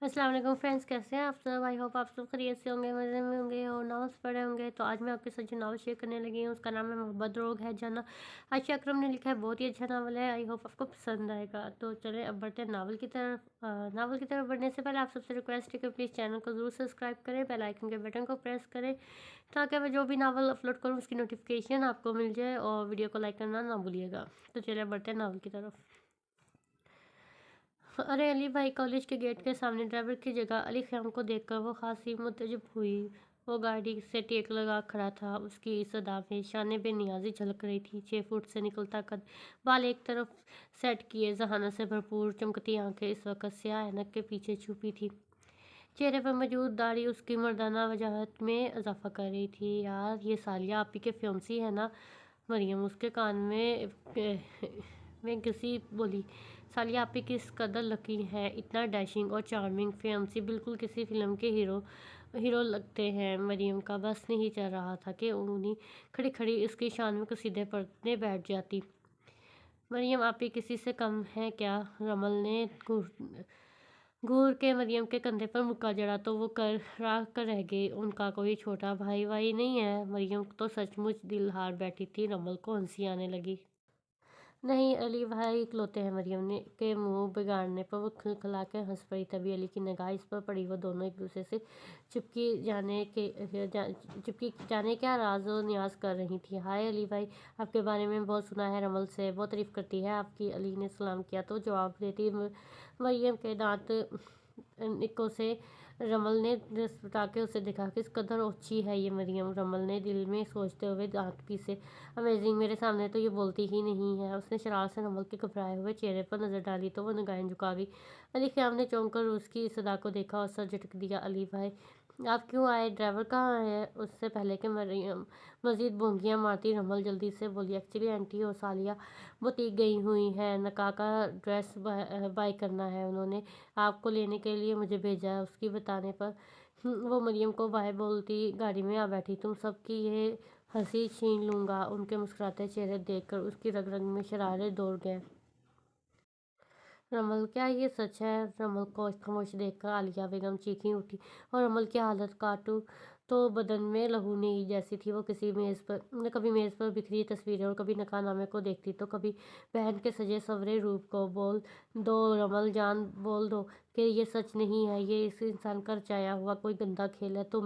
अस्सलाम वालेकुम फ्रेंड्स, कैसे हैं आप सब। आई होप आप सब खैरियत से होंगे, मज़े में होंगे और नावल्स पढ़े होंगे। तो आज मैं आपके साथ जो नावल शेयर करने लगी हूँ उसका नाम है मोहब्बत रोग है जाना। आयशा अकरम ने लिखा है, बहुत ही अच्छा नावल है। आई होप आपको पसंद आएगा। तो चलें अब बढ़ते हैं नावल की तरफ। नावल की तरफ बढ़ने से पहले आप सबसे रिक्वेस्ट है कि प्लीज़ चैनल को ज़रूर सब्सक्राइब करें, बेल आइकन के बटन को प्रेस करें ताकि मैं जो भी नावल अपलोड करूँ उसकी नोटिफिकेशन आपको मिल जाए, और वीडियो को लाइक करना ना भूलिएगा। तो चलिए बढ़ते हैं नावल की तरफ। अरे अली भाई, कॉलेज के गेट के सामने ड्राइवर की जगह अली ख़याम को देखकर वो खासी मुतअज्जब हुई। वो गाड़ी से टेक लगा खड़ा था। उसकी इस अदा में शान बेनियाज़ी झलक रही थी। 6 फुट से निकलता कद, बाल एक तरफ सेट किए, जहानत से भरपूर चमकती आंखें इस वक्त स्याह ऐनक के पीछे छुपी थी। चेहरे पर मौजूद दाढ़ी उसकी मर्दाना वजाहत में इजाफा कर रही थी। यार, ये सालिया आप ही के फ्योंसी है ना। मरियम उसके कान में घुसी बोली, सालिया आप ही किस कदर लकी है, इतना डैशिंग और चार्मिंग फियांसी, बिल्कुल किसी फिल्म के हीरो हीरो लगते हैं। मरियम का बस नहीं चल रहा था कि उन्हीं खड़ी खड़ी इसकी शान में कसीदे पढ़ने बैठ जाती। मरियम आप ही किसी से कम है क्या। रमल ने घूर के मरियम के कंधे पर मुक्का जड़ा तो वो कर राह कर रह गई। उनका कोई छोटा भाई वाई नहीं है। मरियम तो सचमुच दिल हार बैठी थी। रमल को हंसी आने लगी। नहीं, अली भाई इकलौते हैं। मरियम ने के मुंह बिगाड़ने पर वो खिलखिला के हंस पड़ी। तभी अली की निगाह इस पर पड़ी। वो दोनों एक दूसरे से चुपकी जाने क्या राज और न्याज कर रही थी। हाय अली भाई, आपके बारे में बहुत सुना है, रमल से बहुत तारीफ करती है आपकी। अली ने सलाम किया तो जवाब देती मरियम के दांत निकों से रमल ने रसपटा के उसे देखा। किस कदर ओछी है ये मरियम, रमल ने दिल में सोचते हुए दांत पीसे। अमेजिंग, मेरे सामने तो ये बोलती ही नहीं है। उसने शरारत से रमल के घबराए हुए चेहरे पर नजर डाली तो वो निगाहें झुका गई। अली ख़याम ने चौंक कर उसकी सदा को देखा और सर झटक दिया। अली भाई, आप क्यों आए, ड्राइवर कहाँ है। उससे पहले कि मरियम मजीद बोंगियाँ मारती, रमल जल्दी से बोली, एक्चुअली आंटी और सालिया बुटीक गई हुई है, नकाह का ड्रेस बाय करना है। उन्होंने आपको लेने के लिए मुझे भेजा है। उसकी बताने पर वो मरियम को बाय बोलती गाड़ी में आ बैठी। तुम सबकी ये हंसी छीन लूँगा। उनके मुस्कुराते चेहरे देखकर उसकी रग रग में शरारे दौड़ गए। रमल, क्या ये सच है। रमल को खामोश देखकर आलिया बेगम चीखी उठी और रमल की हालत काटू तो बदन में लहू नहीं जैसी थी। वो कभी मेज़ पर बिखरी तस्वीरें और कभी नकाहनामे को देखती तो कभी बहन के सजे सवरे रूप को। बोल दो रमल जान, बोल दो कि ये सच नहीं है, ये इस इंसान का रचाया हुआ कोई गंदा खेल है। तो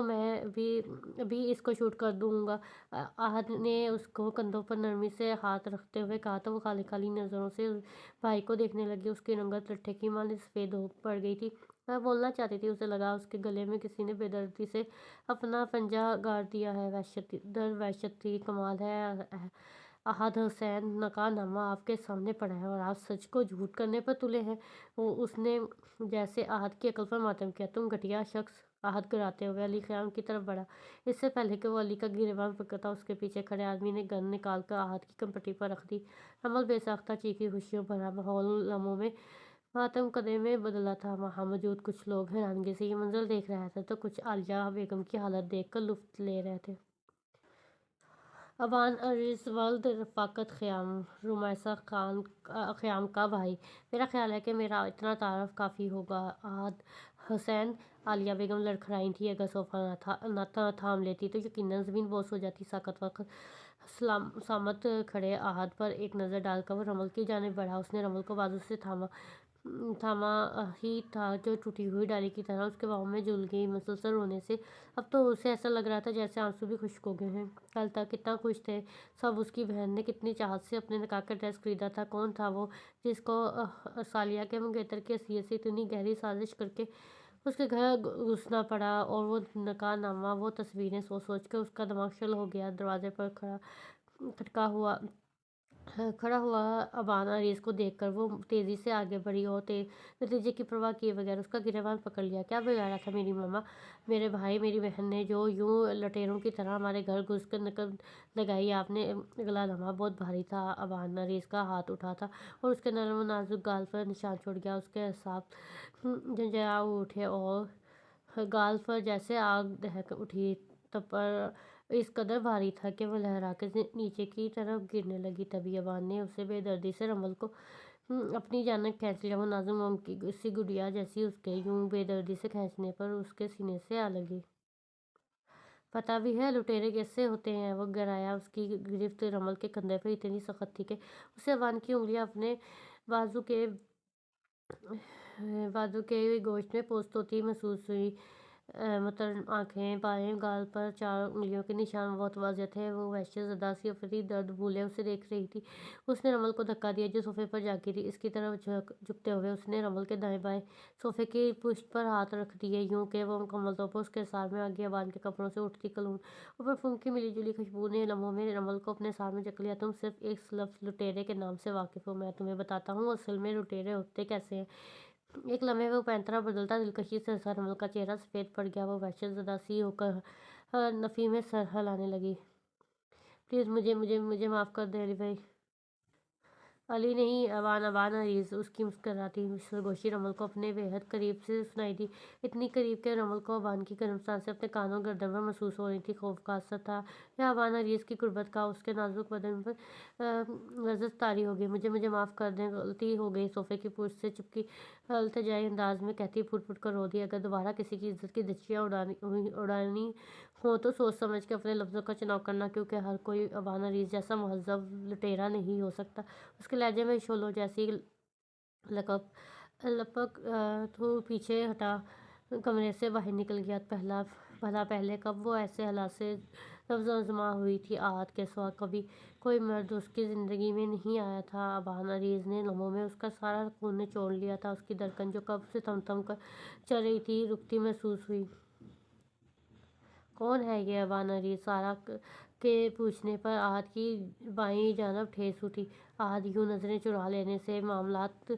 मैं भी अभी इसको शूट कर दूंगा। आहद ने उसको कंधों पर नरमी से हाथ रखते हुए कहा तो वो काली काली नज़रों से भाई को देखने लगी। उसकी रंगत लट्ठे की मांद सफ़ेद हो पड़ गई थी। वह बोलना चाहती थी, उसे लगा उसके गले में किसी ने बेदर्दी से अपना पंजा गाड़ दिया है। वहशत थी, कमाल है। अहद हुसैन, नकाहनामा आपके सामने पड़ा है और आप सच को झूठ करने पर तुले हैं। उसने जैसे आहद की अकल पर मातम किया। तुम घटिया शख्स। आहद गिराते हुए अली ख़याम की तरफ बढ़ा। इससे पहले कि वो अली का गिरेबान पकड़ता, उसके पीछे खड़े आदमी ने गन निकाल कर आहद की कनपट्टी पर रख दी। रमल बेसाख्ता चीखी। खुशियों भरा माहौल लम्हों में मातम कदे में बदला था। वहाँ मौजूद कुछ लोग हैरानगी से ये मंजर देख रहे थे तो कुछ आलिया बेगम की हालत देखकर लुत्फ ले रहे थे। अबान अरीस वल्द रफ़ाकत ख़याम, रुमैसा ख़याम का भाई। मेरा ख्याल है कि मेरा इतना तारफ़ काफ़ी होगा। आहद हुसैन, आलिया बेगम लड़खड़ाई थी। अगर सोफ़ा न थाम लेती तो यकीनन ज़मीन बोस हो जाती। सामत खड़े आहद पर एक नज़र डालकर वो रमल की जानिब बढ़ा। उसने रमल को बाजू से थामा थामा ही था जो टूटी हुई डाली की तरह उसके बाहों में झूल गई। मुसलसल रोने से अब तो उसे ऐसा लग रहा था जैसे आंसू भी खुश्क हो गए हैं। कल तक कितना खुश थे सब। उसकी बहन ने कितनी चाहत से अपने निकाह का ड्रेस खरीदा था। कौन था वो जिसको सालिया के मंगेतर की हैसियत से इतनी गहरी साजिश करके उसके घर घुसना पड़ा। और वो नकाहनामा, वो तस्वीरें सोच सोच कर उसका दिमाग शल हो गया। दरवाजे पर खड़ा हुआ अबाना अरीस को देखकर वो तेज़ी से आगे बढ़ी और नतीजे की परवाह किए बगैर उसका गिरेबान पकड़ लिया। क्या बिगाड़ा था मेरी मामा, मेरे भाई, मेरी बहन ने जो यूं लटेरों की तरह हमारे घर घुस कर नकल लगाई आपने। अगला लम्हा बहुत भारी था। अबाना अरीस का हाथ उठा था और उसके नरम नाजुक गाल पर निशान छोड़ गया। उसके असाब झंझना उठे और गाल पर जैसे आग दहक उठी। तब पर इस कदर भारी था कि वह लहरा के नीचे की तरफ गिरने लगी। तभी अबान ने उसे बेदर्दी से रमल को اپنی جانب کھینچ لیا۔ وہ نازک موم کی سی گڑیا جیسی اس کے یوں بے دردی سے کھینچنے پر اس کے سینے سے آ لگی۔ پتہ بھی ہے لٹیرے کیسے ہوتے ہیں؟ وہ گرایا۔ اس کی گرفت رمل کے کندھے پر اتنی سخت تھی کہ اسے عوان کی انگلیاں اپنے بازو کے گوشت میں پوست ہوتی محسوس ہوئی۔ متر آنکھیں، بائیں گال پر 4 انگلیوں کے نشان بہت واضح تھے۔ وہ وحشت زدہ سی افری درد بھولے اسے دیکھ رہی تھی۔ اس نے رمل کو دھکا دیا جو صوفے پر جا گری۔ اس کی طرف جھکتے ہوئے اس نے رمل کے دائیں بائیں صوفے کی پشت پر ہاتھ رکھ دیے یوں کہ وہ مکمل طور پر اس کے سار میں آ گئی۔ عوان کے کپڑوں سے اٹھتی کلون اور پرفیوم کی ملی جلی خوشبو نے لمحوں میں رمل کو اپنے سار میں جکڑ لیا۔ تم صرف ایک لفظ لٹیرے کے نام سے واقف ہو، میں تمہیں بتاتا ہوں اصل میں لٹیرے ہوتے کیسے ہیں۔ ایک لمحے وہ پینطرہ بدلتا دلکشی سے ہنسا۔ رمل کا چہرہ سفید پڑ گیا۔ وہ وحشت زدہ سی ہو کر نفی میں سر ہلانے لگی۔ پلیز مجھے معاف کر دے علی بھائی۔ علی نہیں، عوان عزیز۔ اس کی مسکراتی سرگوشی رمل کو اپنے بےحد قریب سے سنائی دی۔ اتنی قریب کہ رمل کو عوان کی گرم سانسیں اپنے کانوں اور گردن پر محسوس ہو رہی تھیں۔ خوف کا اثر تھا یا عوان عزیز کی قربت کا؟ اس کے نازک بدن پر لرزش طاری ہو گئی۔ مجھے معاف کر دیں، غلطی ہو گئی۔ صوفے کی پشت سے چپکی التجائی انداز میں کہتی پھٹ پھٹ کر رو دی۔ اگر دوبارہ کسی کی عزت کی دھجیاں اڑانی ہوں تو سوچ سمجھ کے اپنے لفظوں کا چناؤ کرنا، کیونکہ ہر کوئی عوان عزیز جیسا مہذب لٹیرا نہیں ہو سکتا۔ اس کے لہجے میں شعلوں جیسی لپک تو پیچھے ہٹا کمرے سے باہر نکل گیا۔ بھلا پہلے کب وہ ایسے حالات سے زمزمہ ہوئی تھی؟ آہت کے سوا کبھی کوئی مرد اس کی زندگی میں نہیں آیا تھا۔ عوان عزیز نے لمحوں میں اس کا سارا خون نچوڑ لیا تھا۔ اس کی دھڑکن جو کب سے تھم تھم کر چل رہی تھی رکتی محسوس ہوئی۔ کون ہے یہ عوان عزیز؟ سارا کے پوچھنے پر آہت کی بائیں جانب ٹھیس اٹھی۔ آہت یوں نظریں چرا لینے سے معاملات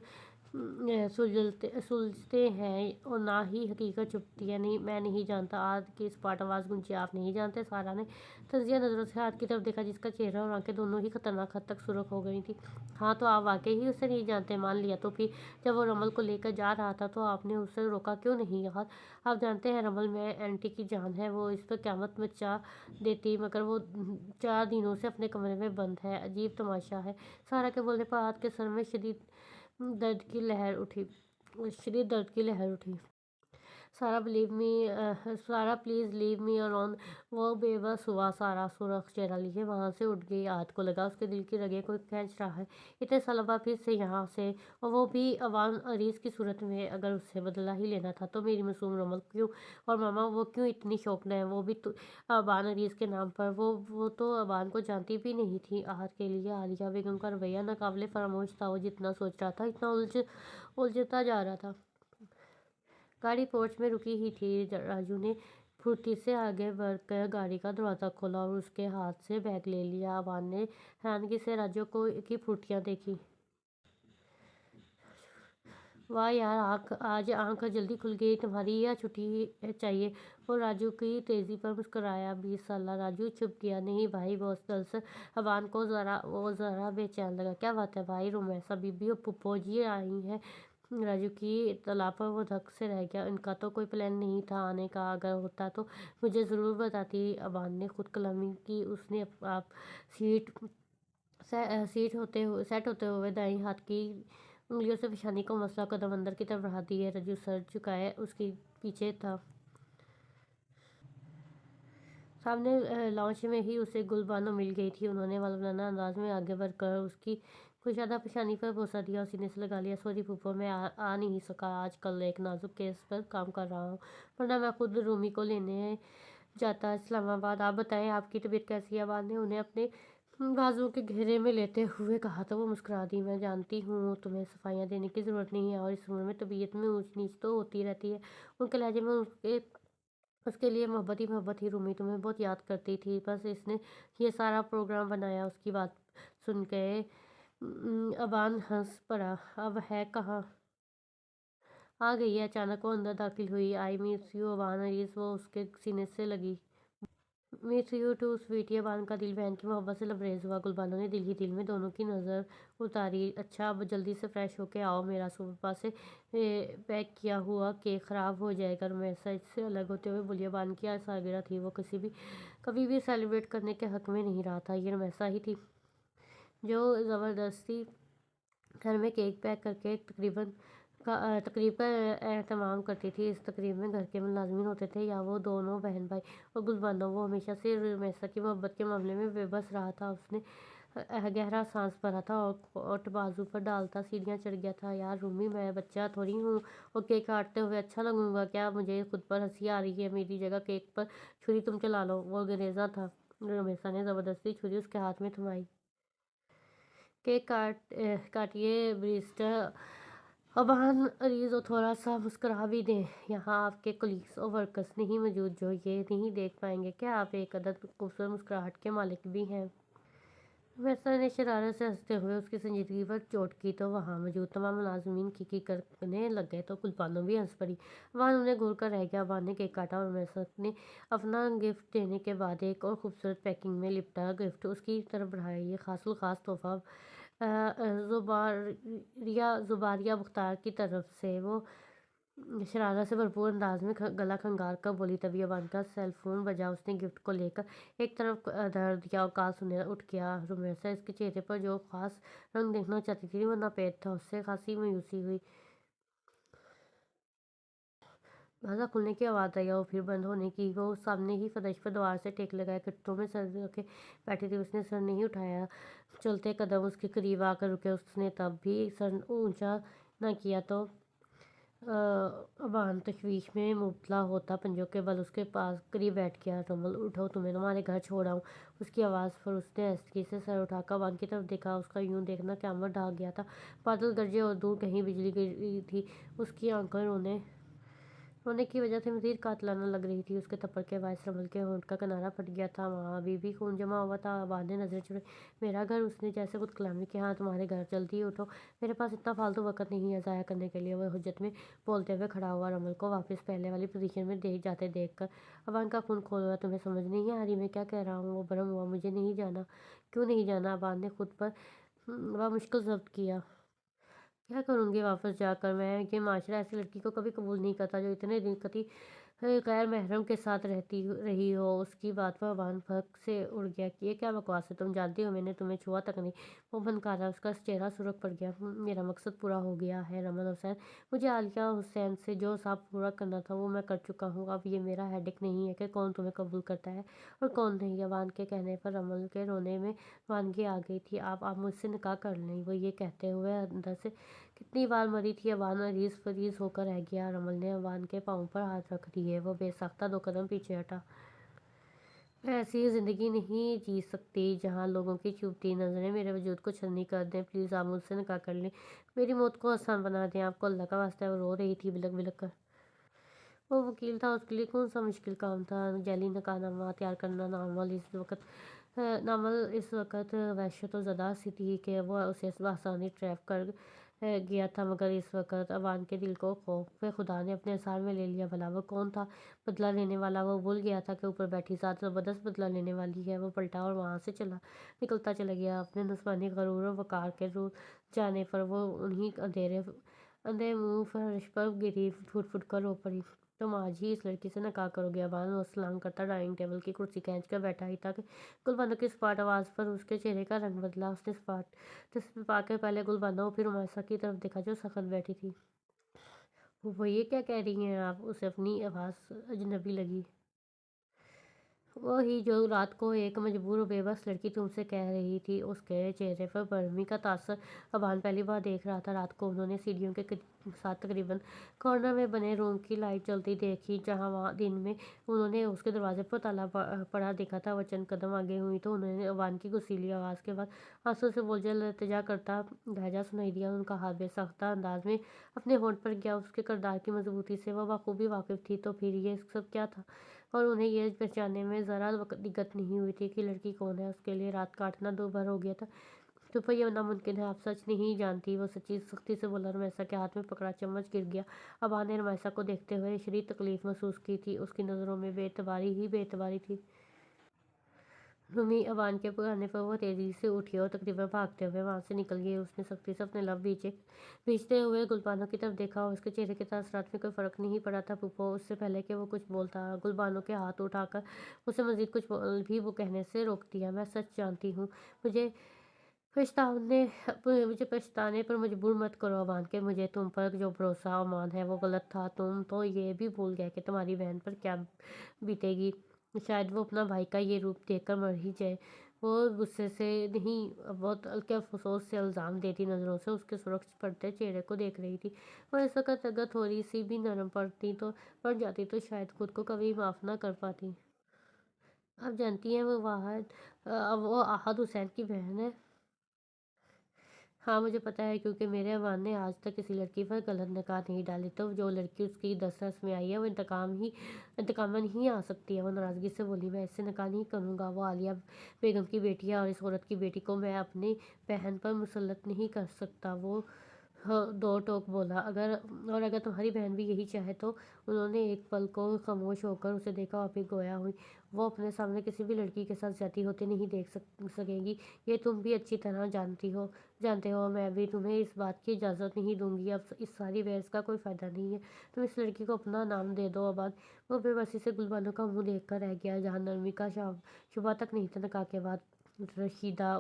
سلجھتے ہیں اور نہ ہی حقیقت چھپتی ہے۔ میں نہیں جانتا۔ آہت کی اسپاٹ آواز گونجی۔ آپ نہیں جانتے؟ سارا نے طنزیہ نظروں سے آہت کی طرف دیکھا جس کا چہرہ اور آنکھیں دونوں ہی خطرناک حد تک سرخ ہو گئی تھیں۔ ہاں تو آپ واقعی اسے نہیں جانتے؟ مان لیا، تو پھر جب وہ رمل کو لے کر جا رہا تھا تو آپ نے اسے روکا کیوں نہیں؟ آپ جانتے ہیں رمل میں آنٹی کی جان ہے، وہ اس پر قیامت مچا دیتی، مگر وہ 4 دنوں سے اپنے کمرے میں بند ہے۔ عجیب تماشا ہے۔ سارا کے بولنے پر آہت کے سر میں شدید درد کی لہر اٹھی۔ سارا پلیز لیو می الون۔ وہ بے بس ہوا۔ سارا سرخ چہرہ لیے وہاں سے اٹھ گئی۔ آہت کو لگا اس کے دل کی رگیں کوئی کھینچ رہا ہے۔ اتنے سالوں بعد پھر سے یہاں سے، اور وہ بھی عوان عزیز کی صورت میں۔ اگر اسے بدلہ ہی لینا تھا تو میری معصوم رمل کیوں؟ اور ماما وہ کیوں اتنی شوقین ہے؟ وہ بھی عوان عزیز کے نام پر۔ وہ تو عوان کو جانتی بھی نہیں تھی۔ آہت کے لیے عالیہ بیگم کا رویہ ناقابل فراموش تھا۔ وہ جتنا سوچ رہا تھا اتنا الجھتا جا رہا تھا۔ گاڑی پورچ میں رکی ہی تھی۔ راجو نے پھرتی سے آگے بڑھ کر گاڑی کا دروازہ کھولا اور اس کے ہاتھ سے بیگ لے لیا۔ عوان نے حیرانگی سے راجو کی پھرتیاں دیکھی۔ واہ یار، آج آنکھ جلدی کھل گئی تمہاری، یا چھٹی چاہیے؟ وہ راجو کی تیزی پر مسکرایا۔ 20 سالہ راجو چھپ گیا۔ نہیں بھائی، بہت دراصل عوان کو ذرا بے چین لگا۔ کیا بات ہے بھائی؟ رومیسا بی بی اور پھپھو جی آئی ہیں؟ راجو کی اطلاع پر وہ دھک سے رہ گیا۔ ان کا تو کوئی پلان نہیں تھا آنے کا، اگر ہوتا تو مجھے ضرور بتاتی۔ عوان نے خود کلامی کی۔ اس نے آپ سیٹ ہوتے ہوئے دائیں ہاتھ کی انگلیوں سے پیشانی کو مسلا قدم اندر کی طرف بڑھا دیے۔ راجو سر جھکائے اس کے پیچھے تھا۔ سامنے لاؤنج میں ہی اسے گل بانو مل گئی تھی۔ انہوں نے والوالانہ انداز میں آگے بڑھ کر اس کی کشادہ پیشانی پر بوسہ دیا اور سینے سے لگا لیا۔ سوری پھوپھو، میں آ نہیں سکا۔ آج کل ایک نازک کیس پر کام کر رہا ہوں، ورنہ میں خود رومی کو لینے جاتا اسلام آباد۔ آپ بتائیں، آپ کی طبیعت کیسی ہے؟ عوان نے انہیں اپنے بازوؤں کے گھیرے میں لیتے ہوئے کہا تو وہ مسکرا دی۔ میں جانتی ہوں تمہیں صفائیاں دینے کی ضرورت نہیں ہے، اور اس عمر میں طبیعت میں اونچ نیچ تو ہوتی رہتی ہے۔ ان کے لہجے میں اس کے لیے محبت ہی رومی تمہیں بہت یاد کرتی تھی، بس اس نے یہ سارا پروگرام بنایا۔ اس کی بات سن کے عوان ہنس پڑا۔ اب ہے کہاں؟ آ گئی ہے۔ اچانک وہ اندر داخل ہوئی۔ آئی مس یو عوان عزیز، وہ اس کے سینے سے لگی۔ Miss you too sweetie. عوان کا دل بہن کی محبت سے لبریز ہوا۔ گلبانو نے دل ہی دل میں دونوں کی نظر اتاری۔ اچھا، اب جلدی سے فریش ہو کے آؤ، میرا صبح سے پیک کیا ہوا کیک خراب ہو جائے گا۔ رومیسا اس سے الگ ہوتے ہوئے بولی۔ عوان کی آج سالگرہ تھی، وہ کبھی بھی سیلیبریٹ کرنے کے حق میں نہیں رہا تھا۔ یہ رومیسا ہی تھی جو زبردستی گھر میں کیک پیک کر کے تقریب کا اہتمام کرتی تھی۔ اس تقریب میں گھر کے ملازمین ہوتے تھے یا وہ دونوں بہن بھائی اور گلبانو۔ وہ ہمیشہ سے رمیسا کی محبت کے معاملے میں بے بس رہا تھا۔ اس نے گہرا سانس بھرا تھا اور کوٹ بازو پر ڈالتا سیڑھیاں چڑھ گیا تھا۔ یار رومی، میں بچہ تھوڑی ہوں اور کیک کاٹتے ہوئے اچھا لگوں گا کیا؟ مجھے خود پر ہنسی آ رہی ہے۔ میری جگہ کیک پر چھری تم چلا لو۔ وہ گریزاں تھا۔ رمیسا نے زبردستی چھری اس کے ہاتھ میں تھمائی۔ کیک کاٹیے بریسٹا ابان عریض، اور تھوڑا سا مسکرا بھی دیں۔ یہاں آپ کے کولیگز اور ورکرز نہیں موجود جو یہ نہیں دیکھ پائیں گے کیا آپ ایک عدد خوبصورت مسکراہٹ کے مالک بھی ہیں؟ رمیسا نے شرارت سے ہنستے ہوئے اس کی سنجیدگی پر چوٹ کی تو وہاں موجود تمام ملازمین کھکی کرنے لگ گئے تو گلبانو بھی ہنس پڑی۔ ابان انہیں گھور کر رہ گیا۔ ابان نے کیک کاٹا اور رمیسا نے اپنا گفٹ دینے کے بعد ایک اور خوبصورت پیکنگ میں لپٹا گفٹ اس کی طرف بڑھایا۔ یہ خاص الخاص تحفہ زباریہ بختار کی طرف سے، وہ شرارت سے بھرپور انداز میں گلا کھنگال کر بولی۔ تبھی ابان کا سیل فون بجا۔ اس نے گفٹ کو لے کر ایک طرف دھر دیا اور کال سننے اٹھ گیا۔ رمیسا اس کے چہرے پر جو خاص رنگ دیکھنا چاہتی تھی وہ ناپید تھا۔ اس سے خاصی مایوسی ہوئی۔ دروازہ کھلنے کی آواز آئی اور پھر بند ہونے کی۔ وہ سامنے ہی فرش پر دوار سے ٹیک لگائے گھٹنوں میں سر رکھے بیٹھی تھی۔ اس نے سر نہیں اٹھایا۔ چلتے قدم اس کے قریب آ کر رکے۔ اس نے تب بھی سر اونچا نہ کیا تو ابان تشویش میں مبتلا ہوتا پنجوں کے بل اس کے پاس قریب بیٹھ گیا۔ رمل اٹھو، تمہیں تمہارے گھر چھوڑ آؤں۔ اس کی آواز پر اس نے آہستگی سے سر اٹھا کر ابان کی طرف دیکھا۔ اس کا یوں دیکھنا قیامت ڈھا گیا تھا۔ بادل گرجے اور دور کہیں بجلی گری تھی۔ اس کی آنکھیں رونے کی وجہ سے مزید قاتلانہ لگ رہی تھی۔ اس کے تھپڑ کے باعث رمل کے ہونٹ کا کنارہ پھٹ گیا تھا۔ وہاں ابھی بھی خون جمع ہوا تھا۔ ابان نے نظریں چڑھائیں۔ میرا گھر؟ اس نے جیسے خود کلامی کی۔ ہاں تمہارے گھر، جلدی اٹھو، میرے پاس اتنا فالتو وقت نہیں ہے ضائع کرنے کے لیے۔ وہ حجت میں بولتے ہوئے کھڑا ہوا، رمل کو واپس پہلے والی پوزیشن میں جاتے دیکھ کر ابان کا خون کھول اٹھا۔ تمہیں سمجھ نہیں آ رہی میں کیا کہہ رہا ہوں؟ وہ برہم ہوا۔ مجھے نہیں جانا۔ کیوں نہیں جانا؟ ابان نے خود پر بمشکل ضبط کیا۔ کیا کروں گی واپس جا کر میں؟ یہ معاشرہ ایسی لڑکی کو کبھی قبول نہیں کرتا جو اتنے دن قطعی غیر محرم کے ساتھ رہی ہو۔ اس کی بات پر ابان بھڑک سے اڑ گیا۔ یہ کیا بکواس ہے؟ تم جانتی ہو میں نے تمہیں چھوا تک نہیں۔ وہ بھنکارا۔ اس کا چہرہ سرخ پڑ گیا۔ میرا مقصد پورا ہو گیا ہے رمل حسین۔ مجھے عالیہ حسین سے جو حساب پورا کرنا تھا وہ میں کر چکا ہوں۔ اب یہ میرا ہیڈک نہیں ہے کہ کون تمہیں قبول کرتا ہے اور کون نہیں۔ ابان کے کہنے پر رمل کے رونے میں روانگی آ گئی تھی۔ آپ مجھ سے نکاح کر لیں۔ وہ یہ کہتے ہوئے اندر سے کتنی بار مری تھی۔ ابان عریض فریض ہو کر رہ گیا۔ رمل نے ابان کے پاؤں پر ہاتھ رکھ دیے۔ وہ بے ساختہ 2 قدم پیچھے ہٹا۔ میں ایسی زندگی نہیں جی سکتی جہاں لوگوں کی چبھتی نظریں میرے وجود کو چھلنی کر دیں۔ پلیز آپ مجھ سے نکاح کر لیں، میری موت کو آسان بنا دیں۔ آپ کو اللہ کا واسطہ ہے۔ وہ رو رہی تھی بلک بلک کر۔ وہ وکیل تھا، اس کے لیے کون سا مشکل کام تھا؟ جعلی نکاح نامہ تیار کرنا۔ ناول اس وقت وحشت زدہ سی تھی کہ وہ اسے بآسانی ٹریپ کر گیا تھا، مگر اس وقت ابان کے دل کو خوف خدا نے اپنے اثار میں لے لیا۔ بھلا وہ کون تھا بدلہ لینے والا؟ وہ بھول گیا تھا کہ اوپر بیٹھی ذات زبردست بدلہ لینے والی ہے۔ وہ پلٹا اور وہاں سے نکلتا چلا گیا۔ اپنے نسوانی غرور اور وقار کے رول جانے پر وہ انہیں اندھے منہ فرش پر گری پھٹ پھٹ کر رو پڑی۔ تم آج ہی اس لڑکی سے نکاح کرو گے؟ ابان سلام کرتا ڈائننگ ٹیبل کی کرسی کھینچ کر بیٹھا ہی تھا کہ گلبانو کی سپاٹ آواز پر اس کے چہرے کا رنگ بدلا۔ اس نے تصفیہ پا کر پہلے گلبانو پھر رمیسا کی طرف دیکھا جو سخت بیٹھی تھی۔ وہ یہ کیا کہہ رہی ہیں آپ؟ اسے اپنی آواز اجنبی لگی۔ وہی جو رات کو ایک مجبور و بے بس لڑکی تم سے کہہ رہی تھی۔ اس کے چہرے پر برہمی کا تاثر ابان پہلی بار دیکھ رہا تھا۔ رات کو انہوں نے سیڑھیوں کے ساتھ تقریباً کارنر میں بنے روم کی لائٹ جلتی دیکھی جہاں دن میں انہوں نے اس کے دروازے پر تالا پڑا دیکھا تھا۔ وہ چند قدم آگے ہوئیں تو انہیں ابان کی گسیلی آواز کے بعد آنسوں سے بوجھل التجا کرتا لہجہ سنائی دیا۔ ان کا ہاتھ بے ساختہ انداز میں اپنے ہونٹ پر گیا۔ اس کے کردار کی مضبوطی سے وہ بخوبی واقف تھی۔ تو پھر یہ سب کیا تھا؟ اور انہیں یہ پہچاننے میں ذرا دقت نہیں ہوئی تھی کہ لڑکی کون ہے۔ اس کے لیے رات کاٹنا دو بھر ہو گیا تھا۔ تو پر یہ ناممکن ہے، آپ سچ نہیں جانتی۔ وہ سختی سے بولا۔ رمیسا کے ہاتھ میں پکڑا چمچ گر گیا۔ ابان نے رمیسا کو دیکھتے ہوئے شدید تکلیف محسوس کی تھی۔ اس کی نظروں میں بے اعتباری ہی بے اعتباری تھی۔ رومی، ابان کے کہنے پر وہ تیزی سے اٹھی اور تقریباً بھاگتے ہوئے وہاں سے نکل گئی۔ اس نے سختی سے اپنے لب بھینچتے ہوئے گلبانو کی طرف دیکھا اور اس کے چہرے کے تاثرات میں کوئی فرق نہیں پڑا تھا۔ پھوپھو، اس سے پہلے کہ وہ کچھ بولتا گلبانو کے ہاتھ اٹھا کر اسے مزید کچھ بھی کہنے سے روک دیا۔ میں سچ جانتی ہوں، مجھے पछताने मुझे पछताने पर मजबूर मत करो अमान के, मुझे तुम पर जो भरोसा अमान है वो गलत था। तुम तो ये भी भूल गए कि तुम्हारी बहन पर क्या बीतेगी। शायद वो अपना भाई का ये रूप देखकर मर ही जाए। वो गुस्से से नहीं, बहुत हल्के अफसोस से इल्ज़ाम देती नज़रों से उसके सुरख पड़ते चेहरे को देख रही थी। और इस वक्त अगर थोड़ी सी भी नरम पड़ जाती तो शायद खुद को कभी माफ़ ना कर पाती। आप जानती हैं वो आहद हुसैन की बहन है। हाँ, मुझे पता है, क्योंकि मेरे अम्मा ने आज तक किसी लड़की पर गलत निगाह नहीं डाली, तो जो लड़की उसकी दस-दस में आई है वो इंतकामन ही आ सकती है। वो नाराज़गी से बोली, मैं इससे निकाह नहीं करूँगा। वो आलिया बेगम की बेटी है और इस औरत की बेटी को मैं अपनी बहन पर मुसल्लत नहीं कर सकता। वो हाँ, दो टोक बोला, अगर तुम्हारी बहन भी यही चाहे तो। उन्होंने एक पल को खामोश होकर उसे देखा और फिर गोया हुई। वो अपने सामने किसी भी लड़की के साथ ज्यादती होते नहीं देख सकेंगी। ये तुम भी अच्छी तरह जानते हो। मैं भी तुम्हें इस बात की इजाज़त नहीं दूंगी। अब इस सारी बहस का कोई फ़ायदा नहीं है। तुम इस लड़की को अपना नाम दे दो अब। वो बेबसी से गुलबानों का मुंह देखकर रह गया, जहाँ नरमी का शुबा तक नहीं था। निकाह के बाद रशीदा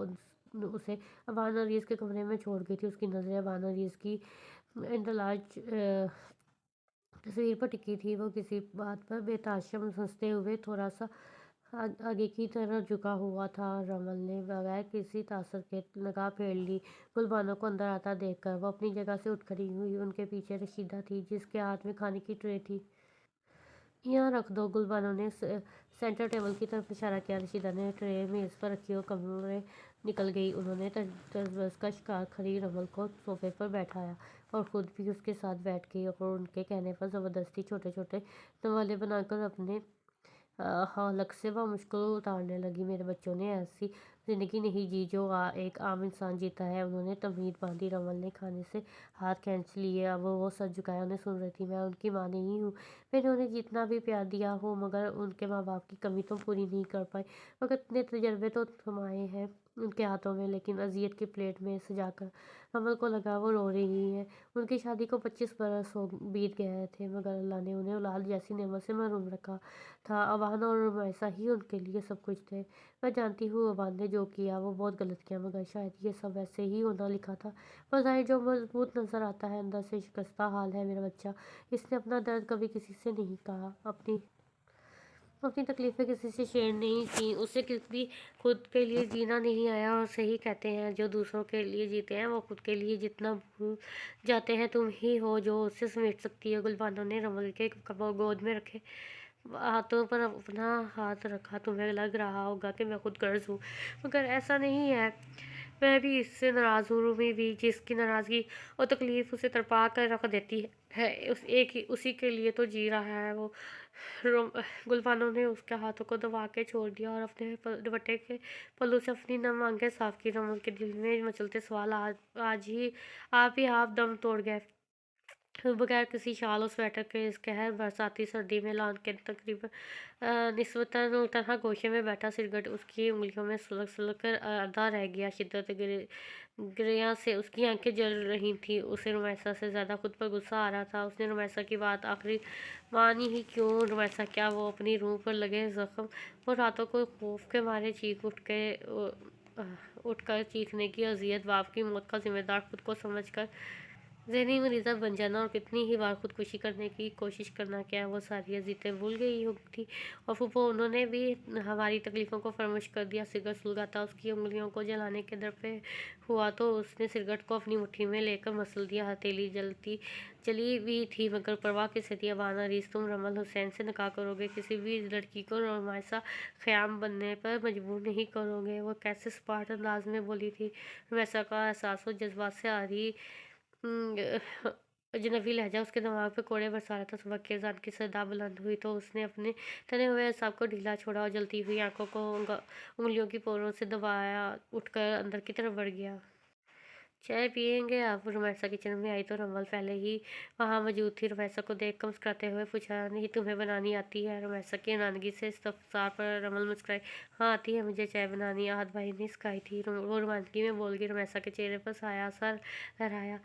उसे अबान अरीज़ के कमरे में छोड़ गई थी। उसकी नज़रें अबान अरीज़ की इंदलाज तस्वीर पर टिकी थी। वो किसी बात पर बेताशम हंसते हुए थोड़ा सा आगे की तरफ झुका हुआ था। रमल ने बगैर किसी तासर के निगाह फेर ली। गुलबानों को अंदर आता देखकर वो अपनी जगह से उठ खड़ी हुई। उनके पीछे रशीदा थी, जिसके हाथ में खाने की ट्रे थी। यहाँ रख दो, गुलबानों ने सेंटर टेबल की तरफ इशारा किया। रशीदा ने ट्रे मेज़ पर रखी और कमरे निकल गई। उन्होंने तजबस का शिकार खड़ी रमल को सोफे पर बैठाया और ख़ुद भी उसके साथ बैठ गई और उनके कहने पर ज़बरदस्ती छोटे छोटे नवाले बनाकर अपने हलक से वह मुश्किल उतारने लगी। मेरे बच्चों ने ऐसी ज़िंदगी नहीं जी जो एक आम इंसान जीता है। उन्होंने तमीज़ बांधी। रमल ने खाने से हाथ खींच लिए। अब वो सर झुकाए उन्हें सुन रही थी। मैं उनकी माँ नहीं हूँ। मैंने उन्हें जितना भी प्यार दिया हो, मगर उनके माँ बाप की कमी तो पूरी नहीं कर पाई। मगर इतने तजर्बे तो थमाए हैं उनके हाथों में, लेकिन अजियत की प्लेट में सजाकर रमल को लगा वो रो रही है। उनकी शादी को 25 बरस हो बीत गए थे, मगर अल्लाह ने उन्हें औलाद जैसी नेमत से महरूम रखा था। अवान और रुमैसा ही उनके लिए सब कुछ थे। मैं जानती हूँ अवान ने जो किया वो बहुत गलत किया, मगर शायद ये सब ऐसे ही होना लिखा था। बज़ाहिर जो मजबूत नज़र आता है, अंदर से शिकस्ता हाल है मेरा बच्चा। इसने अपना दर्द कभी किसी से नहीं कहा, अपनी तकलीफ़ें किसी से शेयर नहीं की। उसे कभी खुद के लिए जीना नहीं आया। और सही कहते हैं, जो दूसरों के लिए जीते हैं वो खुद के लिए जितना भूल जाते हैं। तुम ही हो जो उसे समेट सकती है। गुलबानों ने रमल के गोद में रखे हाथों पर अपना हाथ रखा। तुम्हें लग रहा होगा कि मैं खुद गर्ज हूँ, मगर ऐसा नहीं है। मैं भी इससे नाराज़ हूँ। मैं भी जिसकी नाराज़गी और तकलीफ़ उसे तड़पा कर रख देती है, उसी के लिए तो जी रहा है वो। गुलबानों ने उसके हाथों को दबा के छोड़ दिया और अपने दुपट्टे के पल्लू से अपनी नम आंखें साफ की। रमल के दिल में मचलते सवाल आप ही आप दम तोड़ गए, बगैर किसी शाल और स्वेटर के। इस कहर बरसाती सर्दी में लॉन के तकरीबन निस्बतन तरह गोशे में बैठा सिरगट उसकी उंगलियों में सुलग सुलग कर आधा रह गया। शिद्दत गिरिया से उसकी आंखें जल रही थी। उसे रुमैसा से ज़्यादा खुद पर गुस्सा आ रहा था। उसने रुमैसा की बात आखिरी मानी ही क्यों? रुमैसा क्या, वो अपनी रूह पर लगे जख्म और रातों को खौफ के मारे उठकर चीखने की अजियत, बाप की मौत का जिम्मेदार खुद को समझकर ज़हनी मरीज़ा बन जाना और कितनी ही बार खुदकुशी करने की कोशिश करना, क्या वो सारी अज़ीज़ें भूल गई हो थी? और फूफो, उन्होंने भी हमारी तकलीफ़ों को फरामोश कर दिया। सिगरेट सुलगाता उसकी उंगलियों को जलाने के दर पे हुआ तो उसने सिगरेट को अपनी मुट्ठी में लेकर मसल दिया। हथेली जली भी थी, मगर परवाह किसे थी? अबाना रीस, तुम रमल हुसैन से निकाह करोगे? किसी भी लड़की को रुमैसा ख़याम बनने पर मजबूर नहीं करोगे? वो कैसे सपाट अंदाज में बोली थी। रुमैसा का एहसास और जज्बात से आ रही अजनबी लहजा उसके दिमाग पे कोड़े बरसा रहा था। सुबह के अज़ान की सदा बुलंद हुई तो उसने अपने तने हुए असाब को ढीला छोड़ा और जलती हुई आंखों को उंगलियों की पोरों से दबाया उठकर अंदर की तरफ बढ़ गया। चाय पियेंगे आप? रुमैसा किचन में आई तो रमल पहले ही वहाँ मौजूद थी। रुमैसा को देख कर मुस्कुराते हुए पूछा, नहीं तुम्हें बनानी आती है? रुमैसा की नानगी से इस्तफसार पर रमल मुस्कुराई, हाँ आती है मुझे चाय बनानी, आहत भाई ने सिखाई थी। वो रोमांचगी में बोल गई। रुमैसा के चेहरे पर साया सा लहराया।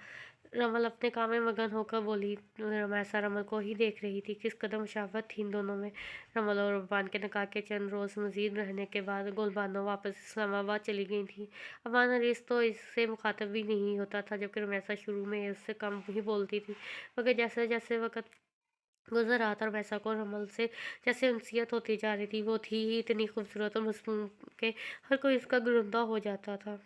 रमल अपने काम में मगन होकर बोली। रमैसा रमल को ही देख रही थी। किस कदर मुशावत थी इन दोनों में। रमल और अबान के निकाह के चंद रोज मजीद रहने के बाद गुलबानो वापस इस्लामाबाद चली गई थी। अबान अरीस तो इससे मुखातब भी नहीं होता था, जबकि रमैसा शुरू में उससे कम ही बोलती थी, मगर जैसे जैसे वक्त गुजर रहा था रमैसा को रमल से जैसे उनसियत होती जा रही थी। वो थी ही इतनी खूबसूरत और मासूम के हर कोई उसका गुरिंदा हो जाता था।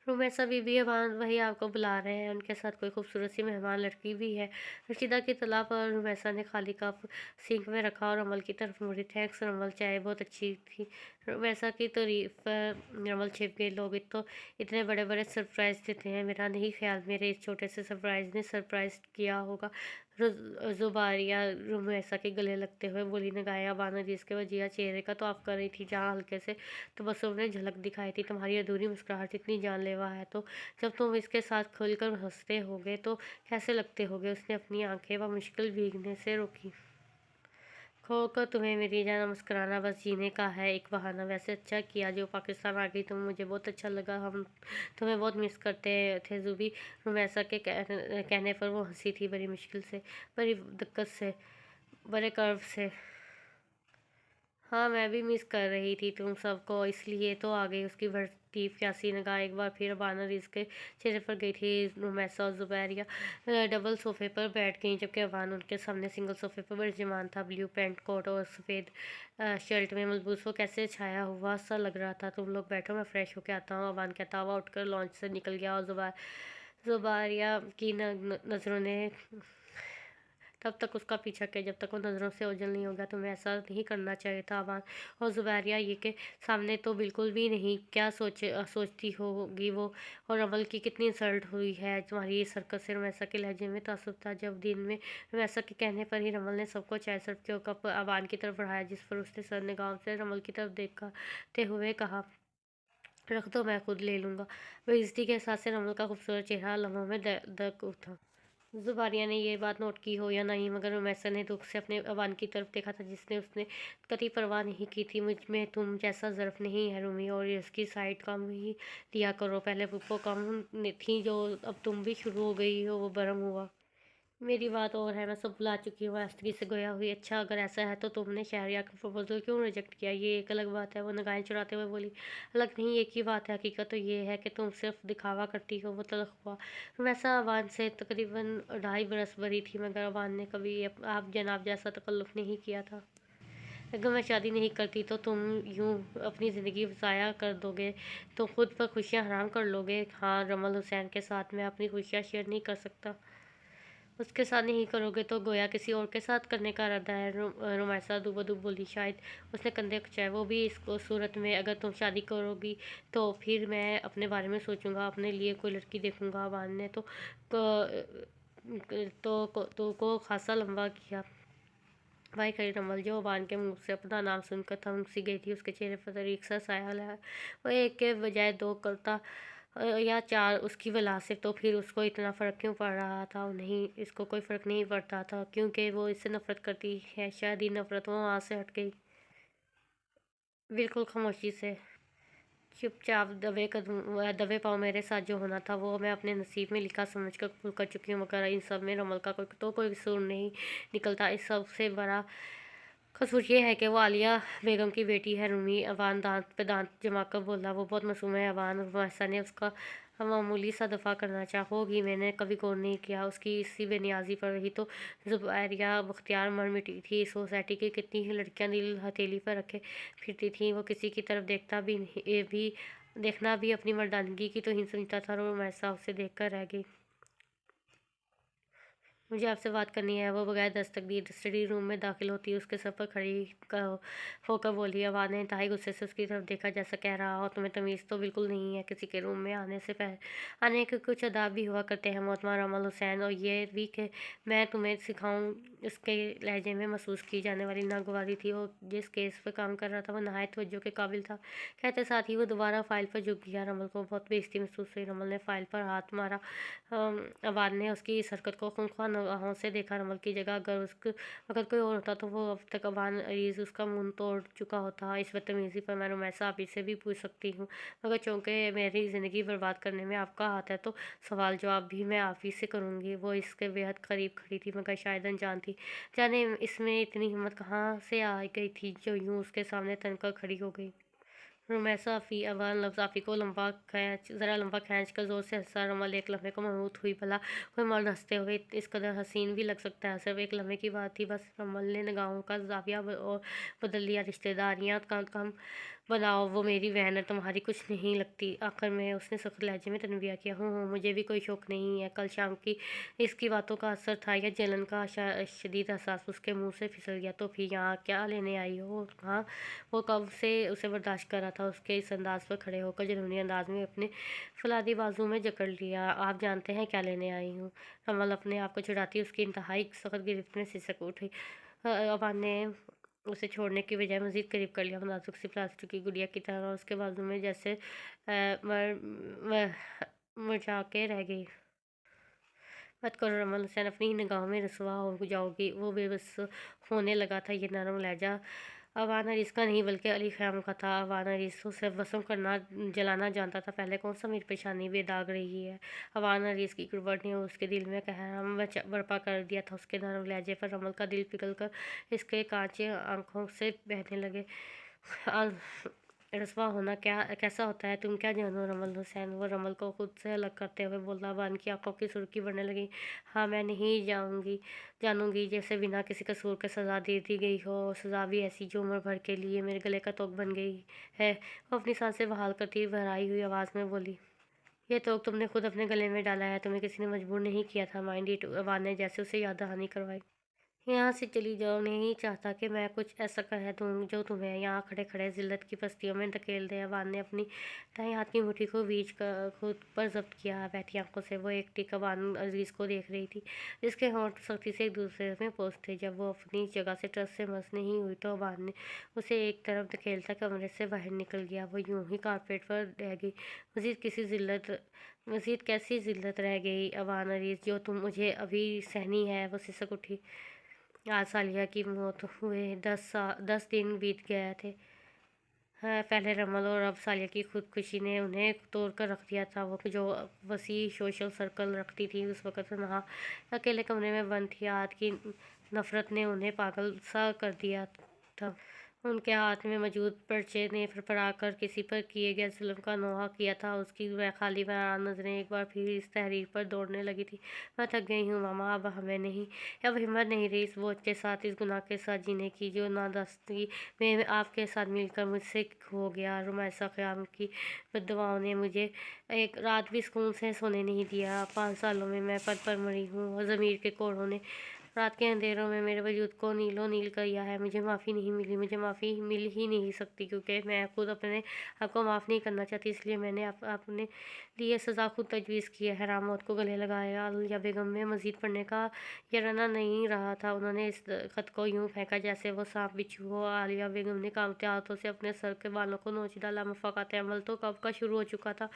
रुमैसा बीबी अबान वही आपको बुला रहे हैं, उनके साथ कोई खूबसूरत सी मेहमान लड़की भी है। रशीदा की तला पर रुमैसा ने खाली कप सिंक में रखा और रमल की तरफ मुड़ी। थैंक्स रमल, चाय बहुत अच्छी थी। रुमैसा की तारीफ पर रमल छिप गई। लोग तो इतने बड़े बड़े सरप्राइज़ देते हैं, मेरा नहीं ख्याल मेरे इस छोटे से सरप्राइज़ ने सरप्राइज़ किया होगा। जुबारिया रुमैसा के गले लगते हुए बोली। नगाया बाना जिसके वजिया चेहरे का तो आप कर रही थी, जहाँ हल्के से तबस्सुम ने झलक दिखाई थी। तुम्हारी अधूरी मुस्कुराहट इतनी जानलेवा है, तो जब तुम इसके साथ खुलकर हंसते होगे तो कैसे लगते होगे। उसने अपनी आंखें मुश्किल भीगने से रोकी। खोकर तुम्हें मेरी जान मुस्कुराना बस जीने का है एक बहाना। वैसे अच्छा किया जो पाकिस्तान आ गई तुम, मुझे बहुत अच्छा लगा। हम तुम्हें बहुत मिस करते थे जुबी। रुमैसा के कहने पर वो हंसी थी, बड़ी मुश्किल से, बड़ी दिक्कत से, बड़े कर्व से। हाँ, मैं भी मिस कर रही थी तुम सबको, इसलिए तो आ गई। उसकी बढ़ती प्यासी निगाह एक बार फिर बानर इसके चेहरे पर गई थी। रुमैसा और जुबैरिया डबल सोफे पर बैठ गई, जबकि अवान उनके सामने सिंगल सोफे पर विराजमान था। ब्लू पैंट कोट और सफ़ेद शर्ट में मलबूस वो कैसे छाया हुआ सा लग रहा था। तुम लोग बैठो, मैं फ्रेश होके आता हूँ। अवान कहता हुआ उठकर लॉन्च से निकल गया और जुबारिया की नज़रों ने तब तक उसका पीछा किया जब तक वो नज़रों से ओझल नहीं हो गया। तुम्हें ऐसा नहीं करना चाहिए था अबान। और जुबैरिया ये के सामने तो बिल्कुल भी नहीं। क्या सोचती होगी वो। और रमल की कितनी इंसल्ट हुई है तुम्हारी इस हरकत से। रमैसा के लहजे में तासुब था। जब दिन में रमैसा के कहने पर ही रमल ने सबको चाय सर्व किया, कप अबान की तरफ बढ़ाया, जिस पर उसने सर निगाह से रमल की तरफ देखते हुए कहा, रख दो, मैं खुद ले लूँगा। बेइज्जती के एहसास से रमल का खूबसूरत चेहरा लम्हों में दक उठा। जुबारिया ने ये बात नोट की हो या नहीं, मगर रुमैसा ने दुख से अपने अबान की तरफ देखा था, जिसने उसने कतई परवाह नहीं की थी। मुझ में तुम जैसा ज़र्फ नहीं है रूमी, और इसकी साइड कम ही लिया करो। पहले पुप्पो कम थी, जो अब तुम भी शुरू हो गई हो, वो बरम हुआ। मेरी बात और है, मैं सब भुला चुकी हूँ, आस्तगी से गोया हुई। अच्छा, अगर ऐसा है तो तुमने शहरिया का प्रपोजल क्यों रिजेक्ट किया, ये एक अलग बात है। वो नगाहें चुराते हुए बोली। अलग नहीं, एक ही बात है। हकीकत तो ये है कि तुम सिर्फ दिखावा करती हो। वो तल्ख हुआ। वैसा अबान से तकरीबन 2.5 बरस बड़ी थी, मगर अबान ने कभी आप जनाब जैसा तकल्लुफ़ नहीं किया था। अगर मैं शादी नहीं करती तो तुम यूँ अपनी ज़िंदगी ज़ाया कर दोगे, तो खुद पर खुशियाँ हराम कर लोगे। हाँ, रमल हुसैन के साथ मैं अपनी खुशियाँ शेयर नहीं कर सकता। उसके साथ नहीं करोगे तो गोया किसी और के साथ करने का इरादा है। रुमैसा दुबदुब बोली। शायद उसने कंधे खिंचाए। वो भी इसको सूरत में अगर तुम शादी करोगी तो फिर मैं अपने बारे में सोचूंगा, अपने लिए कोई लड़की देखूंगा। अबान ने तो को खासा लंबा किया। भाई करी रमल, जो अबान के मुंह से अपना नाम सुनकर थम सी गई थी, उसके चेहरे पर तरीक सा साया है। वो एक के बजाय दो करता या चार उसकी वला से, तो फिर उसको इतना फ़र्क क्यों पड़ रहा था। नहीं, इसको कोई फ़र्क नहीं पड़ता था, क्योंकि वो इससे नफ़रत करती है। शायद ही नफ़रत वो वहाँ से हट गई, बिल्कुल खामोशी से। चुपचाप दबे पाँव मेरे साथ जो होना था वो मैं अपने नसीब में लिखा समझ कर कबूल कर चुकी हूँ, मगर इन सब में रमल का कोई कसूर नहीं निकलता। इस सब से बड़ा कसूर ये है कि वो आलिया बेगम की बेटी है। रूमी अबान दांत पे दांत जमा कर बोला। वो बहुत मासूम है अबान। वैसा ने उसका मामूली सा दफ़ा करना चाहोगी, मैंने कभी गौर नहीं किया उसकी इसी बेनियाजी पर। रही तो जुबैरिया बख्तियार मर मिटी थी। सोसाइटी की कितनी ही लड़कियां दिल हथेली पर रखे फिरती थीं। वो किसी की तरफ देखना भी अपनी मर्दानगी की तो ही समझता था। और वैसा उसे देख कर रह गई। मुझे आपसे बात करनी है, वो बगैर दस्तक दिए स्टडी रूम में दाखिल होती उसके सर पर खड़ी होकर बोली। अबान ने इंतहाई गुस्से से उसकी तरफ देखा, जैसा कह रहा हो तुम्हें तमीज़ तो बिल्कुल नहीं है। किसी के रूम में आने के कुछ अदाब भी हुआ करते हैं मोहतरमा रमल हुसैन, और ये भी कि मैं तुम्हें सिखाऊं। उसके लहजे में महसूस की जाने वाली नागवारी थी। वो जिस केस पर काम कर रहा था वो नहायत तवज्जो के काबिल था। कहते साथ ही वो दोबारा फाइल पर झुक गया। रमल को बहुत बेइज्जती महसूस हुई। रमल ने फाइल पर हाथ मारा। अबान ने उसकी इस हरकत को खूंखार आहों से देखा रमल की जगह। अगर कोई और होता तो वो अब तक अवान अरीज उसका मुंह तोड़ चुका होता। इस बदतमीजी पर मैं रुमैसा आपी से भी पूछ सकती हूँ, मगर चूँकि मेरी ज़िंदगी बर्बाद करने में आपका हाथ है तो सवाल जवाब भी मैं आप ही से करूँगी। वो इसके बेहद करीब खड़ी थी, मगर शायद अनजान थी। जाने इसमें इतनी हिम्मत कहाँ से आ गई थी जो यूं उसके सामने तनकर खड़ी हो गई। रुमैसा फ़ी अवान लफ्ज़ आफ़ी को ज़रा लंबा खींच कर ज़ोर से हंसा। रमल एक लम्हे को मबहूत हुई। भला कोई मर्द हंसते हुए इस कदर हसीन भी लग सकता है? सिर्फ एक लम्हे की बात थी बस। रमल ने निगाहों का ज़ाविया और बदल लिया। रिश्तेदारियाँ कम बनाओ, वो मेरी बहन है, तुम्हारी कुछ नहीं लगती। आखिर में उसने सख्त लहजे में तनबीह किया। हूँ, मुझे भी कोई शौक नहीं है। कल शाम की इसकी बातों का असर था या जलन का शदीद एहसास उसके मुंह से फिसल गया। तो फिर यहाँ क्या लेने आई हो? हाँ, वो कब से उसे बर्दाश्त कर रहा था। उसके इस अंदाज पर खड़े होकर जुनूनी अंदाज में अपने फौलादी बाजू में जकड़ लिया। आप जानते हैं क्या लेने आई हूँ? रमल अपने आप को छुड़ाती उसकी इंतहाई सख्त गिरफ्त में सिसक उठी। अबान ने उसे छोड़ने की बजाय मज़ीद करीब कर लिया, नाजुक सी प्लास्टिक की गुड़िया की तरह, और उसके बाजू में जैसे मुरझा के रह गई। मत करो रमल, हुसैन अपनी ही निगाहों में रसवा हो जाओगी। वो बेबस होने लगा था। ये नरम लहजा अवान अरीस का नहीं बल्कि अली ख़याम का था। अवान अरीस तो सिर्फ वसम करना जलाना जानता था। पहले कौन सा मेरी पेशानी बेदाग रही है? अवान अरीस की गुरबट ने उसके दिल में कहराम बर्पा कर दिया था। उसके नरम लहजे पर रमल का दिल पिघल कर इसके कांचे आंखों से बहने लगे। रसवा होना कैसा होता है? तुम क्या जानो रमल हुसैन? वो रमल को खुद से अलग करते हुए बोला। अवान की आंखों की सुर्खी बढ़ने लगी। हाँ, मैं नहीं जानूंगी जैसे बिना किसी कसूर के सज़ा दे दी गई हो। सज़ा भी ऐसी जो उम्र भर के लिए मेरे गले का तोक बन गई है। वो अपनी सांसें बहाल करती बहराई हुई आवाज़ में बोली। ये तोक तुमने खुद अपने गले में डाला है, तुम्हें किसी ने मजबूर नहीं किया था। माइंड इट, अवान ने जैसे उसे याद दहानी करवाई। यहाँ से चली जाओ, नहीं चाहता कि मैं कुछ ऐसा कह दूँ जो तुम्हें यहाँ खड़े खड़े जिल्लत की पस्तियों में धकेल दे। अवान ने अपनी दाएं हाथ की मुट्ठी को बीच कर खुद पर जब्त किया। बैठी आंखों से वो एक टिक अवान अजीज़ को देख रही थी, जिसके होंठ सख्ती से एक दूसरे में पोंछ थे। जब वो अपनी जगह से टस से मस नहीं हुई तो अवान ने उसे एक तरफ धकेलता कमरे से बाहर निकल गया। वो यूं ही कारपेट पर रह गई। मज़ीद कैसी जिल्लत रह गई अवान अरीज़, जो तुम मुझे अभी सहनी है? वो सिसक उठी। आज सालिया की मौत हुए 10 दिन बीत गए थे। हाँ, पहले रमल और अब सालिया की खुदकुशी ने उन्हें तोड़ कर रख दिया था। वो जो वसी सोशल सर्कल रखती थी उस वक़्त तनहा अकेले कमरे में बंद थी। आज की नफ़रत ने उन्हें पागल सा कर दिया था। उनके हाथ में मौजूद पर्चे ने फड़फड़ा कर किसी पर किए गए जुल्म का नोहा किया था। उसकी वह खाली वीरान नज़रें एक बार फिर इस तहरीर पर दौड़ने लगी थी। मैं थक गई हूँ मामा, अब हिम्मत नहीं रही इस बोझ के साथ, इस गुनाह के साथ जीने की जो नादस्ती में आपके साथ मिलकर मुझसे हो गया। रुमैसा ख़याम की बद्दुआओं ने मुझे एक रात भी सुकून से सोने नहीं दिया। 5 सालों में मैं पल पर मरी हूँ और ज़मीर के कोड़ों ने रात के अंधेरों में मेरे वजूद को नीलो नील किया है। मुझे माफ़ी नहीं मिली, मुझे माफ़ी मिल ही नहीं सकती, क्योंकि मैं खुद अपने आप को माफ़ नहीं करना चाहती। इसलिए मैंने अपने लिए सज़ा खुद तजवीज़ की है। हराम मौत को गले लगाया। आलिया बेगम में मज़ीद पढ़ने का यराना नहीं रहा था। उन्होंने इस ख़त को यूं फेंका जैसे वो सांप बिच्छू हो। आलिया बेगम ने कांपते हाथों से अपने सर के बालों को नोच डाला। मुफ़ाक़ात अमल तो कब का शुरू हो चुका था।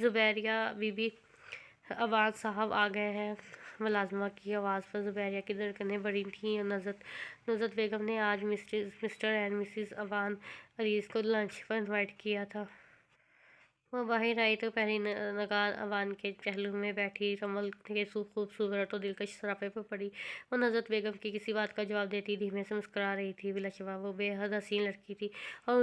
ज़ुबैरिया बीबी, अवान साहब आ गए हैं। मुलाज़िमा की आवाज़ पर ज़ुबैरिया की धड़कनें बढ़ी थीं। नुज़रत बेगम ने आज मिस्टर एंड मिसेस अवान अरीज़ को लंच पर इनवाइट किया था। वो बाहर आई तो पहली नगार अवान के पहलू में बैठी रमल के खूबसूरत और दिलकश सरापे पर पड़ी। वो नज़रत बेगम की किसी बात का जवाब देती धीमे से मुस्कुरा रही थी। बिलाशुबा वो बेहद हसीन लड़की थी और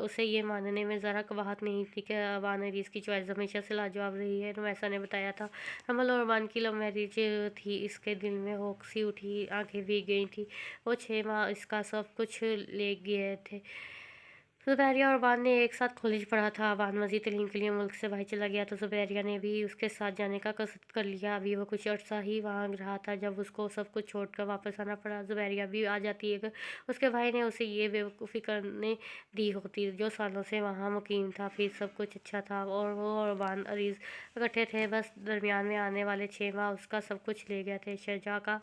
उसे ये मानने में ज़रा कबाहत नहीं थी कि अवान अरीज़ की चॉइस हमेशा से लाजवाब रही है। रुमैसा ने बताया था रमल और अवान की लव मैरिज थी। इसके दिल में होक सी उठी, आंखें भीग गई थी। वो 6 माह इसका सब कुछ ले गए थे। ज़ुबैरिया और अवान ने एक साथ कॉलेज पढ़ा था। अवान मज़ीद तलीम के लिए मुल्क से बाहर चला गया तो ज़ुबैरिया ने भी उसके साथ जाने का कसद कर लिया। अभी वो कुछ अर्सा ही वहाँ रहा था जब उसको सब कुछ छोड़कर वापस आना पड़ा। ज़ुबैरिया भी आ जाती अगर उसके भाई ने उसे ये बेवकूफ़ी करने दी होती जो सालों से वहाँ मुकीम था। फिर सब कुछ अच्छा था और वो और अवान अरीज़ इकट्ठे थे। बस दरमियान में आने वाले 6 माह उसका सब कुछ ले गए थे। शाहजहाँ का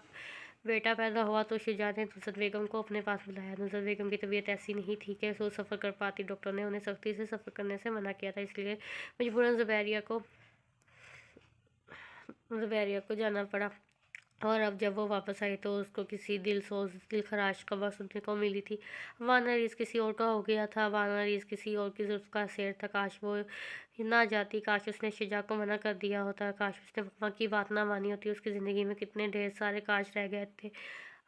बेटा पैदा हुआ तो शुजा ने नुसरत बेगम को अपने पास बुलाया। नुसरत बेगम की तबीयत ऐसी नहीं थी कि वो सफ़र कर पाती। डॉक्टर ने उन्हें सख्ती से सफ़र करने से मना किया था, इसलिए मजबूरन ज़ुबैरिया को जाना पड़ा। اور اب جب وہ واپس آئی تو اس کو کسی دل سوز دل خراش خبر سننے کو ملی تھی۔ وانا ریس کسی اور کا ہو گیا تھا، وانا ریس کسی اور کی زلف کا سیر تھا۔ کاش وہ نہ جاتی، کاش اس نے شجاع کو منع کر دیا ہوتا، کاش اس نے ماما کی بات نہ مانی ہوتی۔ اس کی زندگی میں کتنے ڈھیر سارے کاش رہ گئے تھے۔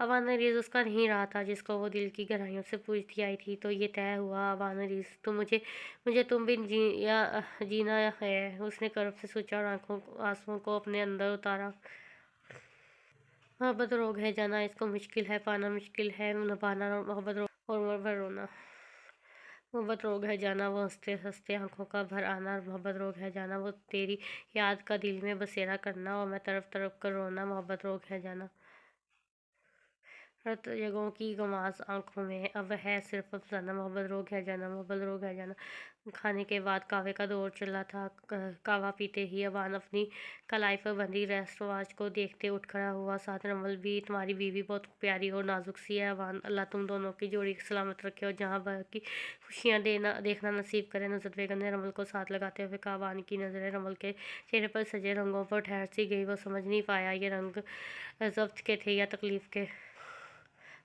وانا ریس اس کا نہیں رہا تھا جس کو وہ دل کی گہرائیوں سے پوجتی آئی تھی۔ تو یہ طے ہوا، وانا ریس تو مجھے تم بن جینا ہے۔ اس نے کرب سے سوچا اور آنسوؤں کو اپنے اندر اتارا۔ محبت روگ ہے جانا، اس کو مشکل ہے پانا، مشکل ہے نبھانا۔ محبت روگ اور رونا، محبت روگ ہے جانا، وہ ہنستے ہنستے آنکھوں کا بھر آنا۔ محبت روگ ہے جانا، وہ تیری یاد کا دل میں بسیرا کرنا، اور میں تڑپ تڑپ کر رونا۔ محبت روگ ہے جانا، رت جگہوں کی گماس آنکھوں میں اب ہے صرف افسانہ۔ محبت روگ ہے جانا، محبت روگ ہے جانا۔ کھانے کے بعد قہوے کا دور چلا تھا۔ قہوہ پیتے ہی اوان اپنی کلائی پر بندھی ریسٹ واچ کو دیکھتے اٹھ کھڑا ہوا۔ ساتھ رمل بھی، تمہاری بیوی بہت پیاری اور نازک سی ہے اوان، اللہ تم دونوں کی جوڑی سلامت رکھے اور جہاں باقی خوشیاں دیکھنا نصیب کرے۔ نصرت بیگم نے رمل کو ساتھ لگاتے ہوئے کہا۔ اوان کی نظریں رمل کے چہرے پر سجے رنگوں پر ٹھہر سی گئی۔ وہ سمجھ نہیں پایا یہ رنگ ضبط کے تھے یا تکلیف کے۔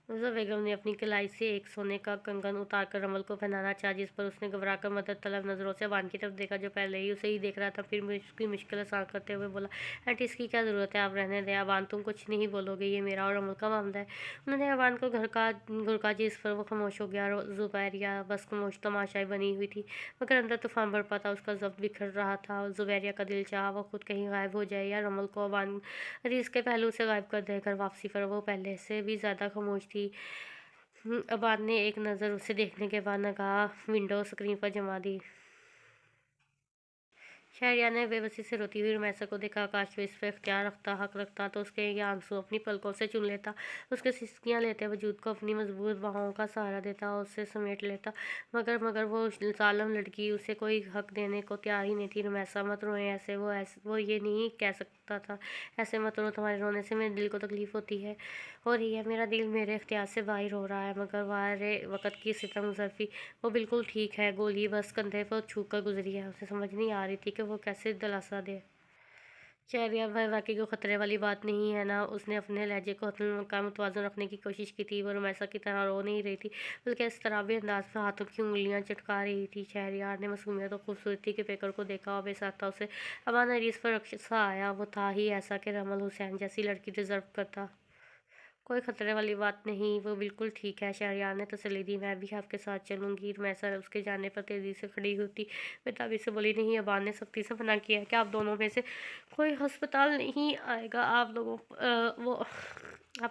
نصرت بیگم نے اپنی کلائی سے ایک سونے کا کنگن اتار کر رمل کو پہنانا چاہا، جس پر اس نے گھبرا کر مدد طلب نظروں سے اوان کی طرف دیکھا جو پہلے ہی اسے ہی دیکھ رہا تھا۔ پھر اس کی مشکل آسان کرتے ہوئے بولا، آنٹی اس کی کیا ضرورت ہے، آپ رہنے دیں۔ اوان تم کچھ نہیں بولو گے، یہ میرا اور رمل کا معاملہ ہے۔ انہوں نے اوان کو گھرکا جس پر وہ خاموش ہو گیا۔ زبیریہ بس خاموش تماشائی بنی ہوئی تھی، مگر اندر طوفان برپا تھا، اس کا ضبط بکھر رہا تھا۔ زبیریہ کا دل چاہا وہ خود کہیں غائب ہو جائے یا رمل کو اوان ریس کے پہلو سے غائب کر دے۔ گھر واپسی پر وہ پہلے سے بھی زیادہ خاموش تھی۔ اوان نے ایک نظر اسے دیکھنے کے بعد نگاہ ونڈو اسکرین پر جما دی۔ شہریار نے بے بسی سے روتی ہوئی رمیسا کو دیکھا۔ کاش وہ اس پر اختیار رکھتا، حق رکھتا تو اس کے یہ آنسو اپنی پلکوں سے چن لیتا، اس کے سسکیاں لیتے وجود کو اپنی مضبوط باہوں کا سہارا دیتا اور اسے سمیٹ لیتا، مگر وہ ظالم لڑکی اسے کوئی حق دینے کو تیار ہی نہیں تھی۔ رمیسا مت روئیں ایسے، وہ یہ نہیں کہہ سکتا تھا، ایسے مت رو، تمہارے رونے سے میرے دل کو تکلیف ہو رہی ہے، میرا دل میرے اختیار سے باہر ہو رہا ہے، مگر وارے وقت کی ستم ظرفی، وہ بالکل ٹھیک ہے، گولی بس کندھے پر چھو کر گزری ہے۔ اسے سمجھ نہیں آ رہی تھی کہ وہ کیسے دلاسا دے۔ شہریار بھائی واقعی کوئی خطرے والی بات نہیں ہے نا؟ اس نے اپنے لہجے کو کا متوازن رکھنے کی کوشش کی تھی۔ وہ رمیسا کی طرح رو نہیں رہی تھی، بلکہ اس طرح بھی انداز میں ہاتھوں کی انگلیاں چٹکا رہی تھی۔ شہریار نے معصومیت اور خوبصورتی کے پیکر کو دیکھا اور بے ساختہ اسے اوان ریس پر رقصہ آیا۔ وہ تھا ہی ایسا کہ رمل حسین جیسی لڑکی ڈیزرو کرتا۔ کوئی خطرے والی بات نہیں، وہ بالکل ٹھیک ہے، شہریار نے تسلی دی۔ میں بھی آپ کے ساتھ چلوں گی۔ رمیسا اس کے جانے پر تیزی سے کھڑی ہوتی بےتابی سے بولی، نہیں، اوان نے سختی سے منع کیا ہے کہ آپ دونوں میں سے کوئی ہسپتال نہیں آئے گا۔ آپ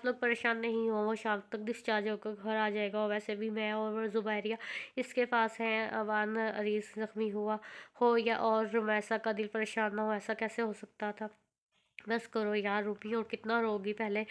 لوگ پریشان نہیں ہوں، وہ شام تک ڈسچارج ہو کر گھر آ جائے گا۔ ویسے بھی میں اور زبیریہ اس کے پاس ہیں، اوان ریس زخمی ہوا ہو یا اور رمیسا کا دل پریشان نہ ہو، ایسا کیسے ہو سکتا تھا؟ بس کرو یار، روبی، اور کتنا روگی؟ پہلے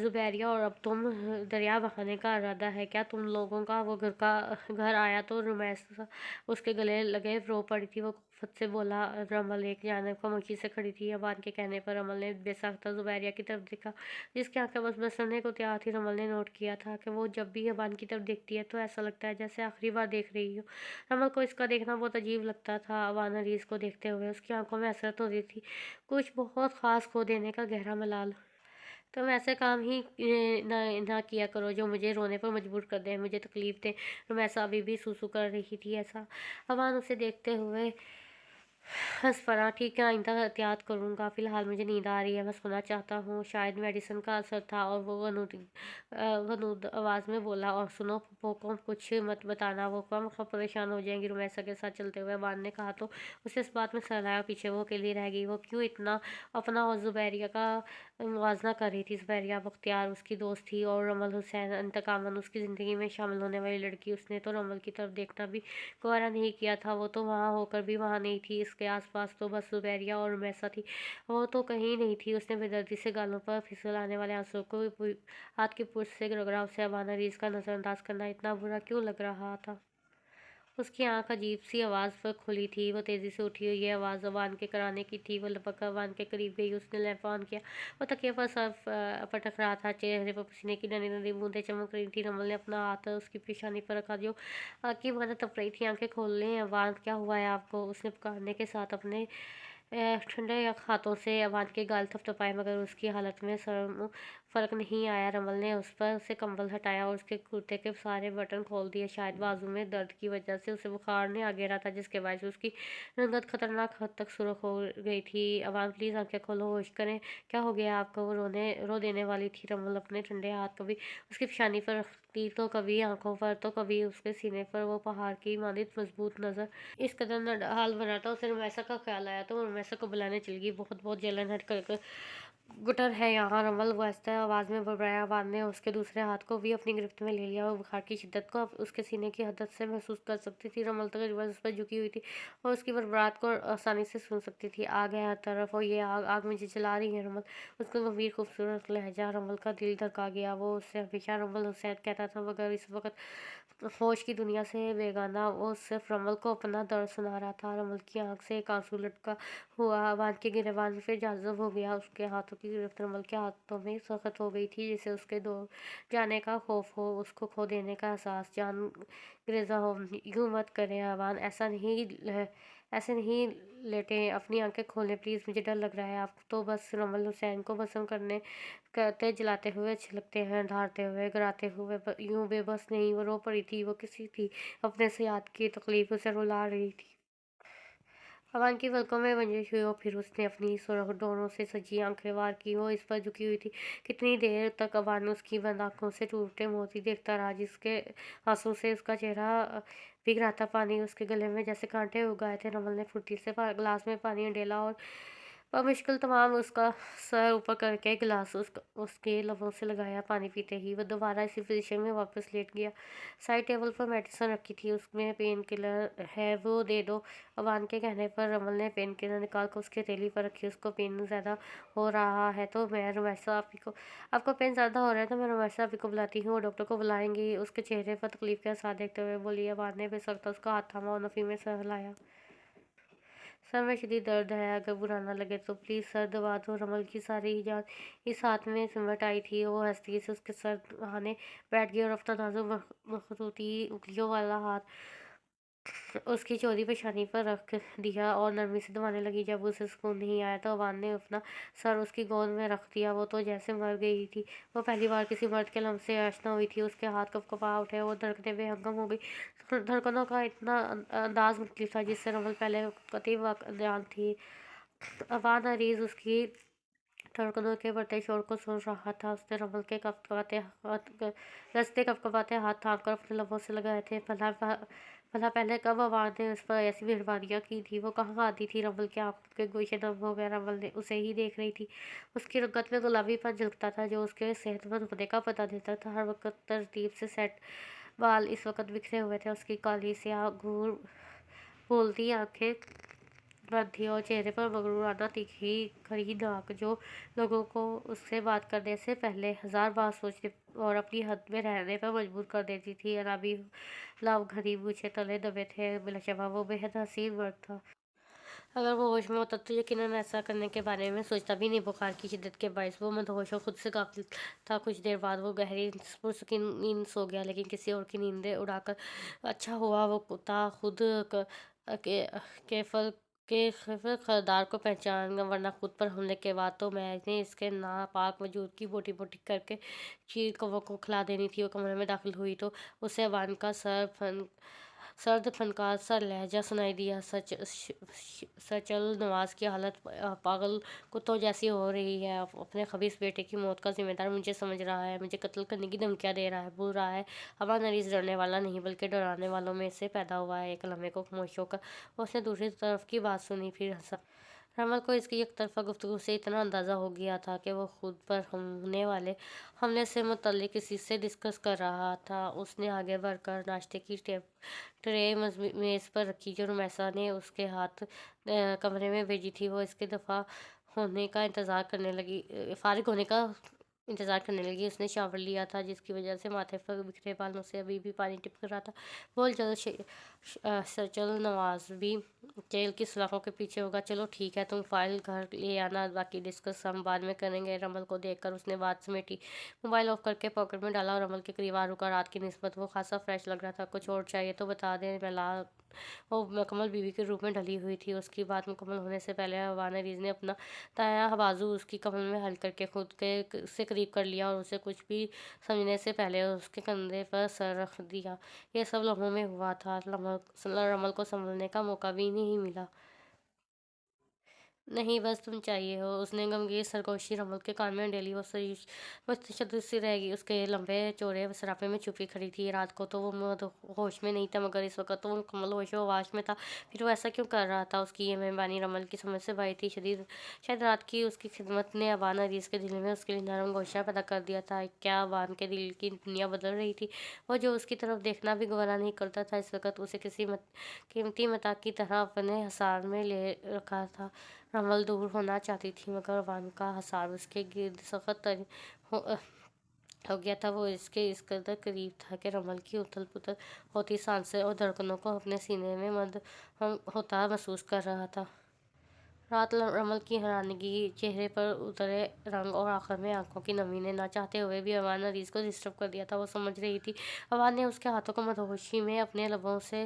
زبیریہ اور اب تم۔ دریا بہانے کا ارادہ ہے کیا تم لوگوں کا؟ وہ گھر آیا تو رمیسا اس کے گلے لگے رو پڑی تھی۔ وہ خود سے بولا۔ رمل ایک جانب خاموشی سے کھڑی تھی۔ اوان کے کہنے پر رمل نے بے ساختہ زبیریہ کی طرف دیکھا، جس کی آنکھیں بس برسنے کو تیار تھی۔ رمل نے نوٹ کیا تھا کہ وہ جب بھی اوان کی طرف دیکھتی ہے تو ایسا لگتا ہے جیسے آخری بار دیکھ رہی ہو۔ رمل کو اس کا دیکھنا بہت عجیب لگتا تھا۔ اوان ریس کو دیکھتے ہوئے اس کی آنکھوں میں حسرت ہو رہی تھی، کچھ بہت خاص کھو دینے کا گہرا ملال۔ تم ایسے کام ہی نہ کیا کرو جو مجھے رونے پر مجبور کر دیں، مجھے تکلیف دیں۔ رمیسا ابھی بھی سوسو کر رہی تھی۔ ایسا؟ اوان اسے دیکھتے ہوئے ہنس پڑا۔ ٹھیک ہے، آئندہ احتیاط کروں گا، فی الحال مجھے نیند آ رہی ہے، میں سونا چاہتا ہوں۔ شاید میڈیسن کا اثر تھا، اور وہ غنود آواز میں بولا، اور سنو پھوپھو کو کچھ مت بتانا، وہ خواہ پریشان ہو جائیں گی۔ رمیسا کے ساتھ چلتے ہوئے اوان نے کہا تو اسے اس بات میں سہلایا، پیچھے وہ اکیلی رہ گئی۔ وہ کیوں اتنا اپنا اور زبیریہ کا موازنہ کر رہی تھی؟ زبیریہ بختیار اس کی دوست تھی، اور رمل حسین انتقاماً اس کی زندگی میں شامل ہونے والی لڑکی۔ اس نے تو رمل کی طرف دیکھنا بھی گوارا نہیں کیا تھا، وہ تو وہاں ہو کر بھی وہاں نہیں تھی، اس کے آس پاس تو بس زبیریہ اور رمیسا تھی، وہ تو کہیں نہیں تھی۔ اس نے بے دردی سے گالوں پر پھسل آنے والے آنسوؤں کو ہاتھ کی پشت سے رگڑا۔ اسے اوان ریس کا نظر انداز کرنا اتنا برا کیوں لگ رہا تھا؟ اس کی آنکھ عجیب سی آواز پر کھلی تھی۔ وہ تیزی سے اٹھی، یہ آواز اوان کے کرانے کی تھی۔ وہ لپک کر اوان کے قریب گئی، اس نے لیمپ آن کیا۔ وہ تکیے پر سر پٹک رہا تھا، چہرے پر پسینے کی ننھی ننھی بوندیں چمک رہی تھیں۔ رمل نے اپنا ہاتھ اس کی پیشانی پر رکھا جو کی مانا تپ رہی تھی۔ آنکھیں کھول لیں اوان، کیا ہوا ہے آپ کو؟ اس نے پکارنے کے ساتھ اپنے ٹھنڈے ہاتھوں سے ایوان کے گال تھپتھپائے مگر اس کی حالت میں فرق نہیں آیا۔ رمل نے اس پر سے کمبل ہٹایا اور اس کے کرتے کے سارے بٹن کھول دیے۔ شاید بازو میں درد کی وجہ سے اسے بخار نے آ گھیرا تھا، جس کے باعث اس کی رنگت خطرناک حد تک سرخ ہو گئی تھی۔ ایوان پلیز آنکھیں کھولو، ہوش کریں، کیا ہو گیا آپ کو؟ وہ رو دینے والی تھی۔ رمل اپنے ٹھنڈے ہاتھ کبھی اس کی پیشانی پر رکھتی تو کبھی آنکھوں پر تو کبھی اس کے سینے پر۔ وہ پہاڑ کی مانند مضبوط نظر اس قدر نڈال بنا تھا۔ اسے رمیسا کا خیال آیا تو وہ رمیسا کو بلانے چلی گئی۔ بہت بہت جلن ہے، گٹر ہے یہاں رمل، وہ آہستہ آواز میں بڑبڑایا۔ ایوان نے اس کے دوسرے ہاتھ کو بھی اپنی گرفت میں لے لیا۔ وہ بخار کی شدت کو اس کے سینے کی حدت سے محسوس کر سکتی تھی۔ رمل تقریباً اس پر جھکی ہوئی تھی اور اس کی بڑبڑاہٹ کو آسانی سے سن سکتی تھی۔ آگ ہے ہر طرف اور یہ آگ مجھے جلا رہی ہے رمل، اس کا گمبھیر خوبصورت لہجہ۔ رمل کا دل دھڑکا گیا۔ وہ اس سے ہمیشہ رمل حسین کہتا تھا مگر اس وقت ہوش کی دنیا سے بیگانہ وہ صرف رمل کو اپنا درد سنا رہا تھا۔ رمل کی آنکھ سے ایک آنسو لٹکا ہوا ایوان کے گریبان میں پھر جاذب ہو گیا۔ اس کے ہاتھوں کی گرفت رمل کے ہاتھوں میں سخت ہو گئی تھی، جیسے اس کے دور جانے کا خوف ہو، اس کو کھو دینے کا احساس جان گریزا ہو۔ یوں مت کریں ایوان، ایسے نہیں لیٹیں، اپنی آنکھیں کھولیں پلیز، مجھے ڈر لگ رہا ہے۔ آپ تو بس رمل حسین کو بھسم کرتے جلاتے ہوئے، چھلکتے ہیں، ڈھارتے ہوئے، گراتے ہوئے یوں بے بس نہیں۔ وہ رو پڑی تھی، وہ کسی تھی اپنے سے یاد کی تکلیف اسے رلا رہی تھی۔ ایوان کی پلکوں میں بندش ہوئی اور پھر اس نے اپنی سرخ ڈوروں سے سجی آنکھیں وار کی۔ وہ اس پر جھکی ہوئی تھی۔ کتنی دیر تک ایوان اس کی بند آنکھوں سے ٹوٹے موتی دیکھتا رہا، جس کے آنسوں سے اس کا چہرہ بھیگ رہا تھا۔ پانی اس کے گلے میں جیسے کانٹے اگ گئے تھے۔ رمل نے پھرتی سے گلاس میں پانی ڈالا اور بمشکل تمام اس کا سر اوپر کر کے گلاس اس کے لبوں سے لگایا۔ پانی پیتے ہی وہ دوبارہ اسی پوزیشن میں واپس لیٹ گیا۔ سائڈ ٹیبل پر میڈیسن رکھی تھی، اس میں پین کلر ہے، وہ دے دو۔ ایوان کے کہنے پر رمل نے پین کلر نکال کر اس کی ہتھیلی پر رکھی۔ اس کو پین زیادہ ہو رہا ہے تو میں رمیسا آپ کو پین زیادہ ہو رہا ہے تو میں رمیسا آپ کو بلاتی ہوں، وہ ڈاکٹر کو بلائیں گی، اس کے چہرے پر تکلیف کے آثار دیکھتے ہوئے بولی۔ ایوان نے بے سختہ اس کا ہاتھ تھاما اور نفی میں سر ہلایا۔ سر میں شدید درد ہے، اگر برا نہ لگے تو پلیز سر دبا دو۔ رمل کی ساری ہی جان اس ہاتھ میں سمٹ آئی تھی۔ وہ آہستگی سے اس کے سر دبانے بیٹھ گئی اور اپنا نازک مخروطی انگلیوں والا ہاتھ اس کی چوڑی پیشانی پر رکھ دیا اور نرمی سے دبانے لگی۔ جب اسے سکون نہیں آیا تو ایوان نے اپنا سر اس کی گود میں رکھ دیا۔ وہ تو جیسے مر گئی تھی۔ وہ پہلی بار کسی مرد کے لمس سے آشنا ہوئی تھی۔ اس کے ہاتھ کپکپا اٹھے، وہ دھڑکنیں بے ہنگم ہو گئی۔ دھڑکنوں کا اتنا انداز مختلف تھا جس سے رمل پہلے قطعی واقفان تھی۔ ایوان عریض اس کی دھڑکنوں کے بڑھتے شور کو سن رہا تھا۔ اس نے رمل کے لرزتے کپکپاتے ہاتھ تھام کر اپنے لبوں سے لگائے تھے۔ بھلا پہلے کب ایوان نے اس پر ایسی مہربانیاں کی تھی؟ وہ کہاں آتی تھی؟ رمل کی آنکھوں کے گوشے نم ہو گئے۔ رمل اسے ہی دیکھ رہی تھی۔ اس کی رنگت میں گلابی پن جھلکتا تھا جو اس کے صحت مند ہونے کا پتہ دیتا تھا۔ ہر وقت ترتیب سے سیٹ بال اس وقت بکھرے ہوئے تھے۔ اس کی کالی سیاہ گھور بھولتی آنکھیں بند تھیں اور چہرے پر مغرورانہ تیکھی کھڑی ناک جو لوگوں کو اس سے بات کرنے سے پہلے ہزار بار سوچنے اور اپنی حد میں رہنے پر مجبور کر دیتی تھی۔ انابی لب گھنی مونچھیں تلے دبے تھے۔ بلاشبہ وہ بے حد حسین مرد تھا۔ اگر وہ ہوش میں ہوتا تو یقیناً ایسا کرنے کے بارے میں سوچتا بھی نہیں۔ بخار کی شدت کے باعث وہ مدہوش اور خود سے غافل تھا۔ کچھ دیر بعد وہ گہری پرسکون نیند سو گیا، لیکن کسی اور کی نیندیں اڑا کر۔ اچھا ہوا وہ کتا خود کے خریدار کو پہچان گیا، ورنہ خود پر حملے کے بعد تو میں نے اس کے ناپاک وجود کی بوٹی بوٹی کر کے چیر کووں کو کھلا دینی تھی۔ وہ کمرے میں داخل ہوئی تو اسے ایوان کا سرد فنکار سا لہجہ سنائی دیا۔ سچل نواز کی حالت پاگل کتوں جیسی ہو رہی ہے۔ اپنے خبیث بیٹے کی موت کا ذمہ دار مجھے سمجھ رہا ہے، مجھے قتل کرنے کی دھمکیاں دے رہا ہے، بول رہا ہے۔ ایوان عریض ڈرنے والا نہیں بلکہ ڈرانے والوں میں سے پیدا ہوا ہے۔ ایک لمحے کو خاموش ہو کر اس نے دوسری طرف کی بات سنی، پھر ہنسا۔ رمل کو اس کی یک طرفہ گفتگو سے اتنا اندازہ ہو گیا تھا کہ وہ خود پر ہونے والے حملے سے متعلق کسی سے ڈسکس کر رہا تھا۔ اس نے آگے بڑھ کر ناشتے کی ٹرے میز پر رکھی جو رمیسا نے اس کے ہاتھ کمرے میں بھیجی تھی۔ وہ اس کے فارغ ہونے کا انتظار کرنے لگی۔ اس نے شاور لیا تھا جس کی وجہ سے ماتھے پر بکھرے بالوں سے ابھی بھی پانی ٹپک رہا تھا۔ بہت جلد سچل نواز بھی جیل کی سلاخوں کے پیچھے ہوگا۔ چلو ٹھیک ہے، تم فائل گھر لے آنا، باقی ڈسکس ہم بعد میں کریں گے۔ رمل کو دیکھ کر اس نے بات سمیٹی، موبائل آف کر کے پاکٹ میں ڈالا اور رمل کے قریب آ رکا۔ رات کی نسبت وہ خاصا فریش لگ رہا تھا۔ کچھ اور چاہیے تو بتا دیں، میں لا وہ مکمل بیوی کے روپ میں ڈلی ہوئی تھی۔ اس کی بات مکمل ہونے سے پہلے اوان عزیز نے اپنا دایاں بازو اس کی کمر میں ہل کر کے خود کے سے قریب کر لیا اور اسے کچھ بھی سمجھنے سے پہلے اس کے کندھے پر سر رکھ دیا۔ یہ سب لمحوں میں ہوا تھا، رمل کو سنبھلنے کا موقع بھی نہیں ملا۔ نہیں بس تم چاہیے ہو، اس نے غمگین سرگوشی رمل کے کان میں ڈلی۔ وہ تشدد سی رہ گئی، اس کے لمبے چوڑے سراپے میں چھپی کھڑی تھی۔ رات کو تو وہ ہوش میں نہیں تھا، مگر اس وقت تو وہ مکمل ہوش و حواس میں تھا۔ پھر وہ ایسا کیوں کر رہا تھا؟ اس کی یہ مہربانی رمل کی سمجھ سے باہر تھی۔ شاید رات کی اس کی خدمت نے اوان عزیز کے دل میں اس کے لیے نرم گوشہ پیدا کر دیا تھا۔ کیا اوان کے دل کی دنیا بدل رہی تھی؟ وہ جو اس کی طرف دیکھنا بھی گوارا نہیں کرتا تھا، اس وقت اسے کسی قیمتی متاع کی طرح اپنے حصار میں لے رکھا تھا۔ رمل دور ہونا چاہتی تھی، مگر اوان کا حصار اس کے گرد سخت ہو گیا تھا۔ وہ اس کے اس قدر قریب تھا کہ رمل کی اتھل پتھل ہوتی سانسیں اور دھڑکنوں کو اپنے سینے میں مدھم ہوتا محسوس کر رہا تھا۔ رات رمل کی حیرانگی، چہرے پر اترے رنگ اور آنکھوں میں آنکھوں کی نمی نے نہ چاہتے ہوئے بھی اوان عزیز کو ڈسٹرب کر دیا تھا۔ وہ سمجھ رہی تھی اوان نے اس کے ہاتھوں کو مدہوشی میں اپنے لبوں سے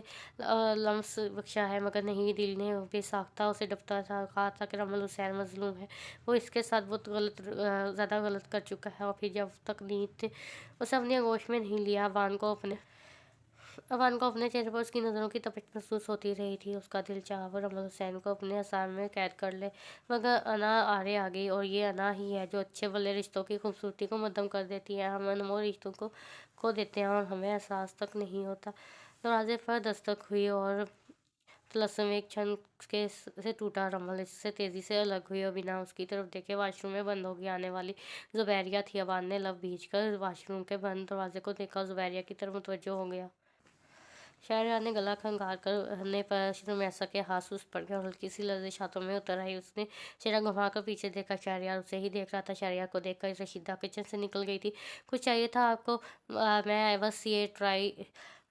لمس بخشا ہے، مگر نہیں، دل نے بے ساختہ اسے ڈپٹا تھا، کہا تھا کہ رمل حسین مظلوم ہے، وہ اس کے ساتھ بہت زیادہ غلط کر چکا ہے۔ اور پھر جب تک نیند نے اسے اپنی آغوش میں نہیں لیا، اوان کو اپنے چہرے پر اس کی نظروں کی تپش محسوس ہوتی رہی تھی۔ اس کا دل چاہا وہ رمل حسین کو اپنے حصار میں قید کر لے، مگر انا آڑے آ گئی، اور یہ انا ہی ہے جو اچھے بھلے رشتوں کی خوبصورتی کو مدھم کر دیتی ہے۔ ہم انمول رشتوں کو کھو دیتے ہیں اور ہمیں احساس تک نہیں ہوتا۔ دروازے پر دستک ہوئی اور طلسم ایک چھن سے ٹوٹا۔ رمل اس سے تیزی سے الگ ہوئی اور بنا اس کی طرف دیکھے واش روم میں بند ہو کے آنے والی زبیریہ تھی۔ اوان نے لب بھیج کر واش روم کے بند دروازے کو دیکھا اور زبیریہ کی طرف متوجہ ہو گیا۔ شہریار نے گلا کھنگال کرنے پر رمیسا کے ہاتھ سست پڑ گئے اور ہلکی سی لرزش ہاتھوں میں اتر آئی۔ اس نے چہرہ گھما کر پیچھے دیکھا، شہریار اسے ہی دیکھ رہا تھا۔ شہریار کو دیکھ کر رشیدہ کچن سے نکل گئی تھی۔ کچھ چاہیے تھا آپ کو؟ میں بس یہ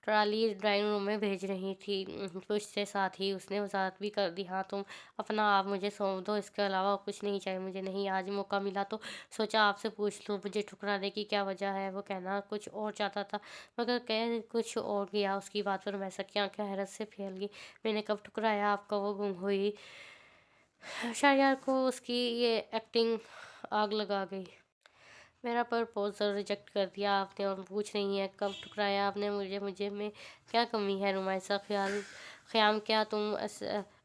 ٹرالی ڈرائنگ روم میں بھیج رہی تھی۔ کچھ سے ساتھ ہی اس نے وضاحت بھی کر دی، ہاں تم اپنا آپ مجھے سونپ دو، اس کے علاوہ اور کچھ نہیں چاہیے مجھے۔ نہیں، آج موقع ملا تو سوچا آپ سے پوچھ لوں، مجھے ٹھکرانے کی کیا وجہ ہے؟ وہ کہنا کچھ اور چاہتا تھا، مگر کہہ کچھ اور گیا۔ اس کی بات پر رمیسا کی آنکھیں حیرت سے پھیل گئی۔ میں نے کب ٹھکرایا آپ کو؟ وہ گنگ ہوئی۔ شہریار کو اس کی یہ ایکٹنگ آگ لگا گئی۔ میرا پرپوزل ریجیکٹ کر دیا آپ نے اور پوچھ رہی ہیں کب ٹھکرایا آپ نے مجھے میں کیا کمی ہے؟ رمیسا خیام کیا تم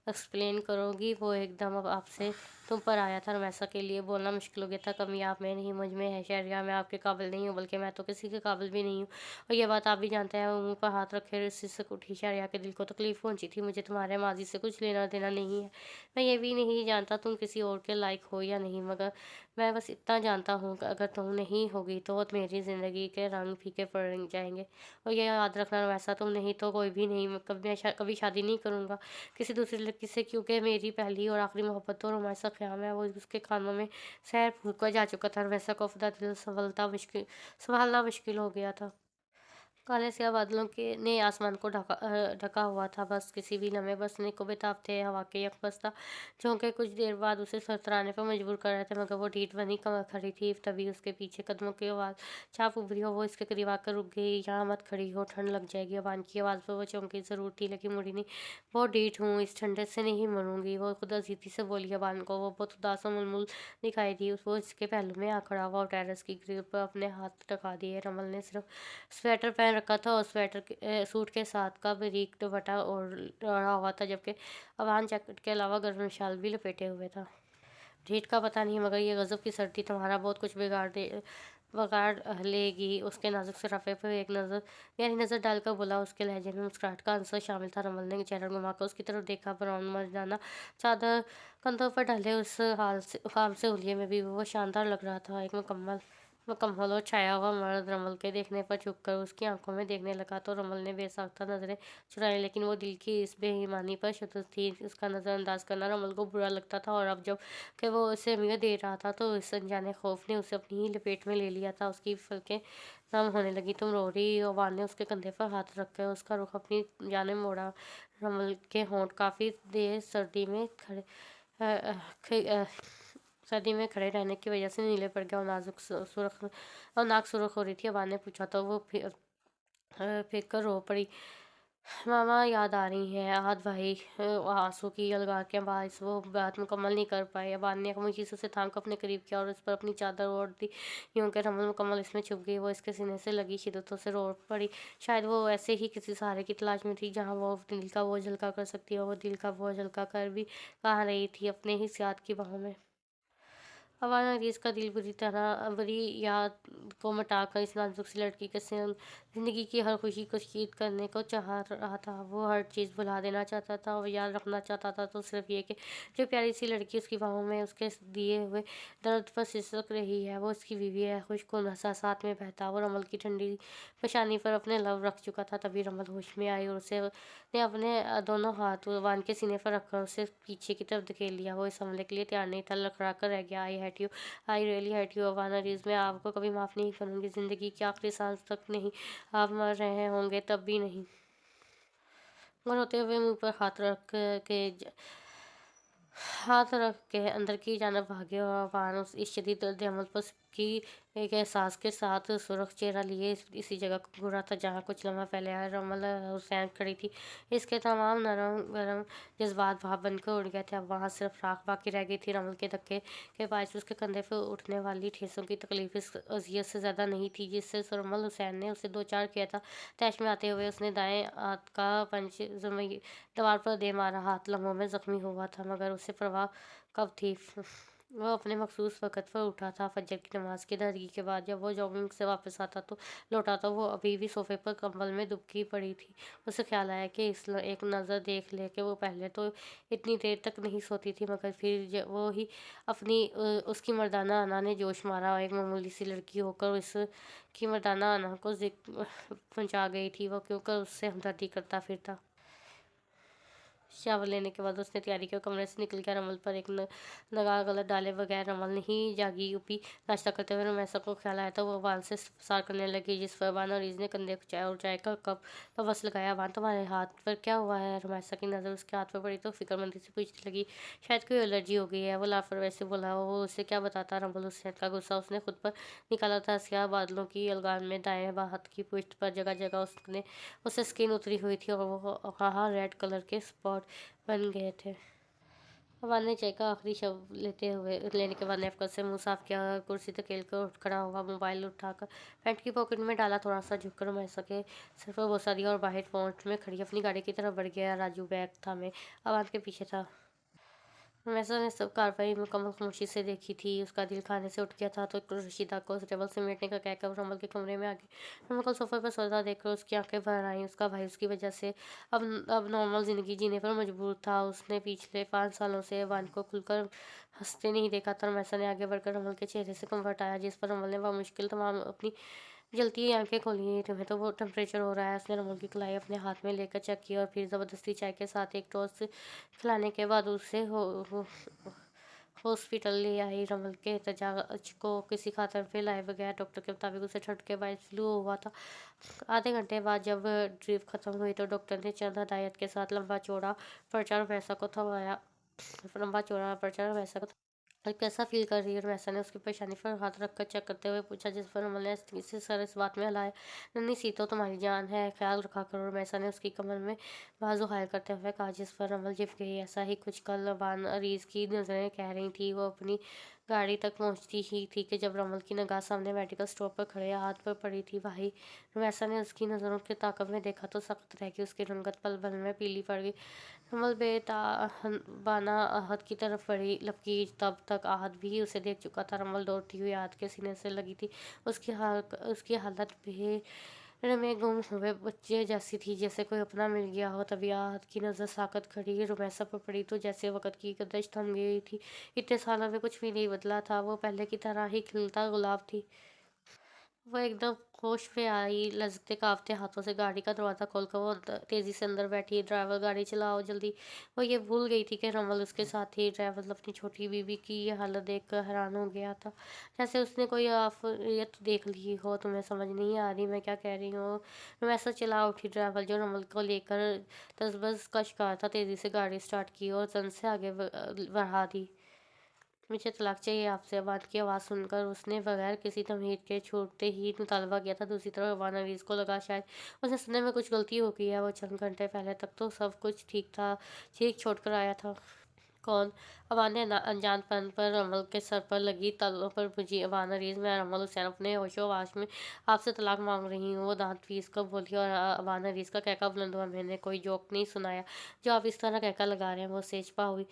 ایکسپلین کرو گی؟ وہ ایک دم آپ سے تم پر آیا تھا۔ رمیسا کے لیے بولنا مشکل ہو گیا تھا۔ کمی آپ میں نہیں، مجھ میں ہے شہریار۔ میں آپ کے قابل نہیں ہوں، بلکہ میں تو کسی کے قابل بھی نہیں ہوں، اور یہ بات آپ بھی جانتے ہیں۔ وہ منہ پر ہاتھ رکھے سسک اٹھی۔ شہریار کے دل کو تکلیف پہنچی تھی۔ مجھے تمہارے ماضی سے کچھ لینا دینا نہیں ہے۔ میں یہ بھی نہیں جانتا تم کسی اور کے لائق ہو یا نہیں، مگر میں بس اتنا جانتا ہوں کہ اگر تم نہیں ہوگی تو میری زندگی کے رنگ پھیکے پڑ جائیں گے۔ اور یہ یاد رکھنا رمیسا، تم نہیں تو کوئی بھی نہیں۔ میں کبھی شادی نہیں کروں گا کسی دوسری لڑکی سے، کیونکہ میری پہلی اور آخری محبت تو رمیسا خیام ہے۔ وہ اس کے کانوں میں زہر پھونکا جا چکا تھا۔ رمیسا کو اپنا دل سنبھالنا مشکل ہو گیا تھا۔ کالے سیاہ بادلوں نے آسمان کو ڈھکا ہوا تھا، بس کسی بھی لمحے برسنے کو بےتاب تھے۔ ہوا کے یکبستہ جھونکے کچھ دیر بعد اسے تھرتھرانے پر مجبور کر رہے تھے، مگر وہ ڈھیٹ بنی کھڑی تھی۔ تبھی اس کے پیچھے قدموں کی آواز چھاپ ابھری اور وہ اس کے قریب آ کر رک گئی۔ یہاں مت کھڑی ہو، ٹھنڈ لگ جائے گی۔ اوان کی آواز پر وہ چونکی ضرور تھی، لیکن مڑی نہیں۔ بہت ڈھیٹ ہوں، اس ٹھنڈ سے نہیں مروں گی، وہ خود عزیزی سے بولی۔ اوان کو وہ بہت اداس اور ململ دکھائی دی۔ وہ اس کے پہلو میں آ کھڑا ہوا اور ٹیرس کی گرل پر اپنے ہاتھ ٹکا دیے۔ رمل نے صرف سویٹر پہن رکھا تھا اور سوٹ کے ساتھ کا باریک دوپٹہ اوڑھا ہوا تھا، جبکہ اوان جیکٹ کے علاوہ گرم شال بھی لپیٹے ہوئے تھا۔ ڈھیٹ کا پتہ نہیں، مگر یہ غضب کی سردی تمہارا بہت کچھ بگاڑ لے گی۔ اس کے نازک سراپے پر ایک گہری نظر ڈال کر بولا۔ اس کے لہجے میں مسکراہٹ کا عنصر شامل تھا۔ رمل نے چہرہ گھما کر اس کی طرف دیکھا۔ براؤن مرجانہ چادر کندھوں پر ڈالے اس خام سے حلیے میں بھی وہ شاندار لگ رہا تھا، ایک مکمل اور چھایا ہوا مرد۔ رمل کے دیکھنے پر جھک کر اس کی آنکھوں میں دیکھنے لگا تو رمل نے بے ساختہ نظریں چرائیں، لیکن وہ دل کی اس بے ایمانی پر شدید تھی۔ اس کا نظر انداز کرنا رمل کو برا لگتا تھا، اور اب جب کہ وہ اسے اہمیت دے رہا تھا تو اس انجانے خوف نے اسے اپنی ہی لپیٹ میں لے لیا تھا۔ اس کی پلکیں نم ہونے لگیں۔ تم رو رہی ہو؟ اوان نے اس کے کندھے پر ہاتھ رکھ کر اس کا رخ اپنی جانب موڑا۔ رمل کے ہونٹ کافی دیر سردی میں کھڑے رہنے کی وجہ سے نیلے پڑ گئے اور ناک سرخ ہو رہی تھی۔ اوان نے پوچھا تو وہ پھر کر رو پڑی۔ मामा याद आ रही हैं, आहत भाई आंसू की अलगा के बायस वो बात मुकम्मल नहीं कर पाए। अबान ने मुझे उसे थाम कर अपने करीब किया और उस पर अपनी चादर ओढ़ दी। यूं कि रमल मुकम्मल इसमें छुप गई। वो इसके सीने से लगी शिद्दतों से रो पड़ी। शायद वो ऐसे ही किसी सहारे की तलाश में थी जहाँ वो दिल का बोझ हल्का कर सकती है। वो दिल का बोझ हल्का कर भी कहाँ रही थी, अपने ही सियाद की बाहों में। हमारा अंग्रेज का दिल बुरी याद को मिटाकर इस नाजुक सी लड़की के संग जिंदगी की हर खुशी को शहीद करने को चाह रहा था। वो हर चीज़ भुला देना चाहता था और याद रखना चाहता था तो सिर्फ ये कि जो प्यारी सी लड़की उसकी बाहों में उसके दिए हुए दर्द पर सिसक रही है वो उसकी बीवी है। खुशकुन हंसा साथ में बहता वो रमल की ठंडी पेशानी पर अपने लव रख चुका था। तभी रमल होश में आई और उसे ने अपने दोनों हाथ वान के सीने पर रखकर उसे पीछे की तरफ धकेल लिया। वो इस हमले के लिए तैयार नहीं था, लड़खड़ा कर रह गया। I hate you, I really hate you अवाना रीज, मैं आपको कभी माफ़ नहीं करूँगी। ज़िंदगी के आखिरी सांस तक नहीं, आप मर रहे होंगे तब भी नहीं। और होते हुए मुंह पर हाथ रख के अंदर की जानब भागे और अवान उस इस शदीद दर्द अमल पर की एक एहसास के साथ सुरख चेहरा लिए इसी जगह को घूरा था जहाँ कुछ लम्हा पहले रमल हुसैन खड़ी थी। इसके तमाम नरम गरम जज्बात भाप बनकर उड़ गए थे। अब वहाँ सिर्फ राख बाकी रह गई थी। रमल के धक्के के बायस उसके कंधे पर उठने वाली ठेसों की तकलीफ इस अजियत से ज़्यादा नहीं थी जिससे रमल हुसैन ने उसे दो चार किया था। तैश में आते हुए उसने दाएं हाथ का पंच दीवार पर दे मारा। हाथ लम्हों में जख्मी हुआ था मगर उसे परवाह कब थी। वो अपने मखसूस वक़्त पर उठा था। फजर की नमाज की अदायगी के बाद जब वो जॉगिंग से वापस लौटा तो वो अभी भी सोफे पर कंबल में दुबकी पड़ी थी। उसे ख्याल आया कि एक नज़र देख ले कि वो पहले तो इतनी देर तक नहीं सोती थी मगर फिर वो ही उसकी मर्दाना अना ने जोश मारा और एक मामूली सी लड़की होकर उसकी मर्दाना अना को पहुँचा गई थी। वो क्यों कर उससे हमदर्दी करता फिरता। शावर लेने के बाद उसने तैयारी की और कमरे से निकल गया। रमल पर एक नगाह गलत डाले बगैर रमल नहीं जागी उपी। नाश्ता करते हुए रमैसा को ख्याल आया था। वो अबान से सार करने लगी जिस पर अबान और रीज ने कंधे को चाय का कप का बस लगाया। अबान तुम्हारे हाथ पर क्या हुआ है? रमैसा की नज़र उसके हाथ पर पड़ी तो फिक्रमंदी से पूछने लगी। शायद कोई एलर्जी हो गई है, वो लाफरवाही से बोला। वो उसे क्या बताता? रमल हुसैन का गुस्सा उसने खुद पर निकाला था। स्याह बादलों की अलगान में दाएं हाथ की पुष्ट पर जगह जगह उसने उससे स्किन उतरी हुई थी और वो कहाँ रेड कलर के स्पॉट बन गए थे। अवान ने चाय का आखिरी शव लेने के बाद नेपकिन से मुंह साफ किया। कुर्सी धकेल कर उठ खड़ा हुआ, मोबाइल उठाकर पैंट की पॉकेट में डाला, थोड़ा सा झुककर मैं सके सिर पर बोसा दिया और बाहर पहुंच में खड़ी अपनी गाड़ी की तरफ बढ़ गया। राजू बैग था मैं अवान के पीछे था। वैसा ने सब कार्रवाई मुकम्मल खामोशी से देखी थी। उसका दिल खाने से उठ गया था तो रशीदा को टेबल से मेटने का कहकर रमल के कमरे में आ गई। रमल को सोफे पर सोता देखकर उसकी आंखें भर आईं। उसका भाई उसकी वजह से अब नॉर्मल ज़िंदगी जीने पर मजबूर था। उसने पिछले 5 सालों से वान को खुलकर हंसते नहीं देखा था। रमैसा ने आगे बढ़कर रमल के चेहरे से कम हटाया जिस पर रमल ने मुश्किल तमाम अपनी जलती हुई आंखें खोली। तुम्हें तो वो टेम्परेचर हो रहा है। उसने रमल की कलाई अपने हाथ में लेकर चेक की और फिर ज़बरदस्ती चाय के साथ एक टोस्ट खिलाने के बाद उसे हॉस्पिटल ले आई। रमल के एहतजाज को किसी खातर पे लाए बगैर डॉक्टर के मुताबिक उसे ठंड के बायस फ्लू हुआ था। आधे घंटे बाद जब ड्रिप खत्म हुई तो डॉक्टर ने चंद हदायत के साथ लंबा चौड़ा पर्चा वैसा को थमाया। लंबा चौड़ा पर्चा वैसा को और कैसा फील कर रही है? वैसा ने उसकी पेशानी पर हाथ रखकर चेक करते हुए पूछा जिस पर रमल ने इसे सर इस बात में हिलाया। नन्ही सी तो तुम्हारी जान है, ख्याल रखा करो। वैसा ने उसकी कमर में बाजू हायल करते हुए कहा जिस पर रमल जिप गई। ऐसा ही कुछ कल बान अरीज की नज़रें कह रही थी। वो अपनी गाड़ी तक पहुंचती ही थी कि जब रमल की निगाह सामने मेडिकल स्टोर पर खड़े हाथ पर पड़ी थी। भाई वैसा ने उसकी नज़रों के ताकत में देखा तो सख्त रह गई। उसकी रंगत पल भर में पीली पड़ गई। कमल बेताबाना आहत की तरफ बढ़ी लपकी। तब तक आहत भी उसे देख चुका था। रमल दौड़ती हुई आहत के सीने से लगी थी। उसकी हालत भेड़ में गुम हुए बच्चे जैसी थी, जैसे कोई अपना मिल गया हो। तभी आहत की नज़र साकत खड़ी रुमैसा पर पड़ी तो जैसे वक़्त की गर्दिश थम गई थी। इतने सालों में कुछ भी नहीं बदला था। वो पहले की तरह ही खिलता गुलाब थी। वो एकदम होश में आई। लचकते कांपते हाथों से गाड़ी का दरवाज़ा खोलकर वो तेज़ी से अंदर बैठी। ड्राइवर गाड़ी चलाओ जल्दी। वो ये भूल गई थी कि रमल उसके साथ ही। ड्राइवर अपनी छोटी बीबी की ये हालत देखकर हैरान हो गया था, जैसे उसने कोई आफियत देख ली हो। तुम्हें समझ नहीं आ रही मैं क्या कह रही हूँ? वैसा चला उठी। ड्राइवर जो रमल को लेकर तजबज़ का शिकार था तेज़ी से गाड़ी स्टार्ट की और जन से आगे बढ़ा दी। मुझे तलाक चाहिए आपसे। अबान की आवाज़ सुनकर उसने बगैर किसी तमहीद के छूटते ही मुतालबा किया था। दूसरी तरफ अबान अवीज़ को लगा शायद उसने सुनने में कुछ गलती हो गई है। वो चंद घंटे पहले तक तो सब कुछ ठीक था, ठीक छोड़ कर आया था। कौन? अबान ने अनजानपन पर रमल के सर पर लगी तलवों पर बुझी। अबान अरीज़, मैं रमल हुसैन अपने होशो-हवास में आपसे तलाक मांग रही हूँ। वो दांत पीस कर बोली और अबान अरीज़ का कहका बुलंद हुआ। मैंने कोई जोक नहीं सुनाया जो आप इस तरह कहका लगा रहे हैं। वो सेजपा हुई।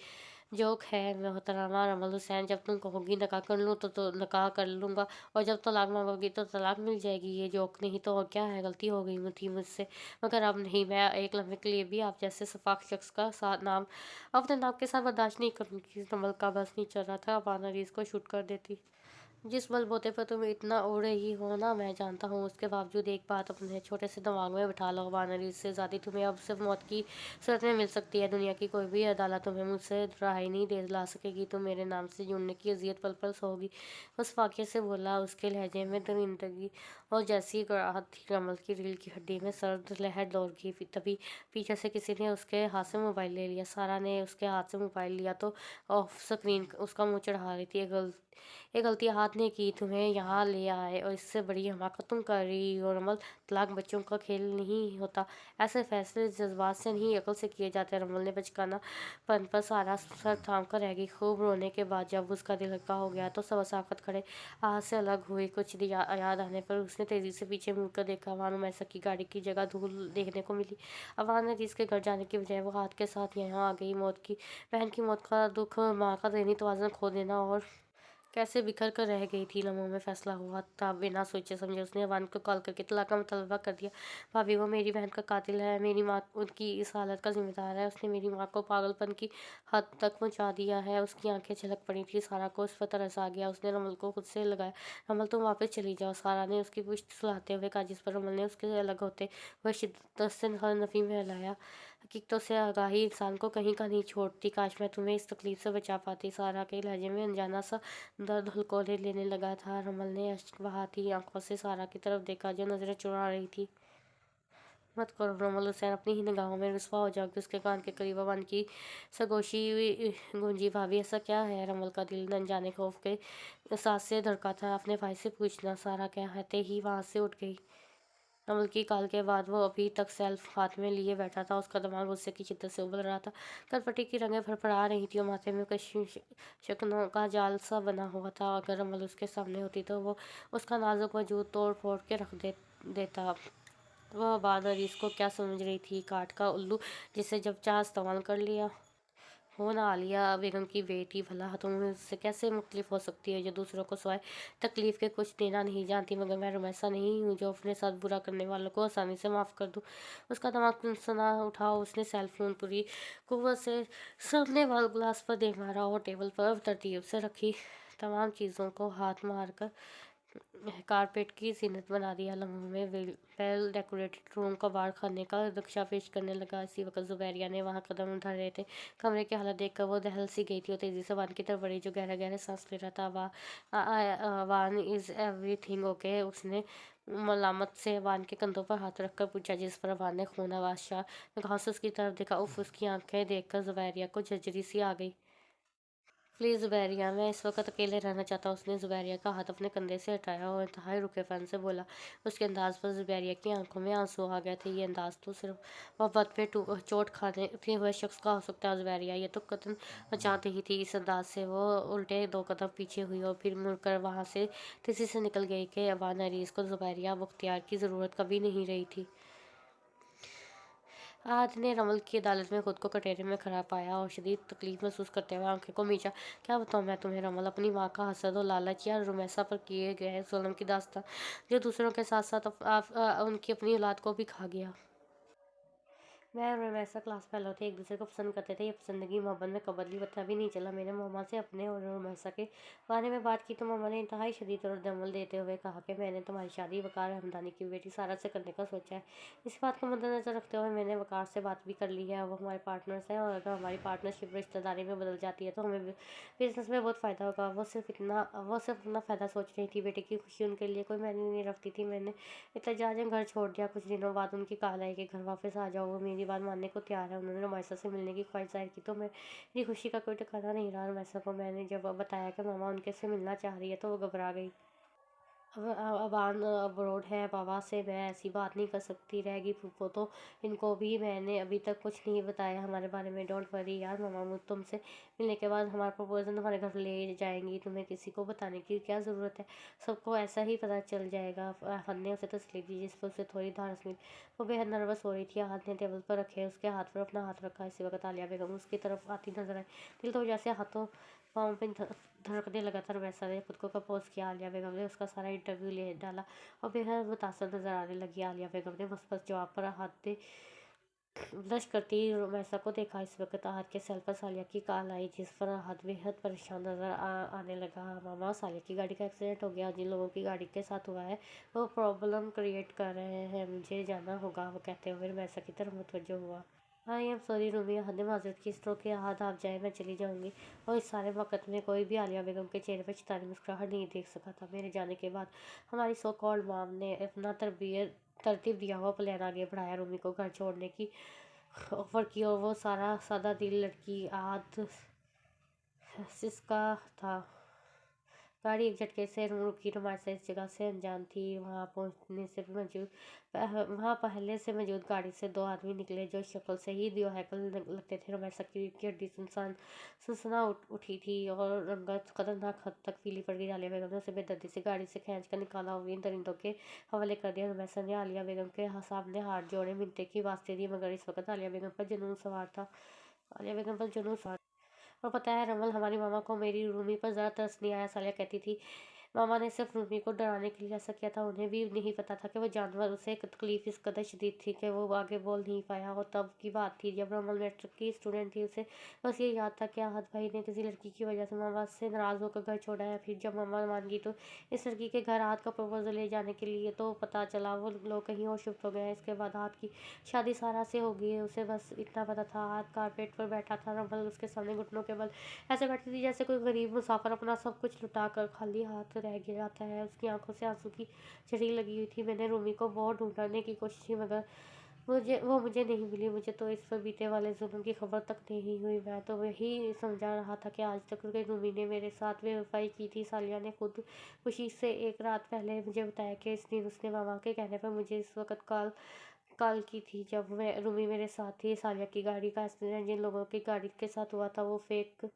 जोक है मोहतरमा रमल हुसैन, जब तुम कहोगी निकाह कर लूँ तो निकाह कर लूँगा, और जब तलाक मांगोगी तो तलाक मिल जाएगी। ये जोक नहीं तो और क्या है? गलती हो गई थी मुझसे, मगर अब नहीं। मैं एक लम्हे के लिए भी आप जैसे सफाक शख्स का साथ नाम अपने नाम के साथ बर्दाश्त नहीं करूँगी। रमल का बस नहीं चल रहा था। अबान अरीज़ को शूट कर देती। जिस बलबूते पर तुम इतना उड़ रही हो ना, मैं जानता हूँ। उसके बावजूद एक बात अपने छोटे से दिमाग में बिठा लो, वानरी से ज़्यादा तुम्हें अब सिर्फ मौत की सूरत में मिल सकती है। दुनिया की कोई भी अदालत तुम्हें मुझसे रहाई नहीं दिला सकेगी। तुम मेरे नाम से जुड़ने की अजियत पल पल सहोगी। उस वाक्य से बोला, उसके लहजे में दरिंदगी और जैसी कराहत थी। रमल की रीढ़ की हड्डी में सर्द लहर दौड़ गई। तभी पीछे से किसी ने उसके हाथ से मोबाइल ले लिया। सारा ने उसके हाथ से मोबाइल लिया तो ऑफ स्क्रीन उसका मुंह चढ़ा रही थी। ये गलती हाथ ने की, तुम्हें यहाँ ले आए, और इससे बड़ी हमाकत तुम कर रही हो। रमल, तलाक बच्चों का खेल नहीं होता। ऐसे फैसले जज्बात से नहीं, अकल से किए जाते। रमल ने बचकाना पन पर सारा सर थाम कर रह गई। खूब रोने के बाद जब उसका दिल हल्का हो गया तो सबसाकत खड़े हाथ से अलग हुई। कुछ याद आने पर उसने तेजी से पीछे मुड़ कर देखा। मानो मैसा की गाड़ी की जगह धूल देखने को मिली। अवान ने जिसके घर जाने की बजाय वो हाथ के साथ यहाँ आ गई। मौत की बहन की मौत का दुख, माँ का ज़हनी तवाज़ुन खो देना, और कैसे बिखर कर रह गई थी। लम्हों में फैसला हुआ था। बिना सोचे समझे उसने अवान को कॉल करके तलाक का मुतालबा कर दिया। भाभी, वो मेरी बहन का कातिल है। मेरी माँ उनकी इस हालत का जिम्मेदार है। उसने मेरी माँ को पागलपन की हद तक पहुँचा दिया है। उसकी आंखें छलक पड़ी थी। सारा को उस पर तरस आ गया। उसने रमल को खुद से लगाया। रमल, तुम वापस चली जाओ। सारा ने उसकी पुश्त सुलाते हुए कहा, जिस पर रमल ने उसके अलग होते वह शिद्दत से नफी में हिलाया। हकीकतों से आगाही इंसान को कहीं का नहीं छोड़ती। काश मैं तुम्हें इस तकलीफ से बचा पाती। सारा के लहजे में अनजाना सा दर्द हलकोरे लेने लगा था। रमल ने अश्क बहाती आंखों से सारा की तरफ देखा जो नजरें चुरा रही थी। मत करो रमल हुसैन, अपनी ही निगाहों में रुसवा हो जाओगे। उसके कान के करीब अवन की सगोशी गूंजी। भाभी, ऐसा क्या है? रमल का दिल अनजाने खौफ के एहसास से धड़का था। अपने भाई से पूछना। सारा कहते ही वहाँ से उठ गई। रमल की कॉल के बाद वो अभी तक सेल्फ हाथ में लिए बैठा था। उसका दिमाग गुस्से की शिद्दत से उबल रहा था। कनपटी की रंगें फड़फड़ा रही थी और माथे में कशिश शकनों का जाल सा बना हुआ था। अगर रमल उसके सामने होती तो वो उसका नाजुक वजूद तोड़ फोड़ के रख देता। वह बाद और इसको क्या समझ रही थी? काट का उल्लू जिसे जब चाह इस्तेमाल कर लिया हो ना। आलिया बेगम की बेटी, भला तुम उससे कैसे मुख्तलिफ हो सकती है जो दूसरों को सिवाय तकलीफ के कुछ देना नहीं जानती। मगर मैं रुमैसा नहीं हूँ जो अपने साथ बुरा करने वालों को आसानी से माफ़ कर दूँ। उसका दिमाग सना उठा। उसने सेल फोन पूरी कुव्वत से सामने वाले ग्लास पर दे मारा और टेबल पर तरतीब से रखी तमाम चीज़ों को हाथ मार कर कारपेट की जीनत बना दिया। लम्हों में वेल डेकोरेटेड रूम का बाहर खाने का नक्शा पेश करने लगा। इसी वक्त जुबैरिया ने वहाँ कदम उठा रहे थे। कमरे की हालत देखकर वो दहल सी गई थी और तेजी से वान की तरफ बढ़ी जो गहरा गहरा सांस ले रहा था। वान, इज़ एवरीथिंग ओके? उसने मलामत से वान के कंधों पर हाथ रखकर पूछा, जिस पर वान ने खून आवाज़ निगाहों से उसकी तरफ देखा। उफ! उसकी आंखें देखकर जुबैरिया को झज्जरी सी आ गई। प्लीज़ ज़ुबैरिया, मैं इस वक्त अकेले रहना चाहता हूँ। उसने ज़ुबैरिया का हाथ अपने कंधे से हटाया और इंतहाई रुखेपन से बोला। उसके अंदाज़ पर ज़ुबैरिया की आंखों में आंसू आ गए थे। ये अंदाज़ तो सिर्फ मोहब्बत पे चोट खाने हुए शख्स का हो सकता है ज़ुबैरिया। ये तो कतन मचाते ही थी। इस अंदाज से वो उल्टे 2 कदम पीछे हुई और फिर मुड़कर वहाँ से तेज़ी से निकल गई कि अबान अरीज़ को ज़ुबैरिया बख्तियार की ज़रूरत कभी नहीं रही थी। आज ने रमल की अदालत में खुद को कटहरे में खड़ा पाया और शदीद तकलीफ महसूस करते हुए आंखें को मींचा। क्या बताऊँ मैं तुम्हें रमल, अपनी माँ का हसद और लालच या रुमैसा पर किए गए जुल्म की दास्तां जो दूसरों के साथ साथ उनकी अपनी औलाद को भी खा गया। मैं और रमैसा क्लास फेलो थे, एक दूसरे को पसंद करते थे। ये पसंदगी मोहब्बत में कबूली पता भी नहीं चला। मैंने मामा से अपने और रमैसा के बारे में बात की तो मामा ने इंतहाई शदीद और दमल देते हुए कहा कि मैंने तुम्हारी शादी वकार हमदानी की बेटी सारा से करने का सोचा है। इस बात को मद्देनजर रखते हुए मैंने वकार से बात भी कर ली है। वो हमारे पार्टनर्स हैं और अगर हमारी पार्टनरशिप रिश्तेदारी में बदल जाती है तो हमें बिजनेस में बहुत फ़ायदा होगा। वो सिर्फ अपना फ़ायदा सोच रही थी। बेटे की खुशी उनके लिए कोई मायने नहीं रखती थी। मैंने एहतजाजन घर छोड़ दिया। कुछ दिनों बाद उनकी कॉल आई कि घर वापस आ जाओ। वो मेरी बात मानने को तैयार है। उन्होंने रुमैसा से मिलने की ख्वाहिश ज़ाहिर की तो मेरी खुशी का कोई ठिकाना नहीं रहा। रुमैसा को मैंने जब बताया कि मामा उनके से मिलना चाह रही है तो वो घबरा गई। अबान अब्रोड है, पापा से मैं ऐसी बात नहीं कर सकती। रहेगी फूफो तो इनको भी मैंने अभी तक कुछ नहीं बताया हमारे बारे में। डोंट वरी यार मामा, मुझ तुमसे मिलने के बाद हमारा प्रपोजल तुम्हारे घर ले जाएंगी। तुम्हें किसी को बताने की क्या ज़रूरत है, सबको ऐसा ही पता चल जाएगा। फहद ने उसे तसल्ली दी जिस पर उसे थोड़ी धारस मिली। वो बेहद नर्वस हो रही थी। हाथ ने टेबल पर रखे उसके हाथ पर अपना हाथ रखा। इसी वक्त आलिया बेगम उसकी तरफ आती नजर आई। दिल तो जैसे हाथों पाँव पे धड़कने लगा था। वैसा ने खुद को कंपोज किया। आलिया बेगम ने उसका सारा इंटरव्यू ले डाला और बेहद मुतासर नजर आने लगी। आलिया बेगम ने बस जवाब पर हाथ दे ब्लश करती वैसा को देखा। इस वक्त हाथ के सेल पर सालिया की कॉल आई जिस पर हाथ बेहद परेशान नजर आने लगा। मामा, सालिया की गाड़ी का एक्सीडेंट हो गया। जिन लोगों की गाड़ी के साथ हुआ है वो प्रॉब्लम क्रिएट कर रहे हैं, मुझे जाना होगा। वो कहते हुए वैसा की तरफ मुतवज्जो हुआ। आई एम सॉरी रूमी, हद माजरत की स्ट्रोक के हाथ आप जाए, मैं चली जाऊंगी। और इस सारे वक्त में कोई भी आलिया बेगम के चेहरे पर शैतानी मुस्कुराहट नहीं देख सका था। मेरे जाने के बाद हमारी सो कॉल्ड मॉम ने अपना तरतीब दिया हुआ प्लान आगे बढ़ाया। रूमी को घर छोड़ने की ऑफर की और वो सादा दिल लड़की आद सिसका था। गाड़ी एक झटके से रुकी। रुमासा इस जगह से अनजान थी। वहाँ पहले से मौजूद गाड़ी से दो आदमी निकले जो शक्ल से ही दियो हैकल लगते थे। रुमासा की हड्डी सनसना उठी थी और रंगत खतरनाक हद तक पीली पड़ गई। आलिया बेगम ने उसे बेदर्दी से गाड़ी से खींच कर निकाला और इन दरिंदों के हवाले कर दिया। रुमासा ने आलिया बेगम के सामने हाथ जोड़े मिन्नतें की वास्ते दी, मगर इस वक्त आलिया बेगम पर जुनून सवार। और पता है रमल, हमारी मामा को मेरी रूमी पर ज़रा तरस नहीं आया। सालिया कहती थी मामा ने सिर्फ रूमी को डराने के लिए ऐसा किया था। उन्हें भी नहीं पता था कि वो जानवर उसे एक तकलीफ इस कदर शदीद थी कि वो आगे बोल नहीं पाया। और तब की बात थी जब रमल मैट्रिक की स्टूडेंट थी। उसे बस ये याद था कि आहत भाई ने किसी लड़की की वजह से मामा से नाराज़ होकर घर छोड़ा है। फिर जब मामा मान गई तो इस लड़की के घर आहत का प्रपोजल ले जाने के लिए तो पता चला वो लोग कहीं और शिफ्ट हो गए हैं। इसके बाद आहत की शादी सारा से हो गई है। उसे बस इतना पता था आहत कारपेट पर बैठा था, रमल उसके सामने घुटनों के बल ऐसे बैठी थी जैसे कोई गरीब मुसाफिर अपना सब कुछ लुटा कर खाली हाथ रह गया जाता है। उसकी आंखों से आंसू की झड़ी लगी हुई थी। मैंने रूमी को बहुत ढूंढने की कोशिश की मगर मुझे नहीं मिली। मुझे तो इस पर बीते वाले जुल्म की खबर तक नहीं हुई। मैं तो वही समझा रहा था कि आज तक रूमी ने मेरे साथ बेवफाई की थी। सालिया ने खुद खुशी से एक रात पहले मुझे बताया कि इस दिन उसने मामा के कहने पर मुझे इस वक्त कॉल की थी जब रूमी मेरे साथ थी। सालिया की गाड़ी का एक्सीडेंट जिन लोगों की गाड़ी के साथ हुआ था वो फेक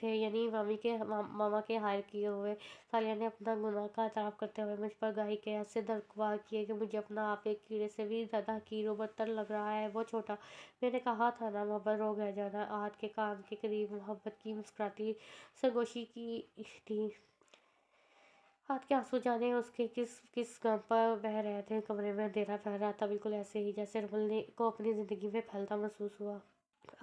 थे, यानी मामा के हायर किए हुए। सालिया ने अपना गुनाह का एतराफ़ करते हुए मुझ पर गाही के ऐसे दरगुबार किए कि मुझे अपना आप एक कीड़े से भी ज़्यादा हकीर और बदतर लग रहा है। वो छोटा, मैंने कहा था ना, मोहब्बत रोग है जाना। आहत के कान के करीब मोहब्बत की मुस्कुराती सरगोशी की थी। हाथ के आंसू जाने उसके किस किस गम पर बह रहे थे। कमरे में अंधेरा फैल रहा था, बिल्कुल ऐसे ही जैसे रमल को अपनी ज़िंदगी में फैलता महसूस हुआ।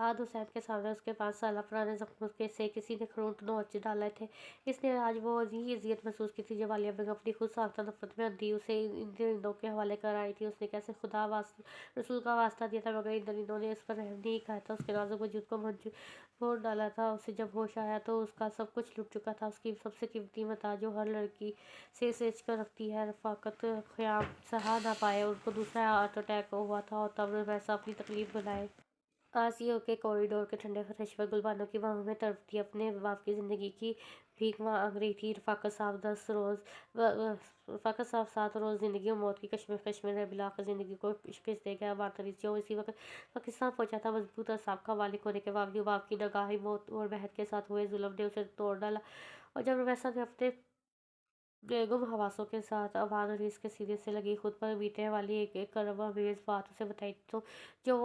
आद हुसैन के सामने उसके 5 साल पुराने जख्मों के से किसी ने खरोंट नोच डाले थे। इसलिए आज वो अजीब अजियत महसूस की थी। जब आलिया बेगम अपनी खुद साख्ता नफरत में अंधी उसे इन दरिंदों के हवाले कर आई थी, उसने कैसे खुदा रसूल का वास्ता दिया था, मगर इन दरिंदों ने उस पर रहम नहीं खाया था। उसके नाजुक वजूद को फोड़ डाला था। उसे जब होश आया तो उसका सब कुछ लुट चुका था। उसकी सबसे कीमती मता जो हर लड़की से सेच कर रखती है, रफाकत ख्याम सहा ना पाए। उनको दूसरा हार्ट अटैक हुआ था और तब वैसा अपनी तकलीफ बनाए आसियो के कॉरिडोर के ठंडे फर्श पर गुलबानों की बाहों में तड़पती अपने बाप की ज़िंदगी की भीख मांग रही थी। रफ़ाकत साहब 7 रोज़ ज़िंदगी और मौत की कश्मकश में बिलाकर ज़िंदगी को शिकस्त दे गया। बातरीस जो इसी वक्त पाकिस्तान पहुंचा था, मजबूत और साबका मालिक होने के बावजूद बाप की नगाही मौत और बहन के साथ हुए जुल्म ने उसे तोड़ डाला। और जब वैसा ने अपने बेगुम हवासों के साथ अवान अरीस के सीने से लगी खुद पर बीतने वाली एक एक करमामेज बात उसे बताई तो जो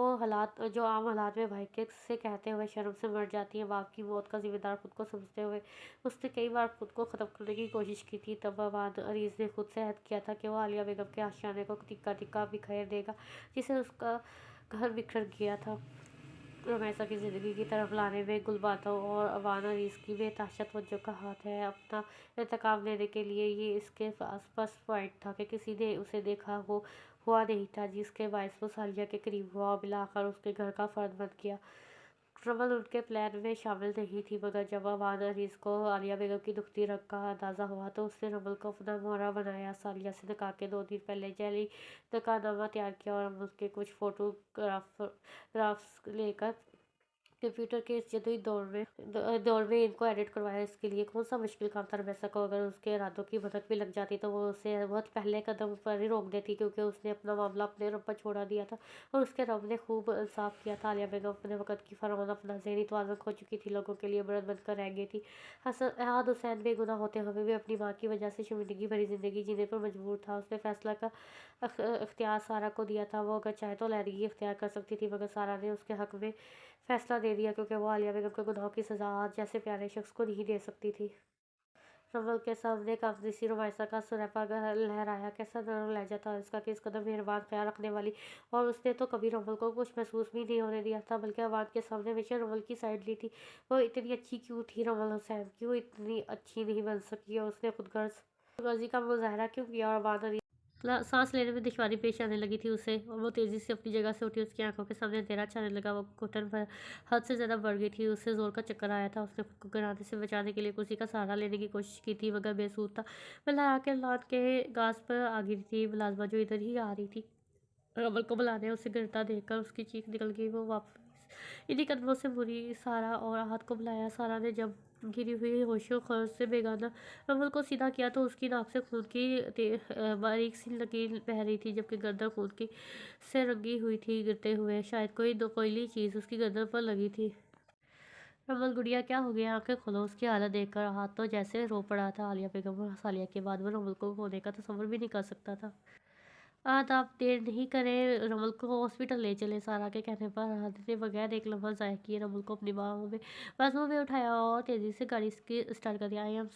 आम हालात में भाई के से कहते हुए शर्म से मर जाती है। बाप की मौत का जिम्मेदार खुद को समझते हुए उसने कई बार खुद को ख़त्म करने की कोशिश की थी। तब अवान अरीस ने खुद से अहद किया था कि वो आलिया बेगम के आशियाने को टिक्का टिक्का बिखेर देगा जिसे उसका घर बिखर गया था। रमेशा की ज़िंदगी की तरफ लाने में गुलबातों और अवान अरीस की बेतहाशा तवज्जो का हाथ है। अपना इंतकाम लेने के लिए ये इसके पास फर्स्ट पॉइंट था कि किसी ने उसे देखा हुआ नहीं था, जिसके बायस वो सालिया के करीब हुआ और बिलाकर उसके घर का फर्द बन गया। रमल उनके प्लान में शामिल नहीं थी, मगर जब अमान अनीस को आलिया बेगम की दुखती रंग का अंदाज़ा हुआ तो उसने रमल को अपना मोहरा बनाया। सालिया से निकाह के 2 दिन पहले जैली निकाहनामा तैयार किया और रमल के कुछ फोटोग्राफ्स लेकर कंप्यूटर के इस जदीद दौर में इनको एडिट करवाया। इसके लिए कौन सा मुश्किल काम था रमेशा को। अगर उसके इरादों की भनक भी लग जाती तो वो उसे बहुत पहले कदम पर ही रोक देती, क्योंकि उसने अपना मामला अपने रब पर छोड़ा दिया था और उसके रब ने खूब इंसाफ किया था। आलिया बेगम अपने वक़्त की फ़रमान, अपना ज़हनी तवाज़ुन खो चुकी थी, लोगों के लिए बर्द बनकर रह गई थी। अहद हुसैन बेगुनाह होते हुए भी अपनी माँ की वजह से शर्मिंदगी भरी ज़िंदगी जीने पर मजबूर था। उसने फैसला का इख्तियार सारा को दिया था। वो अगर चाहे तो लहदगी इख्तियार कर सकती थी, मगर सारा ने उसके हक़ में फैसला दे दिया, क्योंकि वो आलिया बेगम के गुनाहों की सज़ा आज जैसे प्यारे शख्स को नहीं दे सकती थी। रमल के सामने कामदीसी रुमाइसा का सुरैपा लहराया। कैसा नरम लहजा था इसका, कि इस कदर मेहरबान ख्याल रखने वाली, और उसने तो कभी रमल को कुछ महसूस भी नहीं होने दिया था, बल्कि अवान के सामने हमेशा रमल की साइड ली थी। वो इतनी अच्छी क्यों थी रमल हुसैन, क्यों इतनी अच्छी नहीं बन सकी, और उसने खुदगर्जी का मुजाहरा क्यों किया। और अवान सांस लेने में दुश्वारी पेश आने लगी थी उसे, और वो तेज़ी से अपनी जगह से उठी। उसकी आंखों के सामने अंधेरा छाने लगा। वो घुटन पर हद से ज़्यादा बढ़ गई थी। उससे जोर का चक्कर आया था। उसने खुद को गिराने से बचाने के लिए कुर्सी का सहारा लेने की कोशिश की थी, मगर बेसूर था। वह लहरा के लान के घास पर आ गिरी थी। मुलाजमा जो इधर ही आ रही थी, रमल को बुलाने उसे गिरता देखकर उसकी चीख निकल गई। वो वापस इन्हीं कदमों से बुरी सारा और आहत को बुलाया। सारा ने जब गिरी हुई होशो खौज से बेगाना रमल को सीधा किया तो उसकी नाक से खून की बारीक सी लकीर बह रही थी, जबकि गर्दन खून की से रंगी हुई थी गिरते हुए। शायद कोई कोयली चीज़ उसकी गर्दन पर लगी थी। रमल, गुड़िया क्या हो गया? आंखें खोलो। उसकी हालत देखकर हाथ तो जैसे रो पड़ा था। आलिया बेगम और सालिया के बाद वो रमल को खोने का तसव्वुर भी नहीं कर सकता था। आप देर नहीं करें, रमल को हॉस्पिटल ले चले। सारा के कहने पर राहत ने बगैर एक लम्हा ज़ाया किए रमल को अपनी बाजुओं में उठाया और तेज़ी से गाड़ी की स्टार्ट कर दिया। आई एम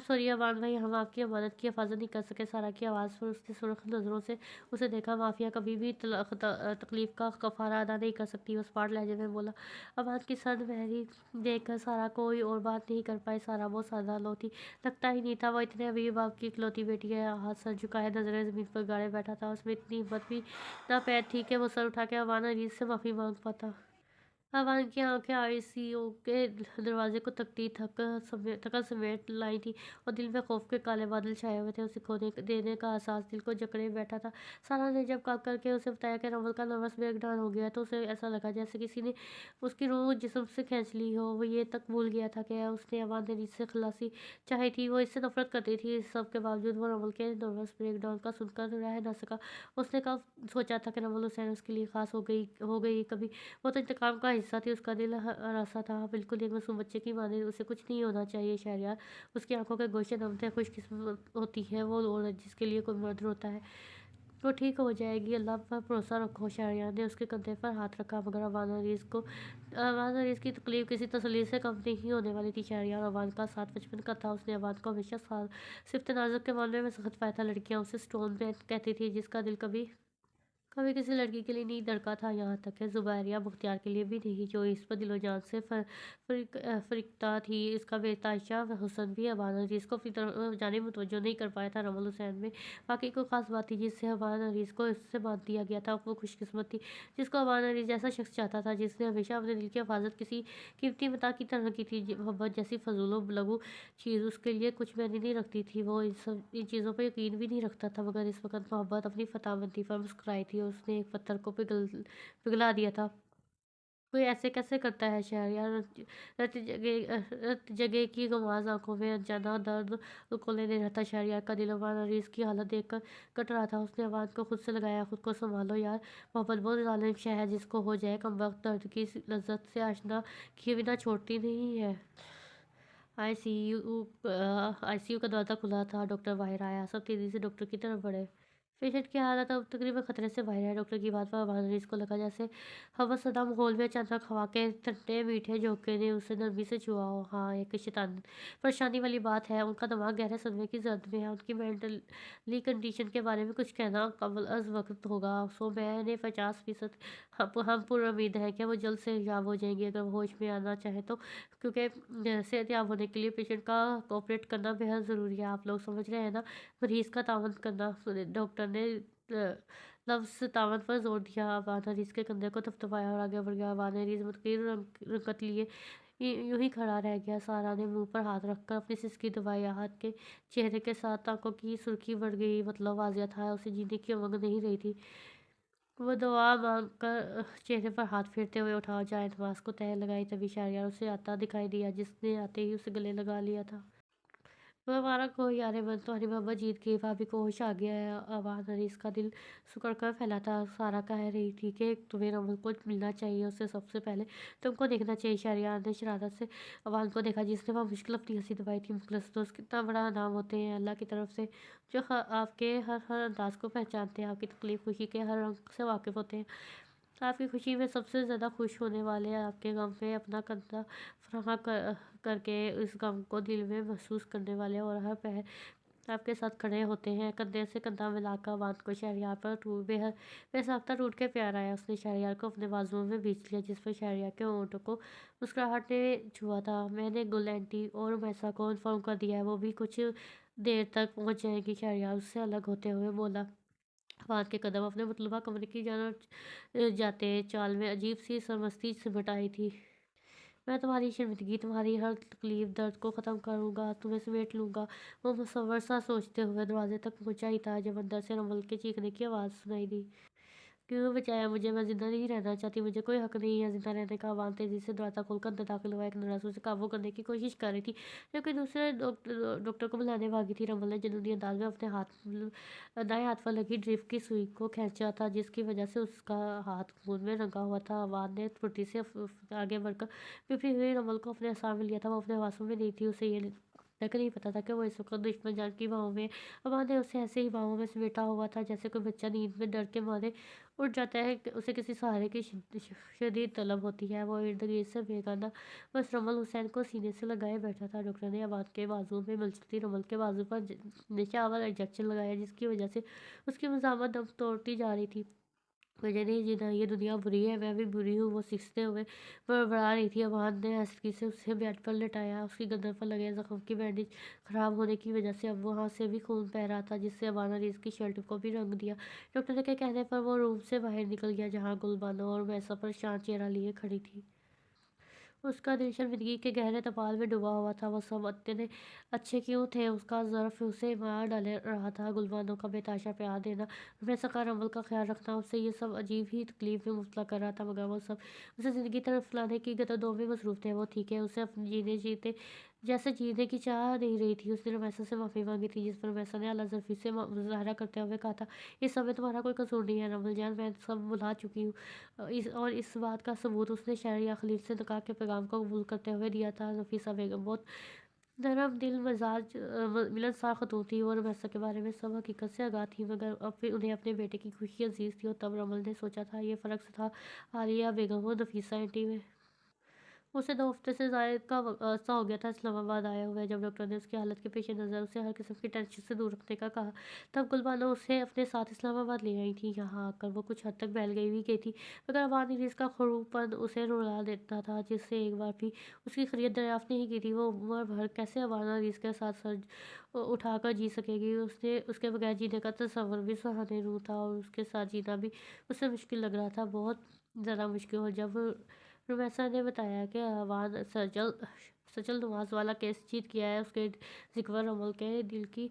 सॉरी अमान भाई, हम आपकी अमानत की हिफाजत नहीं कर सके। सारा की आवाज़ पर उसने सुर्ख नज़रों से उसे देखा। माफिया कभी भी तकलीफ का कफारा अदा नहीं कर सकती। वो स्पाट लहजे में बोला। अमान की सर्द बहरी देख कर सारा कोई और बात नहीं कर पाई। सारा बहुत सादा लो थी, लगता ही नहीं था वो इतने अमीर बाप की इकलौती बेटी है। हाथ सर झुकाए नजरें ज़मीन पर गाड़े बैठा था। उसमें इतनी हिम्मत भी ना पैर थी कि वो सर उठा के अवान अनीस से माफ़ी मांग पाता। अवान की आंखें आईसीयू के दरवाजे को तकती थकन समेट लाई थी, और दिल में खौफ के काले बादल छाए हुए थे। उसे खोने देने का एहसास दिल को जकड़े बैठा था। सारा ने जब कॉल करके उसे बताया कि रमल का नर्वस ब्रेकडाउन हो गया, तो उसे ऐसा लगा जैसे किसी ने उसकी रूह जिस्म से खींच ली हो। वो ये तक भूल गया था कि उसने अवान अनीस से खलासी चाही थी। वो इससे नफरत करती थी। इस सब के बावजूद वो रमल के नर्वस ब्रेकडाउन का सुनकर रह न सका। उसने कब सोचा था कि रमल हुसैन उसके लिए खास हो गई कभी। वो तो इंतकाम का हिस्सा थी। उसका दिल हरासा था, बिल्कुल एक मासूम बच्चे की माने। उसे कुछ नहीं होना चाहिए शहरयार। उसकी आंखों के गोशे नम थे। खुशकिस्मत होती है वो औरत जिसके लिए कोई मर्द रोता है। वो ठीक हो जाएगी, अल्लाह पर भरोसा रखो। शहरयार ने उसके कंधे पर हाथ रखा, मगर अवान अरीज की तकलीफ किसी तसल्ली से कम नहीं होने वाली थी। शहरयार अवान का साथ बचपन का था। उसने अवान को हमेशा सिर्फ नाजुक के मामले में सख्त पाया था। लड़कियां उसे स्टोन मैन कहती थी, जिसका दिल कभी कभी किसी लड़की के लिए नहीं धड़का था। यहाँ तक कि ज़ुबैरिया मुख्तियार के लिए भी नहीं, जो इस पर दिलो जान से फरिकता थी। इसका बेताशा हुस्न भी अवान अरीस को अपनी तरफ जाने मुतवज्जो नहीं कर पाया था। रमल हुसैन में वाकई कोई ख़ास बात थी जिससे अवान अरीस को इससे बांध दिया गया था। वो खुशकिस्मत थी जिसको अवान अरीस जैसा शख्स चाहता था, जिसने हमेशा अपने दिल की हिफाजत किसी कीमती मता की तरह की थी। मोहब्बत जैसी फजूलो लघु चीज़ उसके लिए कुछ मैंने नहीं रखती थी। वो इन चीज़ों पर यकीन भी नहीं रखता था, मगर इस वक्त मोहब्बत अपनी फतामंदी पर मुस्कुराई थी। उसने एक पत्थर को पिघला दिया था। कोई ऐसे कैसे करता है शहरयार? रत जगह की गमाज आंखों में अनजाना दर्द को लेने रहता। शहरयार का दिल अवान अरीस की हालत देखकर कट रहा था। उसने अवान को खुद से लगाया। खुद को संभालो यार, मोहब्बत बहुत जालिम शय है, जिसको हो जाए कमबख्त दर्द की लज्जत से आशना किए बिना छोड़ती नहीं है। आईसीयू का दरवाज़ा खुला था। डॉक्टर बाहर आया। सब तेज़ी से डॉक्टर की तरफ बढ़े। पेशेंट की हालत अब तकरीबन खतरे से बाहर है। डॉक्टर की बात पर अवान को लगा जैसे हवसदा माहौल में अचानक हवा के ठंडे मीठे झोंके ने उसे नरमी से छुआ हो। हाँ, एक शैतान परेशानी वाली बात है। उनका दिमाग गहरे सदमे की जद में है। उनकी मेंटली कंडीशन के बारे में कुछ कहना कबल अज वक्त होगा। सो मैंने 50% हम पूरी उम्मीद है कि वो जल्द से याब हो जाएंगी, अगर वो होश में आना चाहे तो, क्योंकि सेहतयाब होने के लिए पेशेंट का कोऑपरेट करना बेहद ज़रूरी है। आप लोग समझ रहे हैं ना, मरीज़ का तावन करना। डॉक्टर ने लफ्ज़ तामत पर जोर दिया। अवान हरीस के कंधे को थपथपाया और आगे बढ़ गया। अवान हरीस मुतकिर रंगत लिए यूं ही खड़ा रह गया। सारा ने मुंह पर हाथ रखकर अपनी सिसकी दबाई। आहत के चेहरे के साथ आंखों की सुर्खी बढ़ गई। मतलब वाजिया था, उसे जीने की उमंग नहीं रही थी। वो दुआ मांगकर चेहरे पर हाथ फेरते हुए उठा और जाए नमाज को तह लगाई। तभी शहरयार उसे आता दिखाई दिया, जिसने आते ही उसे गले लगा लिया था। मुबारक हो यारे मन, तुम्हारी मोहब्बत जीत गई। भाभी को होश आ गया है। अवान हरीस का दिल सिकुड़ कर फैला था। सारा कह रही थी कि तुम्हें रमल को मिलना चाहिए, उससे सबसे पहले तुमको देखना चाहिए। शहरयार ने शरारत से अवान को देखा, जिसने वह मुश्किल अपनी हंसी दबाई थी। मुखलिस दोस्त कितना बड़ा नाम होते हैं अल्लाह की तरफ से, जो आपके हर हर अंदाज को पहचानते हैं, आपकी तकलीफ खुशी के हर रंग से वाकिफ़ होते हैं। आपकी खुशी में सबसे ज़्यादा खुश होने वाले, आपके गम में अपना कंधा फराहम करके इस गम को दिल में महसूस करने वाले और हर पहर आपके साथ खड़े होते हैं। कंधे से कंधा मिलाकर बांध को शहरयार पर बेहद बेसाख्ता टूट के प्यार आया। उसने शहरयार को अपने बाजुओं में बींच लिया, जिस पर शहरयार के होंठों को मुस्कुराहट ने छुआ था। मैंने गुल आंटी और मैसा को इन्फॉर्म कर दिया है, वो भी कुछ देर तक पहुंच जाएंगी। शहरयार उससे अलग होते हुए बोला। अवान के कदम अपने मतलूबा कमरे की जानब जाते चाल में अजीब सी सरमस्ती सिमट आई थी। मैं तुम्हारी शर्मिंदगी, तुम्हारी हर तकलीफ दर्द को ख़त्म करूँगा, तुम्हें समेट लूँगा। वो मुसव्वर सा सोचते हुए दरवाजे तक पहुँचा ही था, जब अंदर से रमल के चीखने की आवाज़ सुनाई दी। क्यों बचाया मुझे? मैं ज़िंदा नहीं रहना चाहती, मुझे कोई हक नहीं है ज़िंदा रहने का। अवान तेज़ी से दरवाज़ा खोलकर अंदर दाखिल हुआ। एक नर्स उसे काबू करने की कोशिश कर रही थी, जबकि दूसरे डॉक्टर को बुलाने भागी थी। रमल ने जुनूनी अंदाज में अपने दाएं हाथ पर लगी ड्रिप की सुई को खींचा था, जिसकी वजह से उसका हाथ खून में रंगा हुआ था। अवान ने फुर्ती से आगे बढ़कर पिपड़ी हुई रमल को अपने साथ में लिया था। वो अपने हवासों में नहीं थी, उसे ये तक नहीं पता था कि वो इस वक्त दुश्मन जान की बाहों में। अवान ने उसे ऐसे ही बाहों में समेटा हुआ था, जैसे कोई बच्चा नींद में डर के मारे उठ जाता है, उसे किसी सहारे की शदीद तलब होती है। वो इर्द गिर्द से बेगाना बस रमल हुसैन को सीने से लगाए बैठा था। डॉक्टर ने अवान के बाजुओं में मलचती रमल के बाजू पर निशावर इंजेक्शन लगाया, जिसकी वजह से उसकी मज़ामत दम तोड़ती जा रही थी। मुझे नहीं जीना, ये दुनिया बुरी है, मैं भी बुरी हूँ, वो सीखते हुए बड़बड़ा रही थी। अवान ने हंसकी से उसे बेड पर लेटाया। उसकी गर्दन पर लगे जख्म की बैंडेज खराब होने की वजह से अब वहाँ से भी खून बह रहा था, जिससे अवान ने इसकी शर्ट को भी रंग दिया। डॉक्टर के कहने पर वो रूम से बाहर निकल गया, जहाँ गुलबानो और मैसा पर शांत चेहरा लिए खड़ी थी। उसका दिल शर्मिंदगी के गहरे तपाल में डूबा हुआ था। वो सब इतने अच्छे क्यों थे? उसका ज़र्फ उसे मार डाल रहा था। गुलबानों का बेताशा प्यार देना, बेसका रमल का ख्याल रखना, उसे ये सब अजीब ही तकलीफ में मुब्तला कर रहा था, मगर वो सब उसे ज़िंदगी तरफ लाने की गतदो में मसरूफ़ थे। वो ठीक है, उसे अपने जीते जैसे जीने की चाह नहीं रही थी। उसने रमैसा से माफ़ी मांगी थी, जिस पर रमैसा ने आला ज़र्फ़ी से मुज़ाहरा करते हुए कहा था, इस सब में तुम्हारा कोई कसूर नहीं है रमल जान, मैं सब भुला चुकी हूँ। इस बात का सबूत उसने शहरयार खलील से निकाह के पैगाम को कबूल करते हुए दिया था। नफीसा बेगम बहुत नरम दिल मिजाज मिलनसार खतून थी और रमैसा के बारे में सब हकीकत से आगाह थी, मगर अब भी उन्हें अपने बेटे की खुशी अजीज थी। और तब रमल ने सोचा था, ये फ़र्क था आलिया बेगम और नफीसा आंटी में। उसे 2 हफ्ते से ज़ायद का अरसा हो गया था इस्लामाबाद आए हुए। जब डॉक्टर ने उसकी हालत के पेश नज़र उसे हर किस्म की टेंशन से दूर रखने का कहा, तब गुलबानो उसे अपने साथ इस्लामाबाद ले आई थी। यहाँ आकर वो कुछ हद तक बहल गई भी गई थी, मगर अवान इरीज़ का खड़ूपन उसे रुला देता था, जिससे एक बार भी उसकी खैरियत दरियाफ्त नहीं की थी। वो उम्र भर कैसे अवान इरीज़ के साथ सर उठाकर जी सकेगी? उसने उसके बगैर जीने का तसव्वुर भी सुहाने रूह था, और उसके साथ जीना भी उसे मुश्किल लग रहा था, बहुत ज़्यादा मुश्किल। और जब प्रोफेसर ने बताया कि अवान सचल नवाज वाला केस जीत गया है, उसके जिक्र अमल के दिल की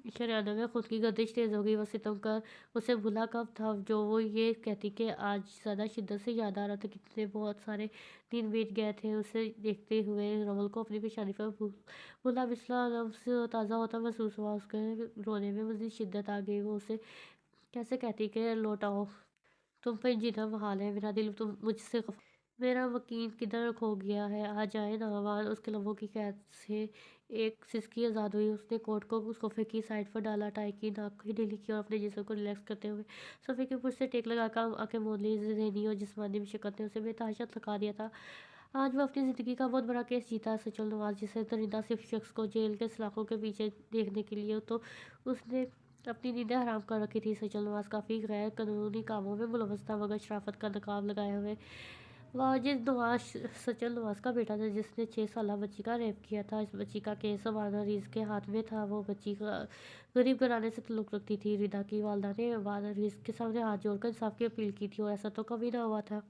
शरियानों में खुद की गर्दिश तेज़ हो गई। वो सितम कर उसे भुला कब था, जो वो ये कहती कि आज ज़्यादा शिद्दत से याद आ रहा था। कितने बहुत सारे दिन बीत गए थे उसे देखते हुए। रमल को अपनी पेशानी पर भुला बिस्ला लफ्ज़ ताज़ा होता महसूस हुआ। उसके रोने में मज़ीद शिद्दत आ गई। वो उसे कैसे कहती कि लौट आओ, तुम पे जीना महाल है, मेरा दिल तुम मुझसे मेरा वकील किधर खो गया है, आ जाए ना अवान। उसके लबों की कैद से एक सिसकी आज़ाद हुई। उसने कोट को उस सोफे की साइड पर डाला, टाई की नाक की ढीली की और अपने जिस्म को रिलैक्स करते हुए सोफे के ऊपर से टेक लगाकर आंखें मूंद ली। ज़हनी और जिस्मानी मशक्क़त ने उसे बेतहाशा थका दिया था। आज वो अपनी ज़िंदगी का बहुत बड़ा केस जीता। सचल नवाज जिसे दरिंदा सिर्फ शख्स को जेल के सलाखों के पीछे देखने के लिए, तो उसने अपनी नींदें हराम कर रखी थी। सचल नवाज काफ़ी गैर कानूनी कामों में मुलव्वस था, मगर शराफत का नकाब लगाए हुए वाजिद नवाज सचल नवाज का बेटा था जिसने 6 साला बच्ची का रेप किया था। इस बच्ची का केस अवाना रीज के हाथ में था। वो बच्ची का गरीब घराने से ताल्लुक रखती थी। रिदा की वालदा ने अवाना रीज के सामने हाथ जोड़कर इंसाफ की अपील की थी और ऐसा तो कभी ना हुआ था।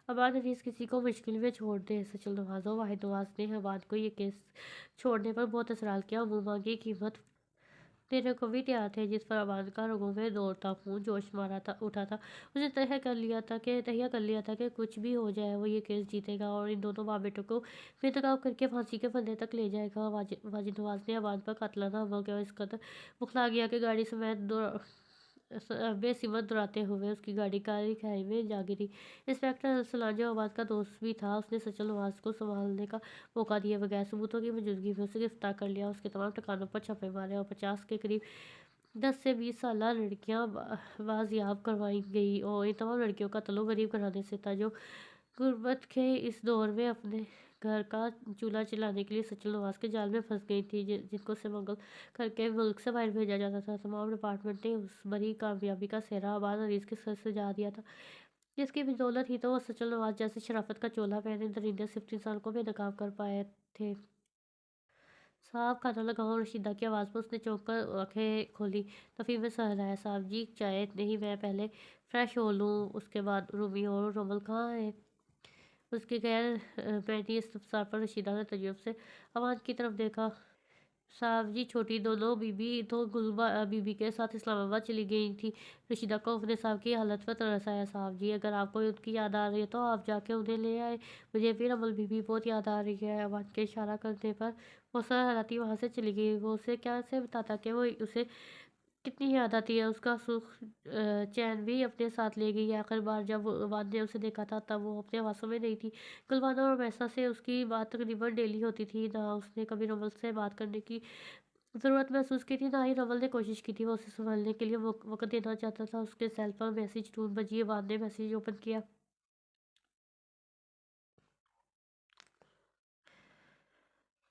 अवान रीज किसी को मुश्किल में छोड़ दे। सचल नवाज और वाहिद नवाज ने अवान को ये केस छोड़ने पर बहुत इसरार किया। मुँह मांगी कीमत देने को भी तैयार थे, जिस पर अमान का रगों में दौड़ता खून जोश मारा था उठा था। उसने तहिया कर लिया था कि कुछ भी हो जाए वो ये केस जीतेगा और इन दोनों माँ बेटों को बेनकाब करके फांसी के फंदे तक ले जाएगा। वाजिद नवाज ने अमान पर कातलाना हमला किया और इस कदर बुखला गया कि गाड़ी समेत बेसिमत दौड़ाते हुए उसकी गाड़ी काली खाई में जा गिरी। इंस्पेक्टर अरसलान जो अमान का दोस्त भी था, उसने सचल नवाज को संभालने का मौका दिए बगैर सबूतों की मौजूदगी में उसे गिरफ्तार कर लिया। उसके तमाम ठिकानों पर छापे मारे और 50 के करीब 10 से 20 साला लड़कियां बाजियाब करवाई गई और इन तमाम लड़कियों का ताल्लुक गरीब घराने से था, जो गुर्बत के इस दौर में अपने घर का चूल्हा चलाने के लिए सचल नवाज के जाल में फंस गई थी, जिनको से मंगल करके मुल्क से बाहर भेजा जाता था। तमाम डिपार्टमेंट ने उस बड़ी कामयाबी का सेहरा अबान अरीज के सर से जा दिया था, जिसकी बदौलत ही तो वो सचल नवाज जैसे शराफत का चोला पहने दरिंदे सिफ्ट इंसान को बेनकाब कर पाए थे। साहब खाना लगाओ। रशीदा की आवाज़ पर उसने चौंक कर आंखें खोली। तफ़ीम में सहलाया। साहब जी चाय नहीं, मैं पहले फ्रेश हो लूँ, उसके बाद रूमी और रमल कहाँ है? उसके गैर बैठी इस्तफसार पर रशीदा ने तजुब से अवान की तरफ देखा। साहब जी छोटी दोनों बीबी तो गुलबा बीबी के साथ इस्लामाबाद चली गई थी। रशीदा को अपने साहब की हालत पर तरस आया। साहब जी अगर आपको उनकी याद आ रही है तो आप जाके उन्हें ले आए। मुझे फिर अमल बीबी बहुत याद आ रही है। अवान के इशारा करने पर वो सहलाती वहाँ से चली गई। वो उसे क्या से बताता कि वो उसे कितनी याद आती है। उसका सुख चैन भी अपने साथ ले गई। आखिर बार जब अवान ने उसे देखा था तब वो अपने आवासों में नहीं थी। गुलबानो और मैसा से उसकी बात तकरीबन डेली होती थी। ना उसने कभी रमल से बात करने की ज़रूरत महसूस की थी, ना ही रमल ने कोशिश की थी। वो उसे संभालने के लिए वक़्त देना चाहता था। उसके सेल पर मैसेज टून बजी। अवान ने मैसेज ओपन किया।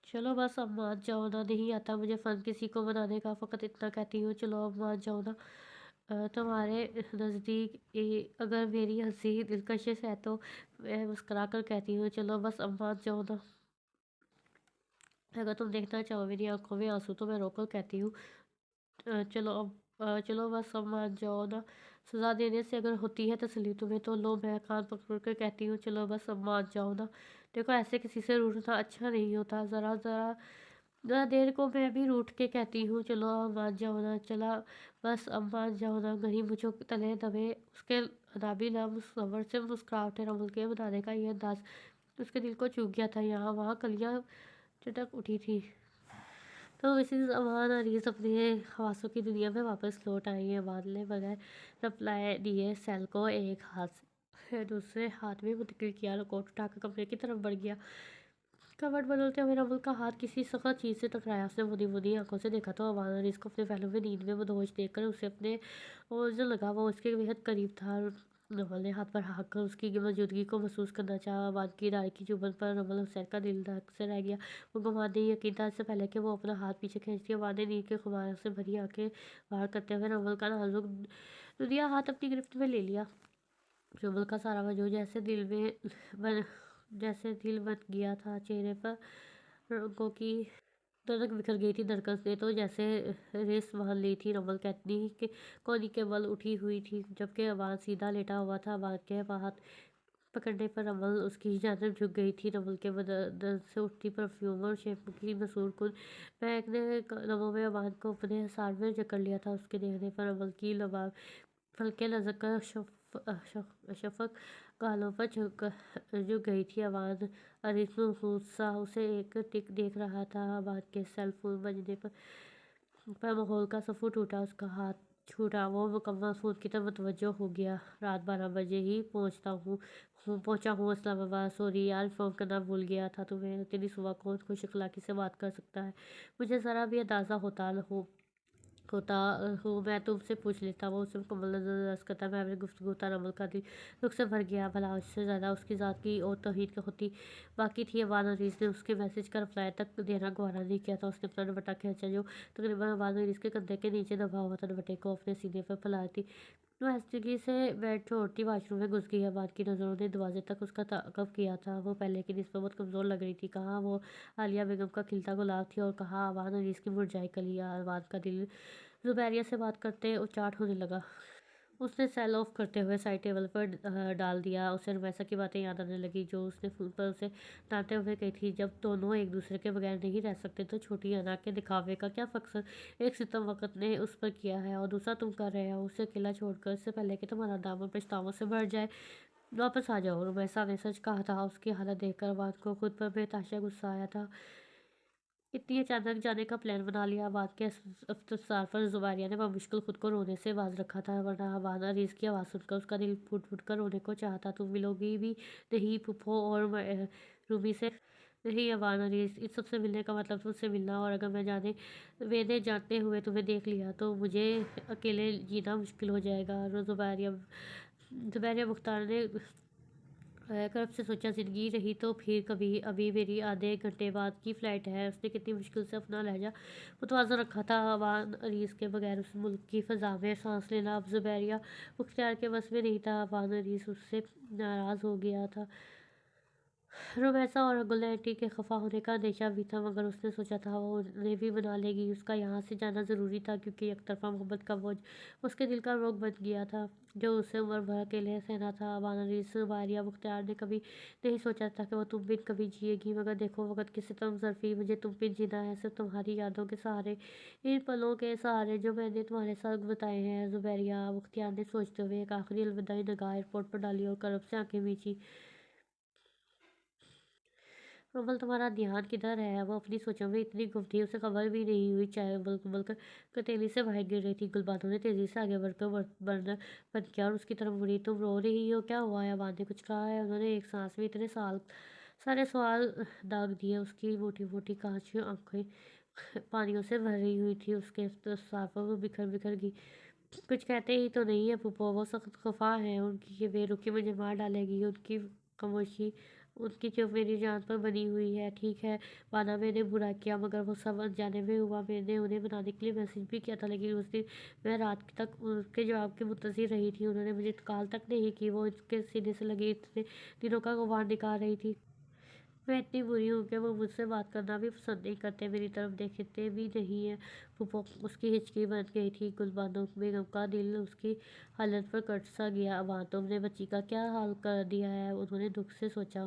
चलो बस अब मान जाओ ना, नहीं आता मुझे फ़न किसी को बनाने का, फ़कत इतना कहती हूँ चलो अब मान जाओ ना। तुम्हारे नज़दीक अगर मेरी हंसी दिलकश है तो मैं मुस्कुरा कर कहती हूँ चलो बस अब मान जाओ ना। अगर तुम देखना चाहो मेरी आंखों में आंसू तो मैं रोक कर कहती हूँ चलो बस अब मान जाओ ना। सज़ा देने से अगर होती है तसल्ली तुम्हें तो लो, मैं कान पकड़ कर कहती हूँ चलो बस अब मान जाओ ना। देखो ऐसे किसी से रूठना अच्छा नहीं होता। ज़रा ज़रा ज़रा देर को मैं भी रूठ के कहती हूँ चलो अब मान जाओ ना। चला बस अब मान जाओ ना। गनी मुझो तले दबे उसके अनाबी ना मुसव्वर से मुस्कुराहटें रमल के बनाने का ये अंदाज उसके दिल को चूक गया था। यहाँ वहाँ कलियाँ चटक उठी थी। तो मिसेस अमान अरीस अपने हवासों की दुनिया में वापस लौट आई है। बादल बगैर रिप्लाई दिए सेल को एक हाथ से दूसरे हाथ में मुंतकिल किया। कोट उठाकर कमरे की तरफ बढ़ गया। कबर्ड बदलते हुए रमल का हाथ किसी सख्त चीज़ से टकराया। उसने बुनी बुनी आंखों से देखा तो अमान अरीस को अपने पहलू में नींद में मदहोश देखकर उसे अपने और जो लगा वो उसके बेहद करीब था। रमल ने हाथ पर हाँक कर उसकी मौजूदगी को महसूस करना चाहा। अमान की डाल की चुभन पर रमल हुसैन का दिल धड़क से रह गया। वो गुमान नहीं यकीन था इससे पहले कि वो अपना हाथ पीछे खींचती। अमान ने नींद के खुमार से भरी आंखें बाहर करते हुए रमल का नाजुक दुधिया हाथ अपनी गिरफ्त में ले लिया। रमल का सारा वजूद जैसे दिल बन गया था। चेहरे पर रंगों की धड़क बिखर गई थी। धड़कन ने तो जैसे रेस बांध ली थी। रमल कैतनी के कोनी के बल उठी हुई थी, जबकि अवान सीधा लेटा हुआ था। अवान के हाथ पकड़ने पर रमल उसकी जानब झुक गई थी। रमल के बदन से उठती परफ्यूम और शैम्पू की मसूर कुन महक ने लबों में अवान को अपने हिसार में जकड़ लिया था। उसके देखने पर रमल की लबाब हल्के लचक कर शफक गालों पर झुक गई थी। अवान अरीस महफूज सा उसे एक टिक देख रहा था। अवान के सेल फोन बजने पर माहौल का सफू टूटा। उसका हाथ छूटा। वो मुकम्मल फोन की तरफ मुतवज्जो हो गया। रात 12 बजे ही पहुंचा हूँ इस्लामाबाद। सॉरी यार, फ़ोन करना भूल गया था तुम्हें। इतनी सुबह कौन खुश अखलाकी से बात कर सकता है। मुझे ज़रा भी अंदाज़ा होता हूँ मैं तुमसे पूछ लेता। वो उसे मुकम्मल नज़रअंदाज करता। मैं अपनी गुफ्तगू रमल का दिल दुख से भर गया। भला उससे ज़्यादा उसकी ज़ात की और तौहीन होती बाकी थी। अवान अरीस ने उसके मैसेज का रिप्लाई तक देना गवारा नहीं किया था। उसने अपना दुपट्टा खींचा जो तकरीबन अवान अरीस के कंधे के नीचे दबा हुआ था। दुपट्टे को अपने सीने पर फैलाती वो हस्तगी से बेड छोड़ती वाशरूम में घुस गई। अबाद की नज़रों ने दरवाजे तक उसका ताक़ब किया था। वो पहले की निस्बत बहुत कमज़ोर लग रही थी। कहाँ वो आलिया बेगम का खिलता गुलाब थी और कहाँ अबान अनीस की मुरझाई कलियाँ। अबाद का दिल जुबैरिया से बात करते उचाट होने लगा। उसने सेल ऑफ करते हुए साइड टेबल पर डाल दिया। उसे रमैसा की बातें याद आने लगी जो उसने फ़ोन पर उसे डांटते हुए कही थी। जब दोनों एक दूसरे के बगैर नहीं रह सकते तो छोटी अना के दिखावे का क्या मकसद। एक सितम वक़्त ने उस पर किया है और दूसरा तुम कर रहे हो। उसे अकेला छोड़कर इससे पहले कि तुम्हारा दामन पछतावों से भर जाए, वापस आ जाओ। रमैसा ने सच कहा था। उसकी हालत देखकर अबाद को खुद पर बेतहाशा गुस्सा आया था। इतनी अचानक जाने का प्लान बना लिया। बात के इफ्तितार पर जुबारिया ने बमुश्किल खुद को रोने से बाज रखा था, वरना हबाना रीस की आवाज़ सुनकर उसका दिल फूट फूट कर रोने को चाहता। तुम मिलोगी भी नहीं पुप्पो और रूबी से। नहीं हबाना रीस, इस सबसे मिलने का मतलब तुमसे मिलना, और अगर मैंने जानते हुए तुम्हें देख लिया तो मुझे अकेले जीना मुश्किल हो जाएगा। जुबैरिया जुबैरिया मुख्तार ने करब से सोचा, ज़िंदगी रही तो फिर कभी। अभी मेरी आधे घंटे बाद की फ़्लाइट है। उसने कितनी मुश्किल से अपना लहजा मुतवाज़न रखा था। अवान अरीस के बगैर उस मुल्क की फ़ज़ा में सांस लेना अब ज़ुबैरिया मुख्तियार के बस में नहीं था। अवान अरीस उससे नाराज़ हो गया था। रुमैसा और गुलैंटी के खफा होने का अंदेशा भी था, मगर उसने सोचा था वो उन्हें भी मना लेगी। उसका यहाँ से जाना ज़रूरी था क्योंकि एक तरफा मोहब्बत का बोझ उसके दिल का रोग बन गया था जो उसे उम्र भर अकेले सहना था। बानरीस बारिया मुख्तियार ने कभी नहीं सोचा था कि वो तुम बिन कभी जिएगी, मगर देखो वक़्त की सितम ज़रफ़ी, मुझे तुम बिन जीना है, सिर्फ तुम्हारी यादों के सहारे, इन पलों के सहारे जो मैंने तुम्हारे साथ बिताए हैं। ज़ुबैरिया मुख्तियार ने सोचते हुए एक आखिरी अलविदाई निगाह एयरपोर्ट पर डाली और करब से आंखें मींची। रोमल, तुम्हारा ध्यान किधर है? वो अपनी सोचों में इतनी गुम थी, उसे खबर भी नहीं हुई। चाय उबल उबल कर कतीली से बाहर गिर रही थी। गुलबानो ने तेजी से आगे बढ़कर बर्नर बंद किया और उसकी तरफ मुड़ी। तुम रो रही हो, क्या हुआ है? अबान ने कुछ कहा है? उन्होंने एक सांस में इतने सारे सवाल दाग दिए। उसकी मोटी मोटी कांच आंखें पानियों से भरी हुई थी। उसके साफों में बिखर बिखर गई। कुछ कहते ही तो नहीं है पुप्पो, वो सख्त खफा है। उनकी ये बेरुखी मुझे मार डालेगी। उनकी खामोशी, उनकी चुप मेरी जान पर बनी हुई है। ठीक है माना मैंने बुरा किया, मगर वो सब अनजाने में हुआ। मैंने उन्हें मनाने के लिए मैसेज भी किया था, लेकिन उस दिन मैं रात तक उनके जवाब की मुंतज़िर रही थी। उन्होंने मुझे कॉल तक नहीं की। वो इसके सीने से लगे इतने दिनों का गुमान निकाल रही थी। मैं इतनी बुरी हूँ कि वो मुझसे बात करना भी पसंद नहीं करते, मेरी तरफ देखते भी नहीं है। फूफो उसकी हिचकी बन गई थी। गुलबानो बेगम का दिल उसकी हालत पर कट सा गया। अब तुमने बच्ची का क्या हाल कर दिया है? उन्होंने दुख से सोचा।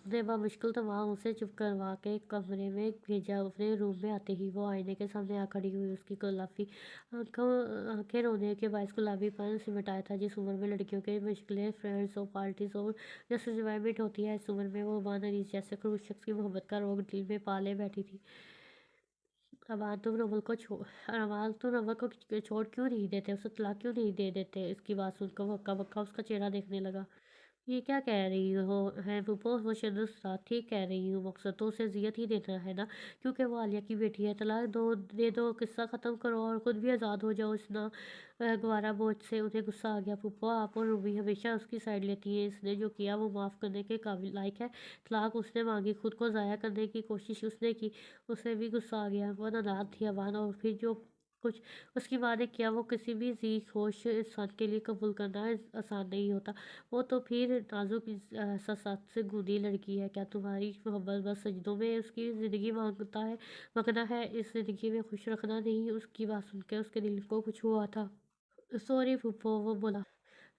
ने मुश्किल तमाम उसे चुप करवा के कमरे में भेजा। अपने रूम में आते ही वो आईने के सामने आ खड़ी हुई। उसकी गुलाबी आंखें रोने के बायस गुलाबीपन सिमटाया था। जिस उम्र में लड़कियों के मुश्किलें फ्रेंड्स और पार्टीज और जस्ट इंजॉयमेंट होती है, इस उम्र में वो बानरीज जैसे खड़ूस शख्स की मोहब्बत का रोग दिल में पाले बैठी थी। अब तुम रमल को छोड़ क्यों नहीं देते? उसे तलाक क्यों नहीं दे देते? इसकी बात सुनकर वो हक्का बक्का उसका चेहरा देखने लगा। ये क्या कह रही हो है पुप्पो? वो शर्मिंदा, ठीक कह रही हूँ, मकसद तो उसे अजियत ही देना है ना, क्योंकि वो आलिया की बेटी है। तलाक दे दो, किस्सा ख़त्म करो और ख़ुद भी आज़ाद हो जाओ इस ना गवारा बोझ से। उन्हें गुस्सा आ गया। पुप्पो, आप और रूबी हमेशा उसकी साइड लेती है। इसने जो किया वो माफ़ करने के काबिल लायक है। तलाक उसने मांगी, खुद को ज़ाया करने की कोशिश उसने की। उसे भी गुस्सा आ गया। वो नादान थी अबान, और फिर जो कुछ उसकी माँ ने किया वो किसी भी जी खोश इंसान के लिए कबूल करना आसान नहीं होता। वो तो फिर नाजुक एहसासात से गूंदी लड़की है। क्या तुम्हारी मोहब्बत बस सजदों में उसकी ज़िंदगी मांगना है, इस ज़िंदगी में खुश रखना नहीं? उसकी बात सुनकर उसके दिल को कुछ हुआ था। सॉरी फूफो, वो बोला।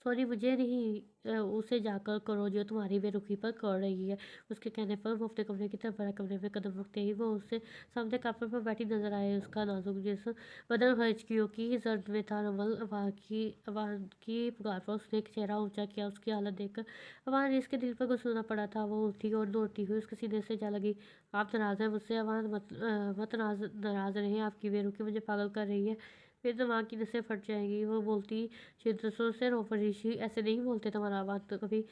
सॉरी मुझे नहीं, उसे जाकर करो जो तुम्हारी बेरुखी पर कर रही है। उसके कहने पर वो अपने कमरे की तरफ बढ़ा। कमरे में कदम रखते ही वो उससे सामने कापर पर बैठी नजर आए। उसका नाजुक जिस्म बदन हिचकियों की जर्द में था। रमल अवान की पुकार पर उसने एक चेहरा ऊंचा किया। उसकी हालत देखकर अवान ने इसके दिल पर गुस्सा पड़ा था। वो उठी और दौड़ती हुई उसके सीने से जा लगी। आप नाराज़ हैं मुझसे अवान? मत नाराज़ रहे, आपकी बेरुखी मुझे पागल कर रही है। फिर दिमाग की नसें फट जाएंगी। वो बोलती शिद्दतों से। रोपर ऋषि ऐसे नहीं बोलते। तुम्हारा बात तो कभी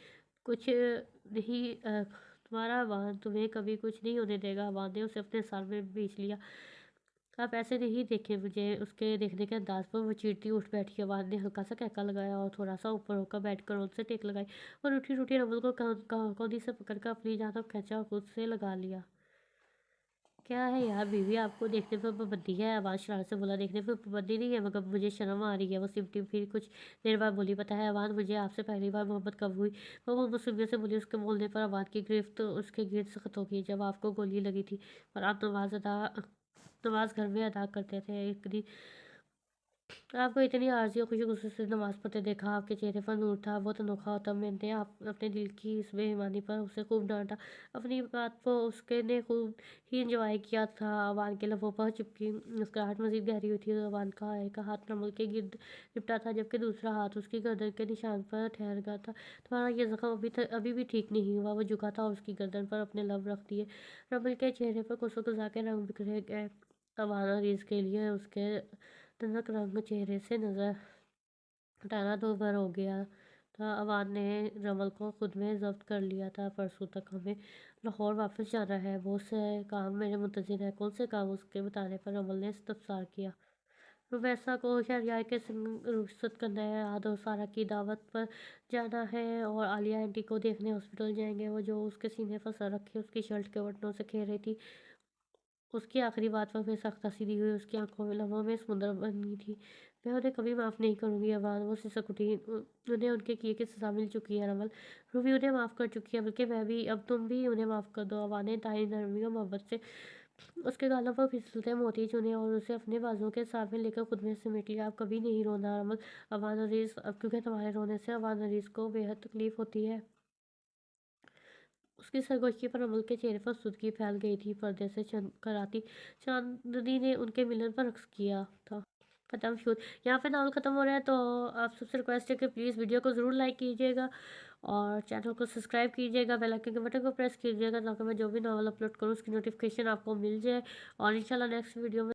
कुछ नहीं तुम्हारा बांध तुम्हें कभी कुछ नहीं होने देगा। बांध ने उसे अपने सर में बींच लिया। आप ऐसे नहीं देखे मुझे। उसके देखने के अंदाज पर वो चीरती उठ बैठी। बांध ने हल्का सा कहका लगाया और थोड़ा सा ऊपर होकर बैठकर उनसे टेक लगाई और रूठी रूठी रमल को कौंधी से पकड़कर अपनी जान खींचा और खुद से लगा लिया। क्या है यार बीवी, आपको देखने पे पाबंदी है? अवान शरारत से बोला। देखने पे पाबंदी नहीं है मगर मुझे शर्म आ रही है। वो सिमटी फिर कुछ देर बाद बोली, पता है अवान, मुझे आपसे पहली बार मोहब्बत कब हुई? वो मोहम्मद सुमिया से बोली। उसके बोलने पर अवान की गिरफ्त उसके गिर्द सख्त हो गई। जब आपको गोली लगी थी और आप नमाज घर में अदा करते थे, एक दिन आपको इतनी आरज़ी और खुशी गुस्से से नमाज़ पढ़ते देखा। आपके चेहरे पर नूर था, बहुत अनोखा होता। मैंने आप अपने दिल की इस बेईमानी पर उसे खूब डाँटा। अपनी बात को उसके ने खूब ही एन्जॉय किया था। अवान के लबों पर चिपकी मुस्कुराहट मज़ीद गहरी हुई थी। अवान का एक हाथ रमल के गिर्द लिपटा था, जबकि दूसरा हाथ उसकी गर्दन के निशान पर ठहर गया था। तुम्हारा ये ज़ख्म अभी भी ठीक नहीं हुआ। वो झुका था और उसकी गर्दन पर अपने लब रख दिए। रमल के चेहरे पर कुसुम-कुसा के रंग बिखरे गए। अवान और रीस के लिए उसके तनक रंग चेहरे से नज़र हटाना 2 बार हो गया था। अवान ने रमल को खुद में ज़ब्त कर लिया था। परसों तक हमें लाहौर वापस जाना है। बहुत से काम मेरे मुंतज़िर हैं। कौन से काम? उसके बताने पर रमल ने इस्तफ़सार किया। रुमैसा को शहरयार के संग रुखसत करना है। आद और सारा की दावत पर जाना है और आलिया आंटी को देखने हॉस्पिटल जाएंगे। वो जो उसके सीने पर सर रखे उसकी शर्ट के बटनों से खेल रही थी, उसकी आखिरी बात पर मैं सख्त हँसी दी हुई उसकी आँखों में लम्हों में समुद्र बनी थी। मैं उन्हें कभी माफ़ नहीं करूँगी अबान। वो सिसक उठी। उन्हें उनके किए की सज़ा मिल चुकी है रमल। रूबी उन्हें माफ़ कर चुकी है, बल्कि मैं भी। अब तुम भी उन्हें माफ़ कर दो। अबान ने इंतहाई नरमी और मोहब्बत से उसके गालों पर फिसलते मोती चुने और उसे अपने बाजुओं के सामने लेकर खुद में समेट लिया। अब कभी नहीं रोना रमल। अबान अजीज़, अब क्योंकि तुम्हारे रोने से अबान अजीज़ को बेहद तकलीफ़ होती है। उसकी सरगोशी पर रमल के चेहरे पर सुर्खी फैल गई थी। पर्दे से कर आती चांदनी ने उनके मिलन पर रक्स किया था। खत्म शूट। यहाँ पे नावल ख़त्म हो रहा है, तो आप सबसे रिक्वेस्ट है कि प्लीज़ वीडियो को ज़रूर लाइक कीजिएगा और चैनल को सब्सक्राइब कीजिएगा। बेल आइकन के बटन को प्रेस कीजिएगा ताकि मैं जो भी नावल अपलोड करूँ उसकी नोटिफिकेशन आपको मिल जाए। और इंशाल्लाह नेक्स्ट वीडियो में